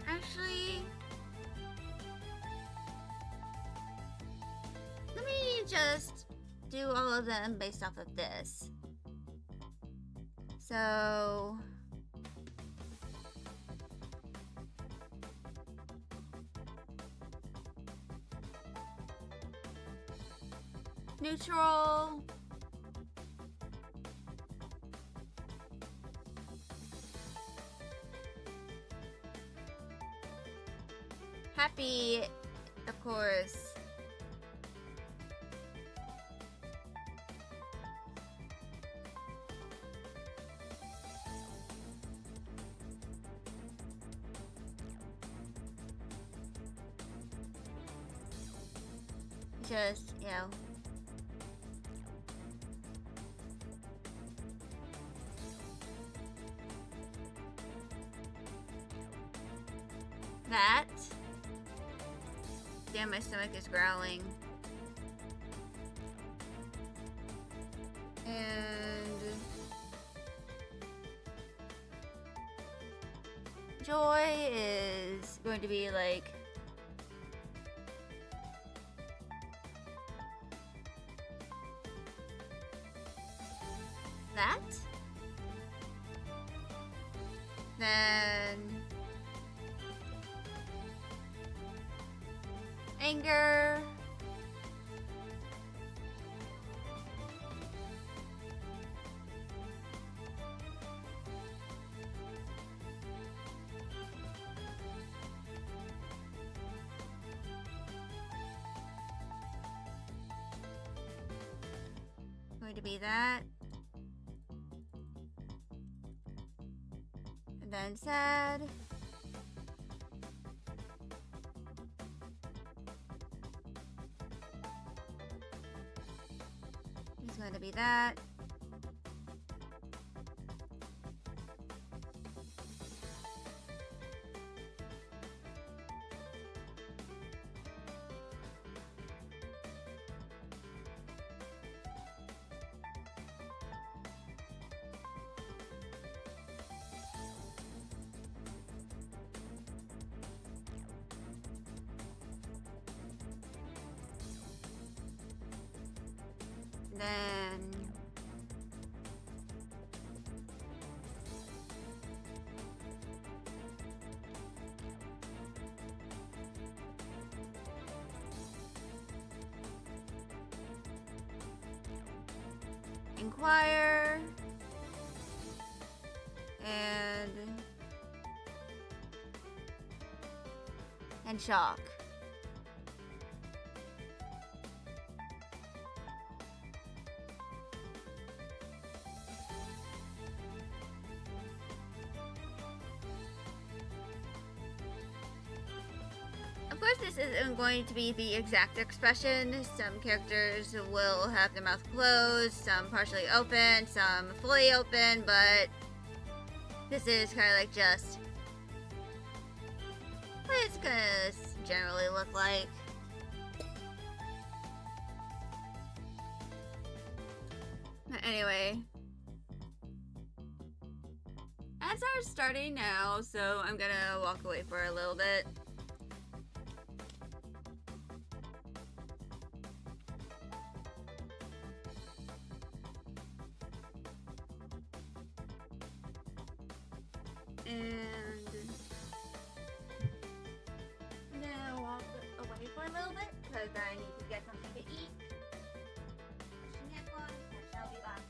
Actually, let me just do all of them based off of this. So neutral. Happy, of course. Just, you know. That. Damn, my stomach is growling. And joy is going to be like that. Then anger. Going to be that. And then sad. It's going to be that. Then inquire and shock. Of course, this isn't going to be the exact expression. Some characters will have their mouth closed, some partially open, some fully open, but this is kind of like just what it's gonna generally look like. Anyway, ads are starting now, so I'm gonna walk away for a little bit. And I'm gonna walk away for a little bit because I need to get something to eat. Snack on, I shall be back.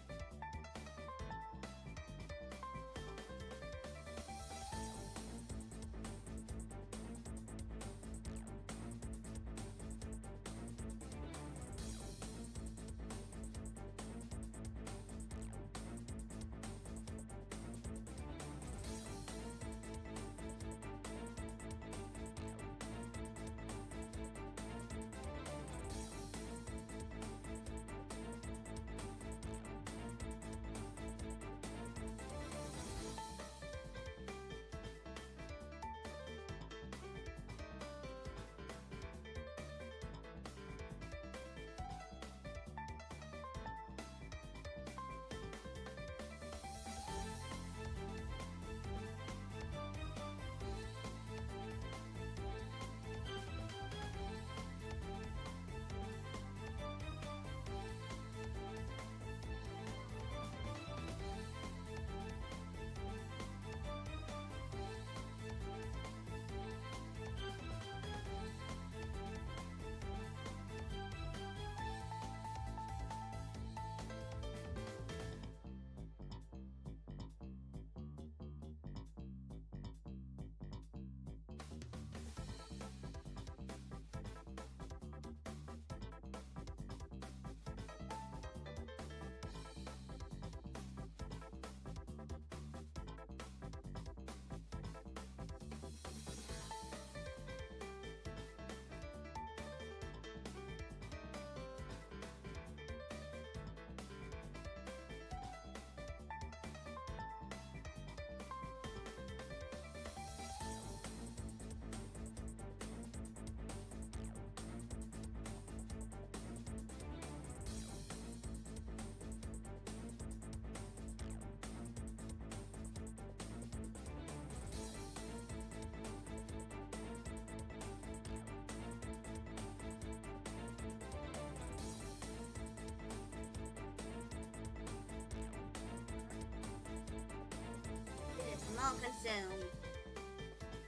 all consumed.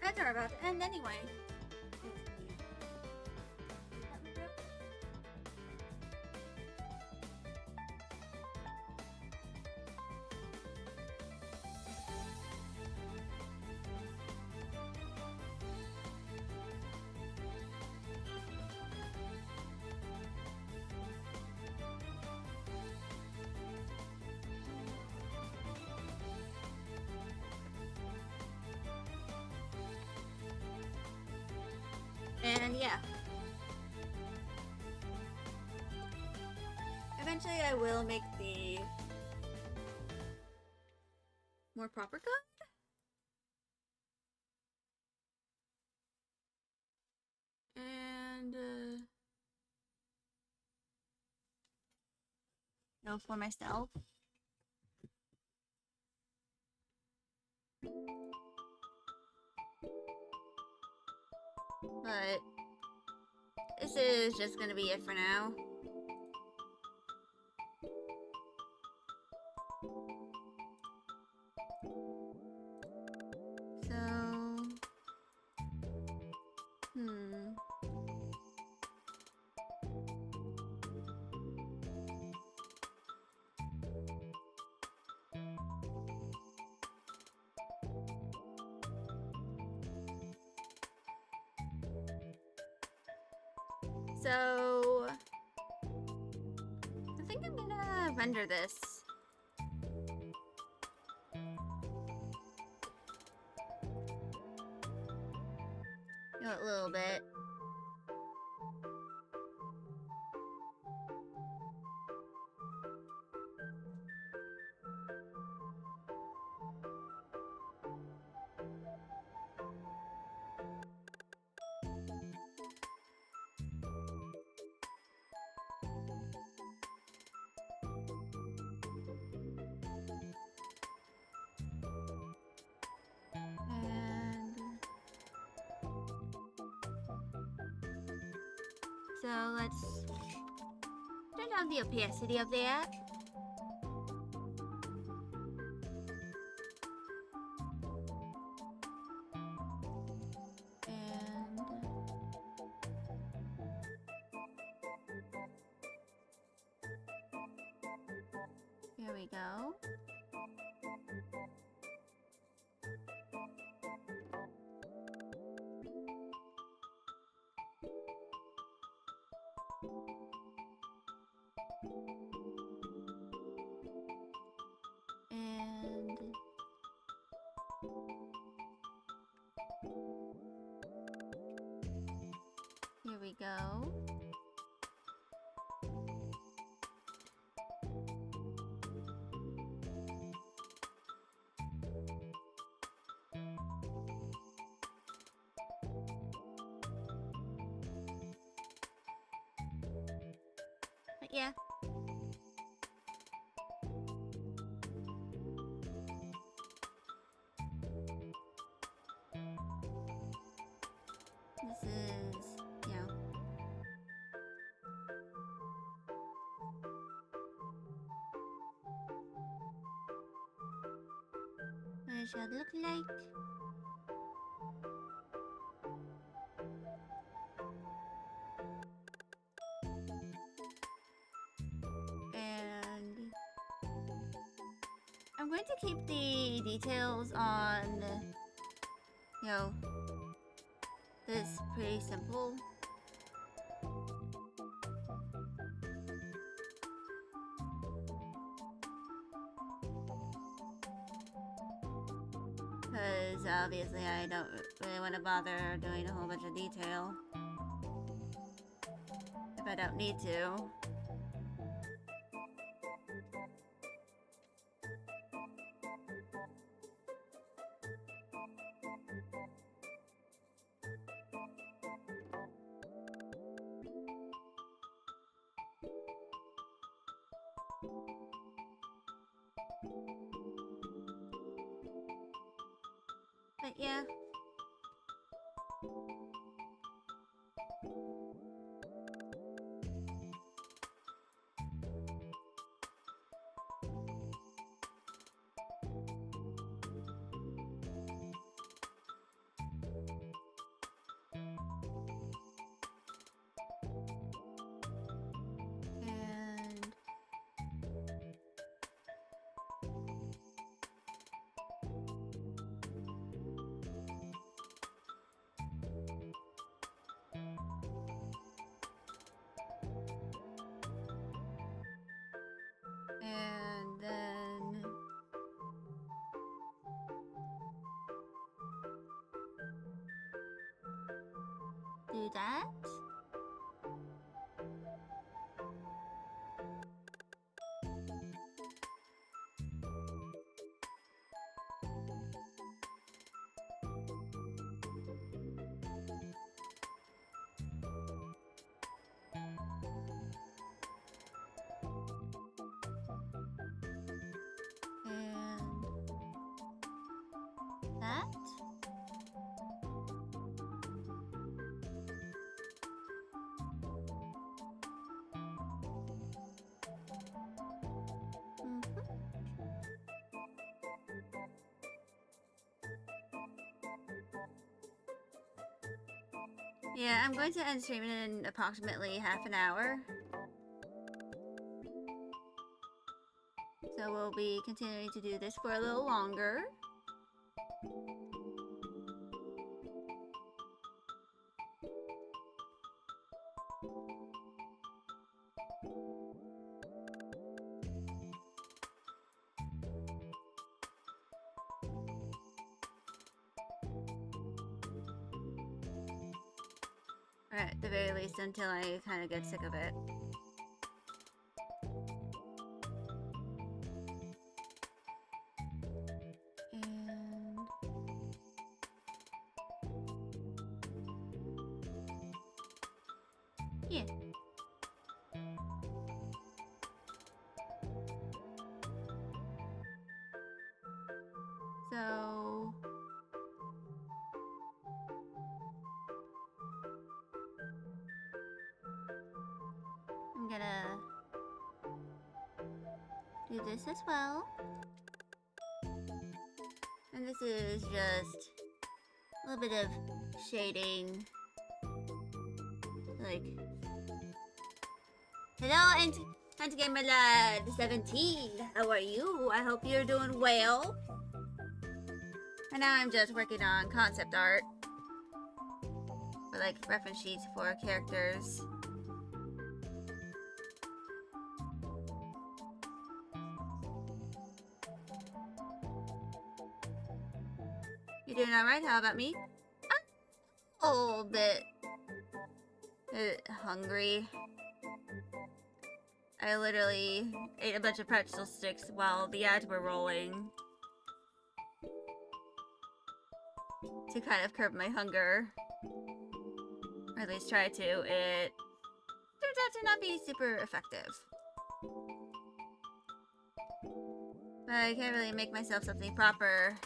Ads are about to end anyway. And yeah. Eventually I will make the more proper guide. And no, for myself. But this is just gonna be it for now. So, So, I think I'm gonna render this. A little bit. So let's turn down the opacity of that. And here we go. And here we go. But yeah. This is, you know, what it should look like. And I'm going to keep the details on, you know, this pretty simple. Because obviously I don't really want to bother doing a whole bunch of detail if I don't need to. But yeah. that. And that. Yeah, I'm going to end streaming in approximately half an hour. So we'll be continuing to do this for a little longer. Or at the very least until I kind of get sick of it. And yeah. So I'm gonna do this as well. And this is just a little bit of shading. Like, hello, Anti-Gamer Lad 17. How are you? I hope you're doing well. And now I'm just working on concept art. For like reference sheets for characters. You doing alright? How about me? I'm a little bit hungry. I literally ate a bunch of pretzel sticks while the ads were rolling. To kind of curb my hunger. Or at least try to. It turns out to not be super effective. But I can't really make myself something proper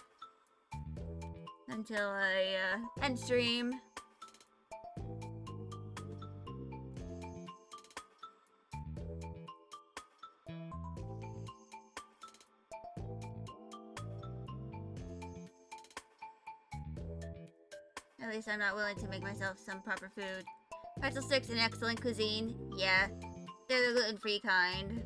until I end stream. At least I'm not willing to make myself some proper food. Pretzel sticks, an excellent cuisine. Yeah, they're the gluten-free kind.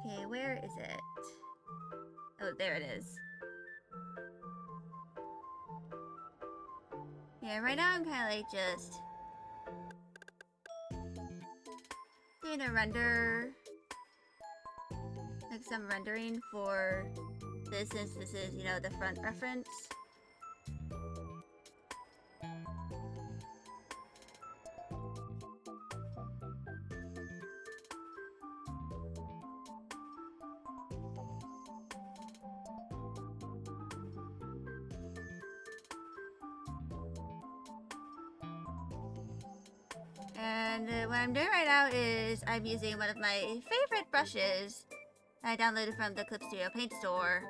Okay, where is it? Oh, there it is. Yeah, right now I'm kind of like just doing a render, like some rendering for this, since this is, you know, the front reference. And what I'm doing right now is I'm using one of my favorite brushes I downloaded from the Clip Studio Paint Store.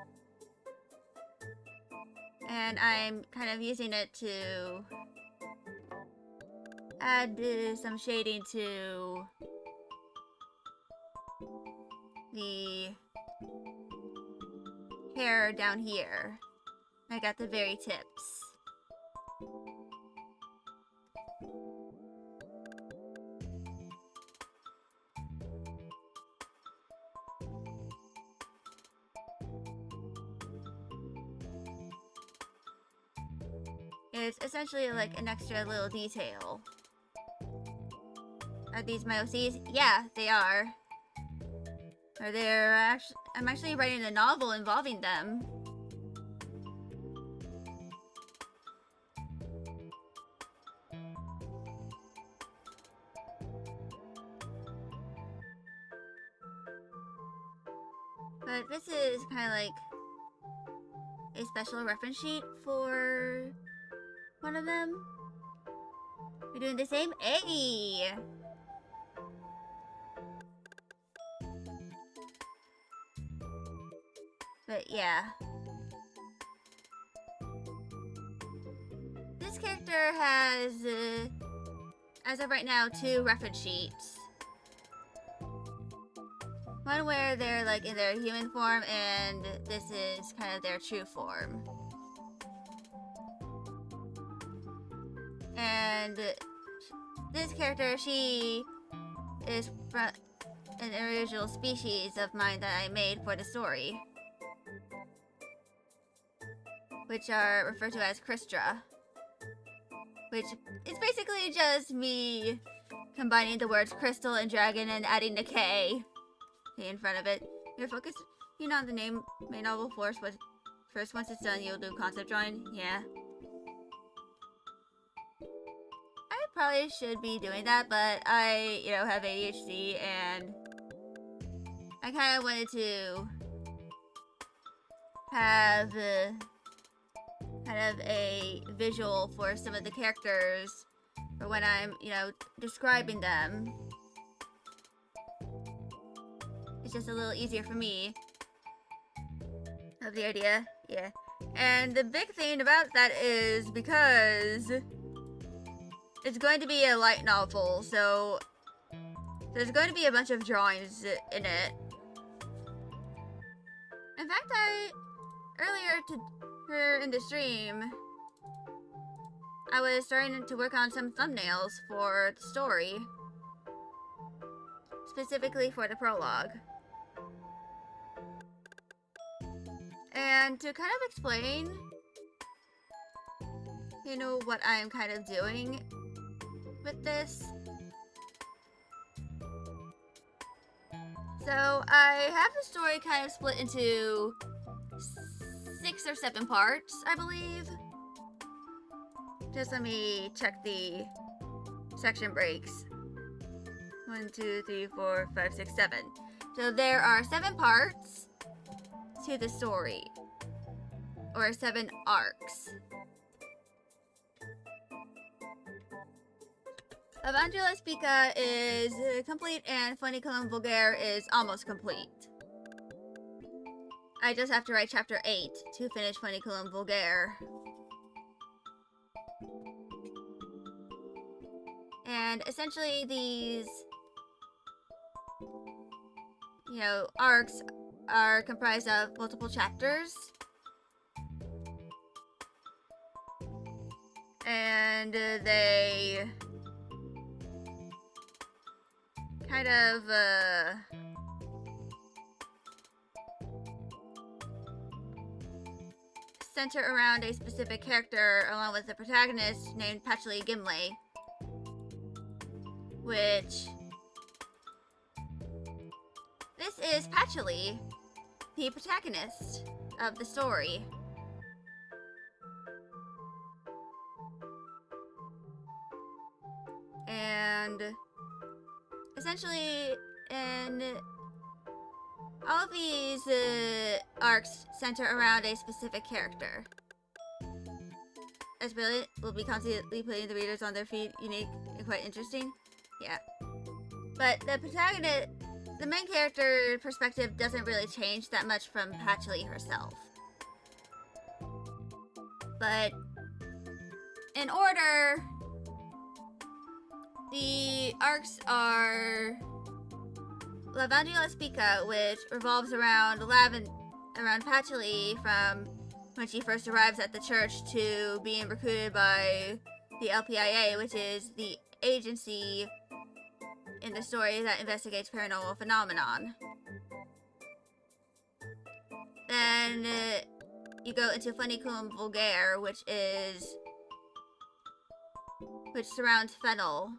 And I'm kind of using it to add some shading to the hair down here. I got the very tips. It's essentially like an extra little detail. Are these my OCs? Yeah, they are. Or I'm actually writing a novel involving them. But this is kind of like a special reference sheet for one of them. We're doing the same. Hey! But yeah. This character has, as of right now, 2 reference sheets. One where they're like in their human form, and this is kind of their true form. And this character, she is from an original species of mine that I made for the story, which are referred to as Christra, which is basically just me combining the words crystal and dragon and adding the K in front of it. You're focused, on the main novel first once it's done, you'll do concept drawing. Yeah. I probably should be doing that, but I, have ADHD, and I kind of wanted to have kind of a visual for some of the characters for when I'm, describing them. It's just a little easier for me. Have the idea? Yeah. And the big thing about that is because it's going to be a light novel, so there's going to be a bunch of drawings in it. In fact, earlier in the stream, I was starting to work on some thumbnails for the story, specifically for the prologue. And to kind of explain, what I'm kind of doing with this. So I have the story kind of split into 6 or 7 parts, I believe. Just let me check the section breaks. 1, 2, 3, 4, 5, 6, 7. So there are 7 parts to the story, or 7 arcs. Evangela Spica is complete, and Funiculum Vulgaire is almost complete. I just have to write chapter 8 to finish Funiculum Vulgaire. And essentially these, arcs are comprised of multiple chapters. And they kind of center around a specific character along with the protagonist named Patchley Gimli, which this is Patchley, the protagonist of the story. And essentially, in all of these arcs center around a specific character. As brilliant, will be constantly putting the readers on their feet, unique and quite interesting. Yeah. But the protagonist, the main character perspective doesn't really change that much from Patchley herself. But in order, the arcs are L'Evangela Spica, which revolves around Patchley from when she first arrives at the church to being recruited by the LPIA, which is the agency in the story that investigates paranormal phenomenon. Then you go into Funiculum Vulgaire, which surrounds Fennel,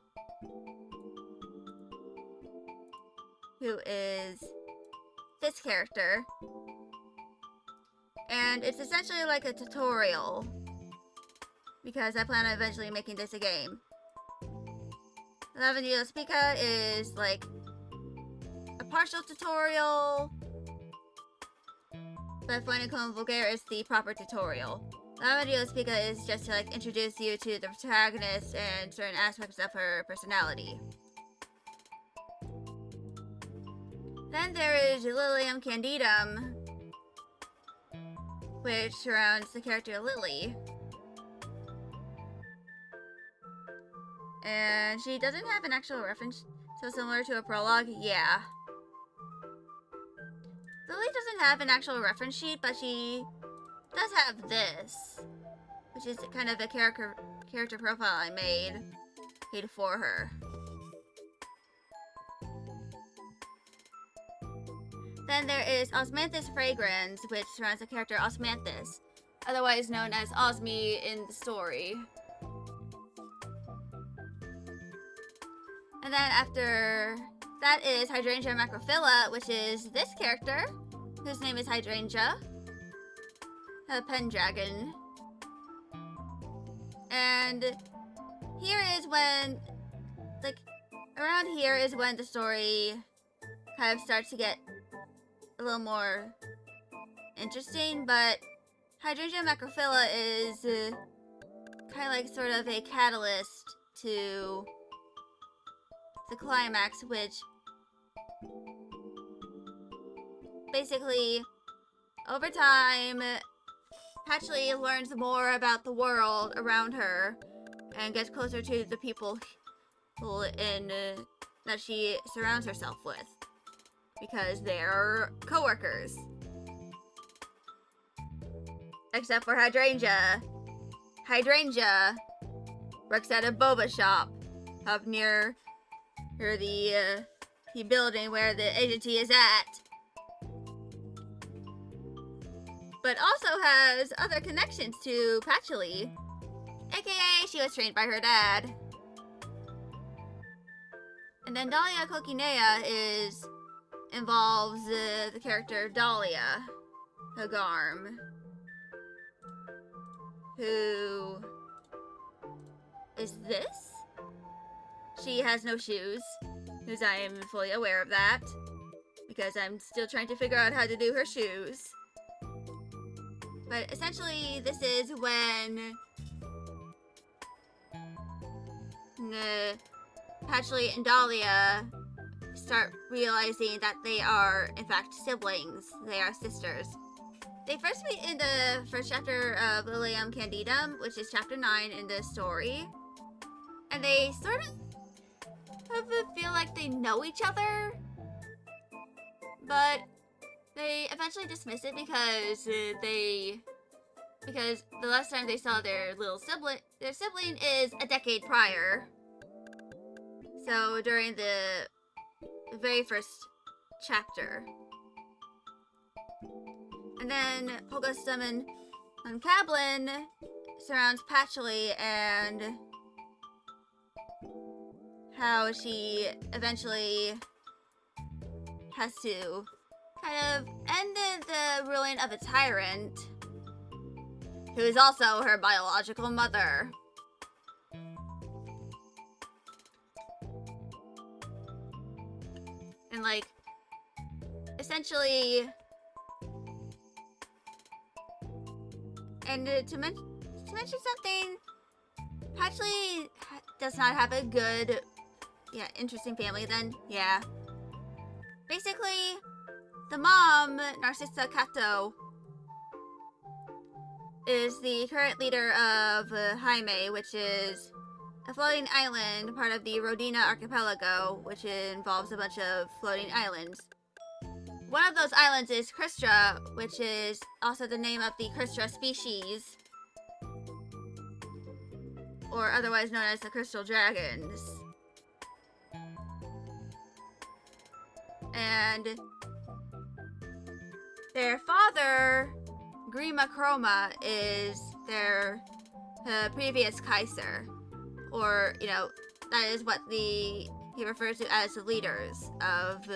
who is this character. And it's essentially like a tutorial, because I plan on eventually making this a game. Lavandio Spica is like a partial tutorial, but Fuenicum Vulgaire is the proper tutorial. Lavandio Spica is just to like introduce you to the protagonist and certain aspects of her personality. Then there is Lilium Candidum, which surrounds the character Lily. And she doesn't have an actual reference, so similar to a prologue, yeah. Lily doesn't have an actual reference sheet, but she does have this, which is kind of a character profile I made for her. Then there is Osmanthus Fragrance, which surrounds the character Osmanthus, otherwise known as Osmi in the story. And then after that is Hydrangea Macrophylla, which is this character, whose name is Hydrangea, a pendragon. And here is when, like, around here is when the story kind of starts to get a little more interesting, but Hydrangea Macrophylla is kind of like sort of a catalyst to the climax, which basically over time Patchley learns more about the world around her and gets closer to the people in that she surrounds herself with, because they're co-workers. Except for Hydrangea. Hydrangea works at a boba shop up near the building where the agency is at. But also has other connections to Patchley. AKA, she was trained by her dad. And then Dahlia Coquinea involves the character Dahlia Hagarm, who is this? She has no shoes, because I am fully aware of that, because I'm still trying to figure out how to do her shoes. But essentially, this is when Patchley and Dahlia start realizing that they are, in fact, siblings. They are sisters. They first meet in the first chapter of Lilium Candidum, which is chapter 9 in the story. And they sort of feel like they know each other, but they eventually dismiss it because the last time they saw their sibling is a decade prior. So during the very first chapter. And then Polgustum and Uncablin surrounds Patchley and how she eventually has to kind of end the ruling of a tyrant who is also her biological mother. And like, essentially, and to mention something, Patchley does not have a good, interesting family then, yeah. Basically, the mom, Narcissa Cato, is the current leader of Jaime, which is a floating island, part of the Rodina archipelago, which involves a bunch of floating islands. One of those islands is Crystra, which is also the name of the Crystra species, or otherwise known as the Crystal Dragons. And their father, Grima Chroma, is their previous Kaiser. Or, that is what he refers to as the leaders of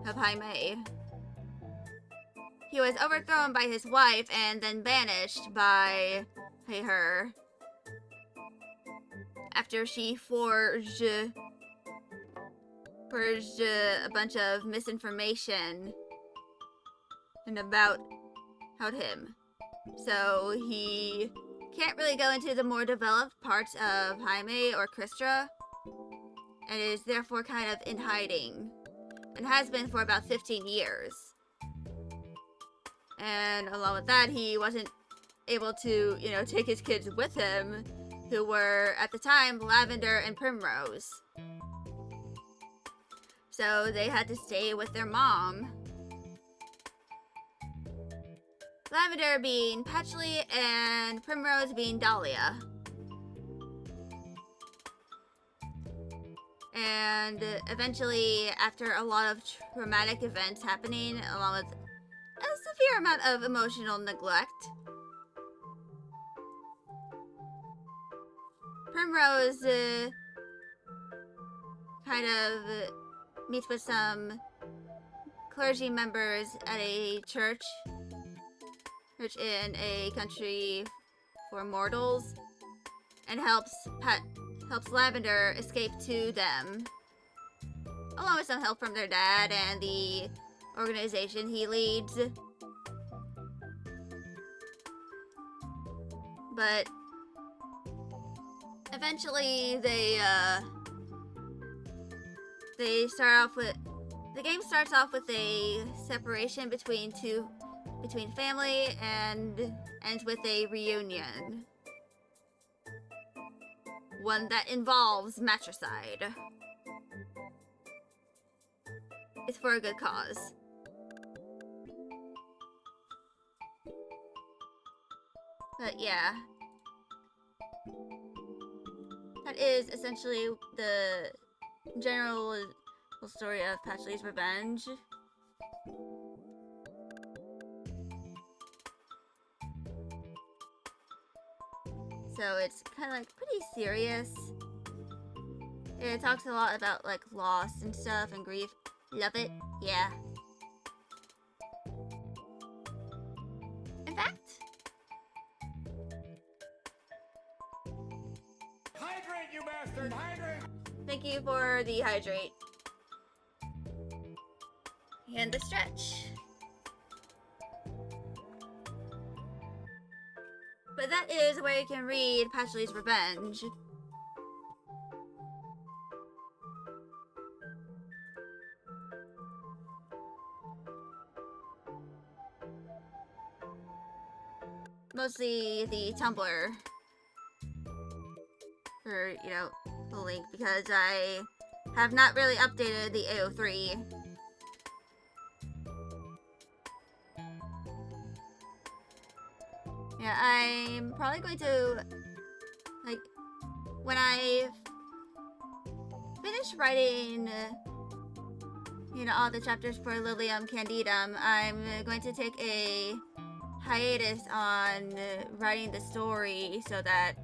of Jaime. He was overthrown by his wife and then banished by her after she forged a bunch of misinformation about him. So he can't really go into the more developed parts of Jaime or Kristra, and is therefore kind of in hiding, and has been for about 15 years. And along with that, he wasn't able to, take his kids with him, who were, at the time, Lavender and Primrose. So they had to stay with their mom. Lavender being Patchley and Primrose being Dahlia. And eventually, after a lot of traumatic events happening, along with a severe amount of emotional neglect, Primrose kind of meets with some clergy members at a church in a country for mortals, and helps Lavender escape to them, along with some help from their dad and the organization he leads. But eventually they start off with, the game starts off with a separation between family and ends with a reunion. One that involves matricide. It's for a good cause. But yeah. That is essentially the general story of Patchley's Revenge. So it's kind of like pretty serious. It talks a lot about like loss and stuff and grief. Love it. Yeah. In fact, hydrate, you bastard! Hydrate! Thank you for the hydrate. And the stretch. But that is where you can read Patchley's Revenge. Mostly the Tumblr. For, the link, because I have not really updated the AO3. Yeah, I'm probably going to, when I finish writing, all the chapters for Lilium Candidum, I'm going to take a hiatus on writing the story so that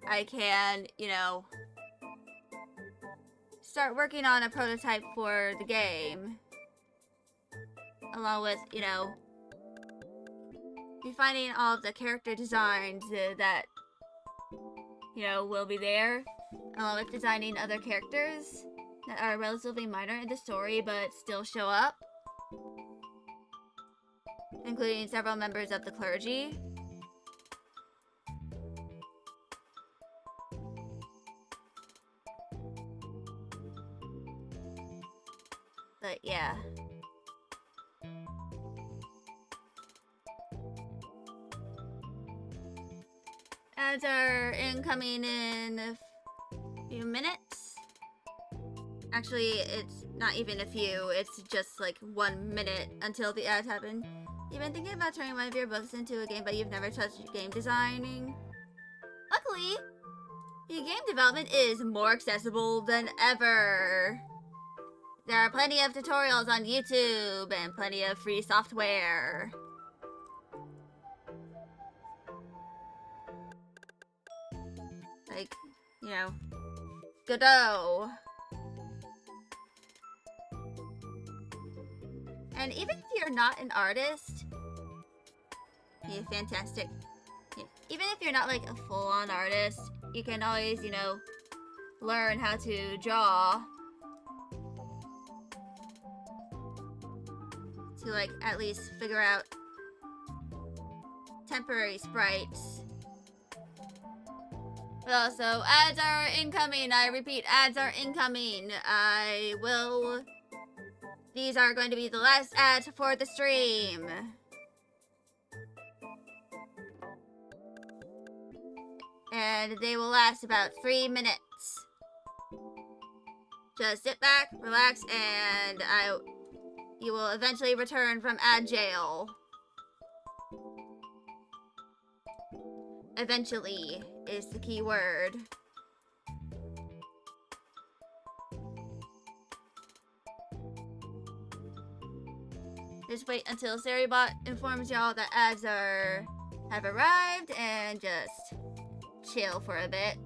I can, start working on a prototype for the game. Along with, refining all of the character designs that, will be there. Along with designing other characters that are relatively minor in the story but still show up. Including several members of the clergy. But yeah. Ads are incoming in a few minutes. Actually, it's not even a few, it's just like 1 minute until the ads happen. You've been thinking about turning one of your books into a game, but you've never touched game designing? Luckily, your game development is more accessible than ever. There are plenty of tutorials on YouTube and plenty of free software. Godot. And even if you're not an artist, yeah, fantastic. Yeah, even if you're not like a full-on artist, you can always, you know, learn how to draw. To like at least figure out temporary sprites. But also, ads are incoming. I repeat, ads are incoming. These are going to be the last ads for the stream. And they will last about 3 minutes. Just sit back, relax, and you will eventually return from ad jail. Eventually is the key word. Just wait until Seribot informs y'all that ads have arrived and just chill for a bit.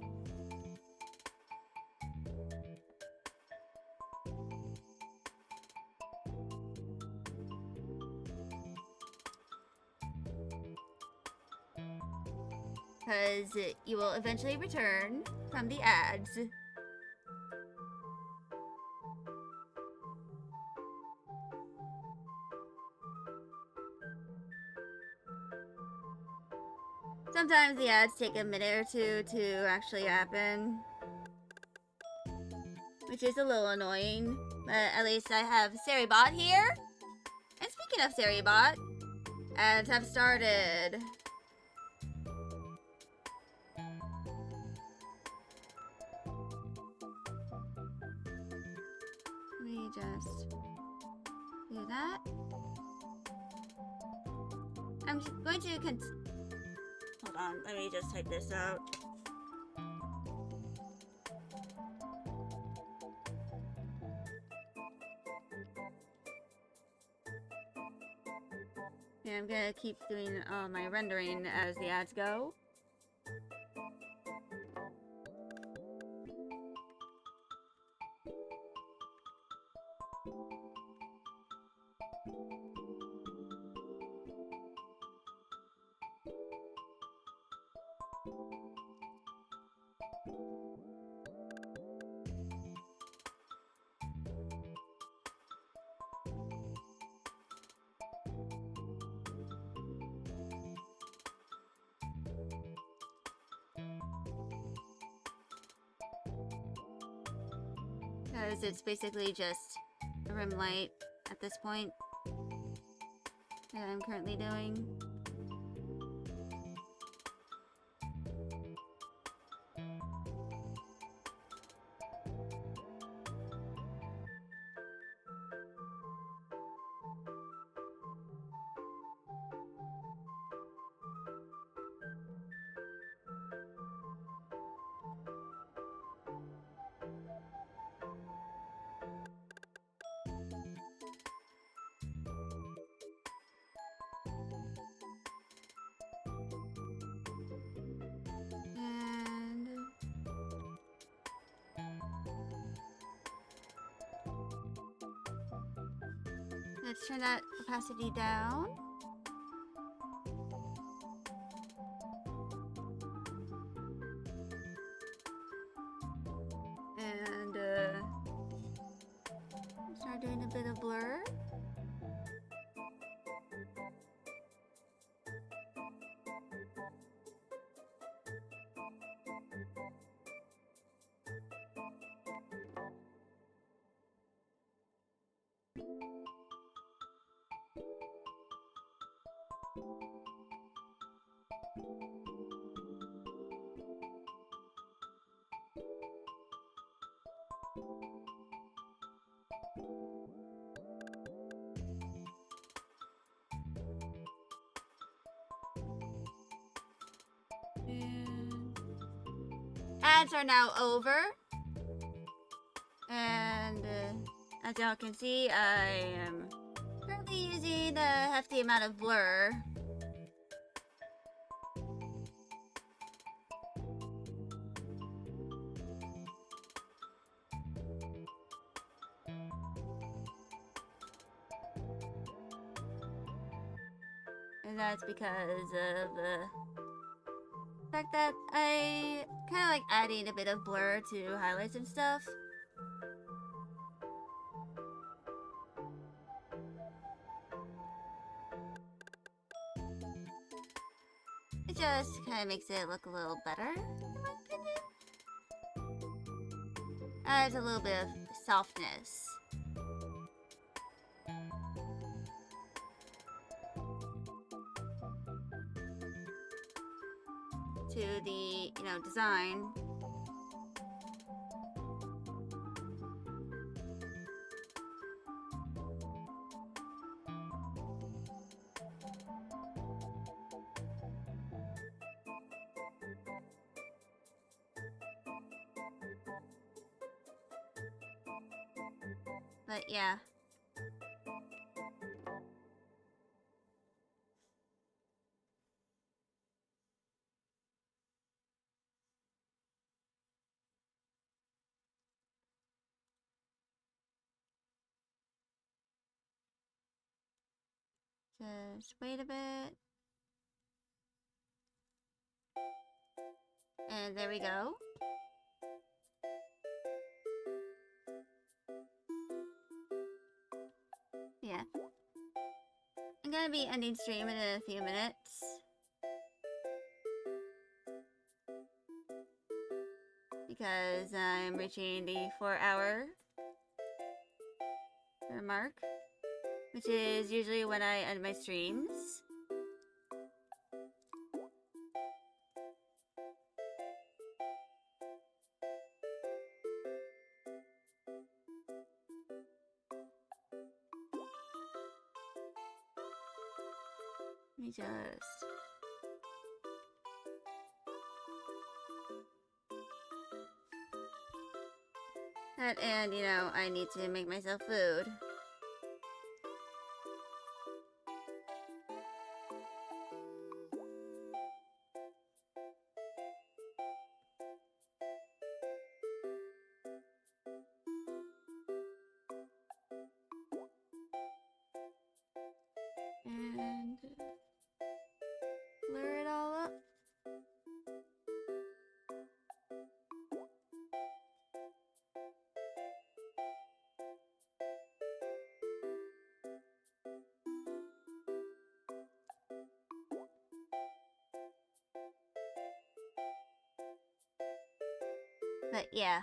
Because you will eventually return from the ads. Sometimes the ads take a minute or two to actually happen, which is a little annoying, but at least I have Seribot here. And speaking of Seribot, ads have started. Let me just do that. I'm just going to hold on, let me just type this out. Yeah, I'm gonna keep doing my rendering as the ads go. Because it's basically just a rim light at this point that I'm currently doing. And let's turn that opacity down. And start doing a bit of blur. And ads are now over. And as y'all can see, I am currently using a hefty amount of blur. And that's because of the fact that I kind of like adding a bit of blur to highlights and stuff. It just kind of makes it look a little better, in my opinion. Adds a little bit of softness. To the, design. But yeah. Just wait a bit. And there we go. Yeah. I'm gonna be ending stream in a few minutes. Because I'm reaching the 4-hour mark. Which is usually when I end my streams. Let me just... That and, I need to make myself food. And blur it all up. But yeah.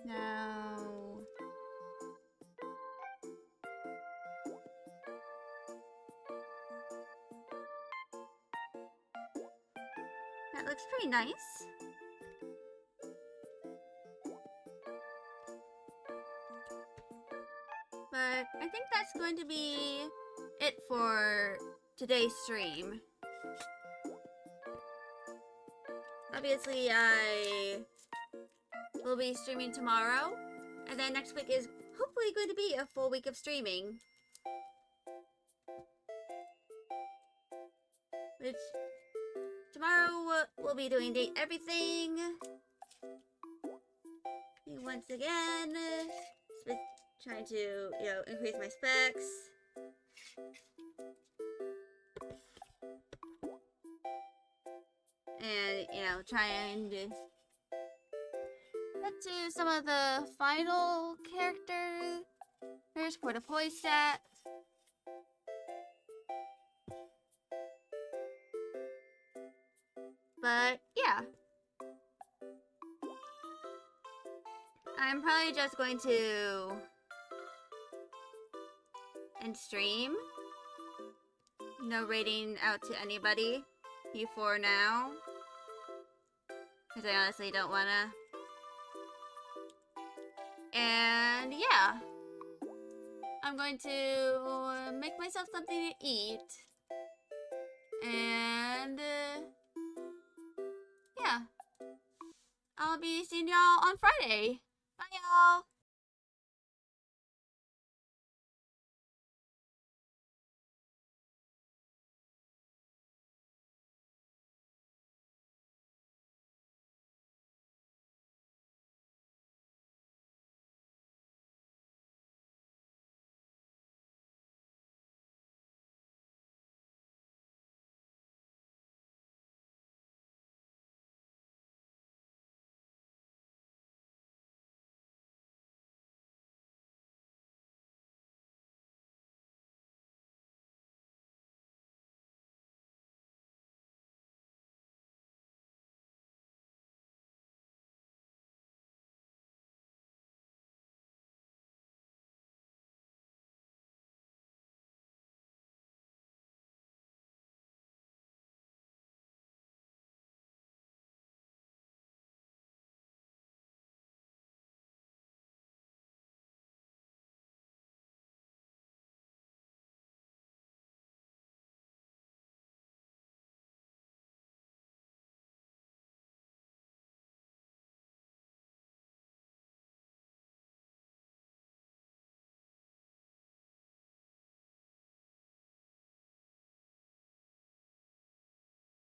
Now... That looks pretty nice. But I think that's going to be it for today's stream. Obviously, I will be streaming tomorrow. And then next week is hopefully going to be a full week of streaming. Which, tomorrow we'll be doing Date Everything. Once again, trying to, increase my specs. And, trying to get to some of the final characters for the poise stat. But, yeah. I'm probably just going to end stream. No rating out to anybody for now. Because I honestly don't wanna. And yeah. I'm going to make myself something to eat. And yeah. I'll be seeing y'all on Friday. Bye, y'all.